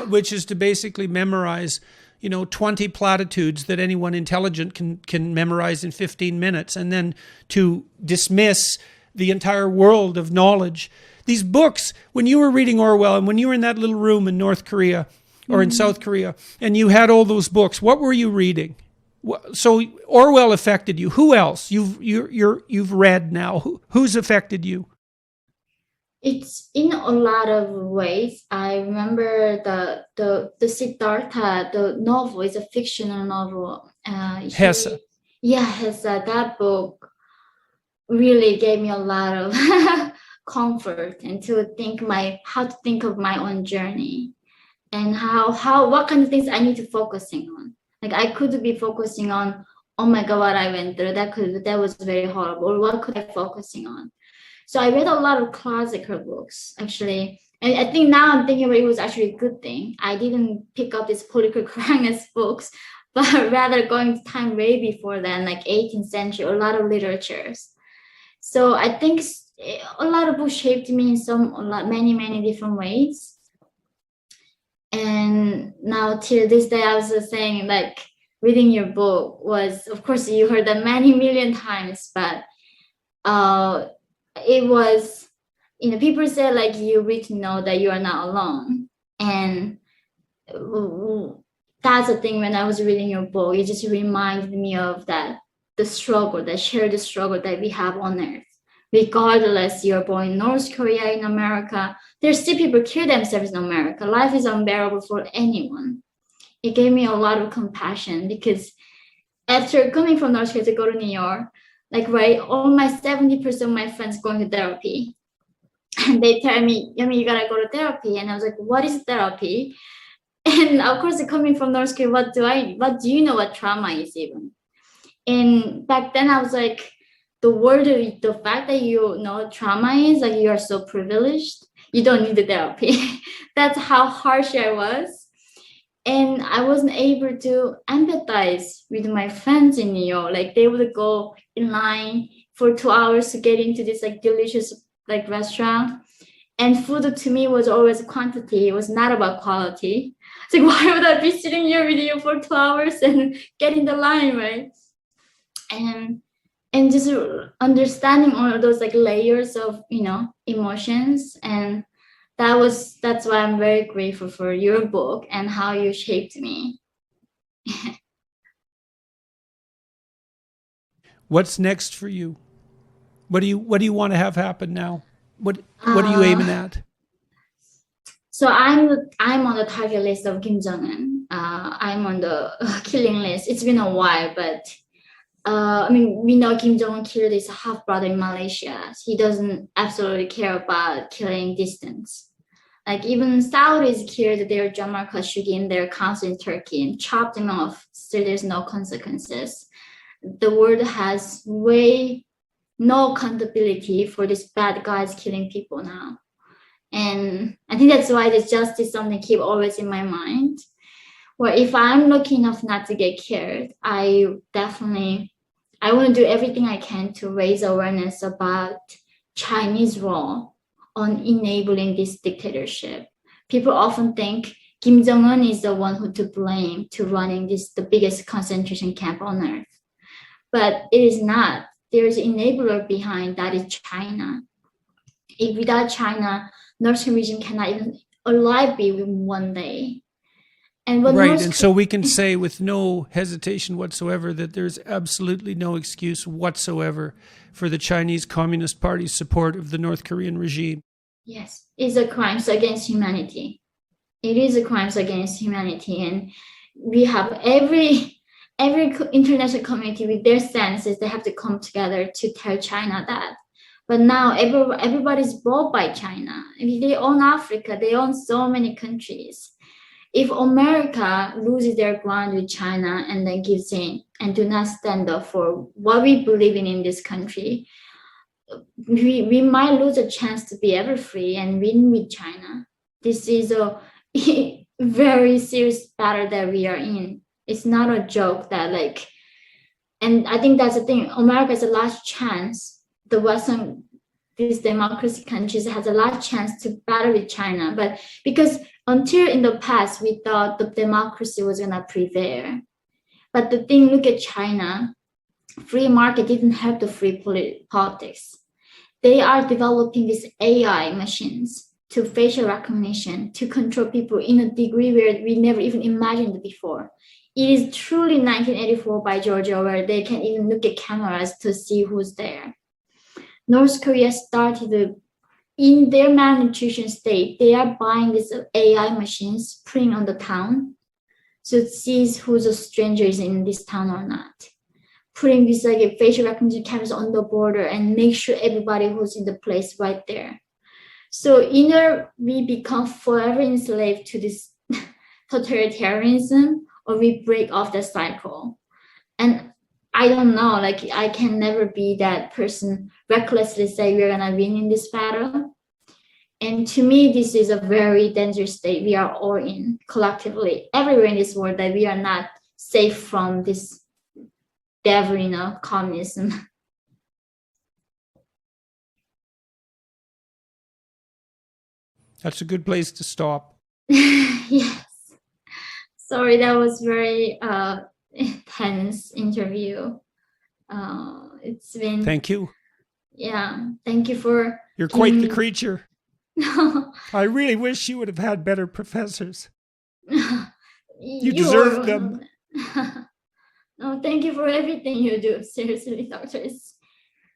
which is to basically memorize, 20 platitudes that anyone intelligent can memorize in 15 minutes, and then to dismiss the entire world of knowledge. These books, when you were reading Orwell and when you were in that little room in North Korea or in South Korea, and you had all those books, what were you reading? So Orwell affected you. Who else you've read now? Who's affected you? It's in a lot of ways. I remember the Siddhartha, the novel is a fictional novel. Hesse. Hesse. That book really gave me a lot of comfort and how to think of my own journey and what kind of things I need to focusing on. Like I could be focusing on, oh my God, what I went through. That was very horrible. What could I be focusing on? So I read a lot of classical books, actually. And I think now I'm thinking about it was actually a good thing. I didn't pick up these political correctness books, but rather going time way before then, like 18th century, a lot of literatures. So I think a lot of books shaped me in many different ways. And now till this day, I was just saying, like, reading your book was, of course, you heard that many million times, but it was, people say like you read to know that you are not alone. And that's the thing, when I was reading your book, it just reminded me of that, the struggle, the shared struggle that we have on earth. Regardless, you're born in North Korea, in America, there's still people kill themselves in America. Life is unbearable for anyone. It gave me a lot of compassion because after coming from North Korea to go to New York, like, right, all my 70% of my friends going to therapy. And they tell me, Yeonmi, you gotta go to therapy. And I was like, what is therapy? And of course, coming from North Korea, what do you know what trauma is even? And back then I was like, the fact that you know trauma is, like, you are so privileged, you don't need the therapy. That's how harsh I was. And I wasn't able to empathize with my friends in New York. Like, they would go in line for 2 hours to get into this like delicious like restaurant. And food to me was always quantity. It was not about quality. It's like, why would I be sitting here with you for 2 hours and get in the line, right? And just understanding all of those like layers of, emotions. And that's why I'm very grateful for your book and how you shaped me. What's next for you? What do you want to have happen now? What are you aiming at? So I'm on the target list of Kim Jong-un. I'm on the killing list. It's been a while, but we know Kim Jong-un killed his half brother in Malaysia. He doesn't absolutely care about killing dissidents. Like even Saudis killed their Jamal Khashoggi in their council in Turkey and chopped him off. Still, there's no consequences. The world has no accountability for these bad guys killing people now. And I think that's why this justice something keep always in my mind. Where if I'm lucky enough not to get killed, I want to do everything I can to raise awareness about Chinese role on enabling this dictatorship. People often think Kim Jong-un is the one who to blame to running the biggest concentration camp on earth. But it is not. There's an enabler behind that is China. If without China, North Korean regime cannot even alive be in one day. And so we can say with no hesitation whatsoever that there's absolutely no excuse whatsoever for the Chinese Communist Party's support of the North Korean regime. Yes, it's a crime against humanity. It is a crime against humanity, and we have every international community with their senses. They have to come together to tell China that. But now everybody's bought by China. I mean, they own Africa. They own so many countries. If America loses their ground with China and then gives in and do not stand up for what we believe in this country, we might lose a chance to be ever free and win with China. This is a very serious battle that we are in. It's not a joke and I think that's the thing. America has a last chance. The Western, these democracy countries has a last chance to battle with China. But because until in the past, we thought the democracy was going to prevail. But the thing, look at China. Free market didn't help the free politics. They are developing these AI machines to facial recognition to control people in a degree where we never even imagined before. It is truly 1984 by George Orwell. They can even look at cameras to see who's there. North Korea started in their malnutrition state. They are buying these AI machines, putting on the town, so it sees who's a stranger is in this town or not. Putting these facial recognition cameras on the border and make sure everybody who's in the place right there. So either we become forever enslaved to this totalitarianism, or we break off the cycle. And I don't know, I can never be that person recklessly say we're gonna win in this battle. And to me, this is a very dangerous state we are all in collectively, everywhere in this world, that we are not safe from this devil, communism. That's a good place to stop. Yes. Sorry, that was very intense interview. It's been. Thank you. Yeah, thank you for. You're quite the creature. I really wish you would have had better professors. You deserve them. No, thank you for everything you do. Seriously, doctor,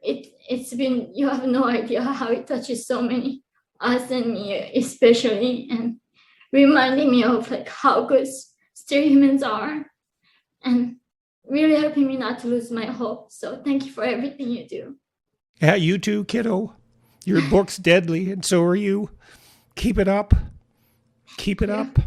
it's been. You have no idea how it touches so many, us and me especially, and reminding me of how good still humans are, and really helping me not to lose my hope. So thank you for everything you do. Yeah, you too, kiddo. Your book's deadly, and so are you. Keep it up. Keep it up.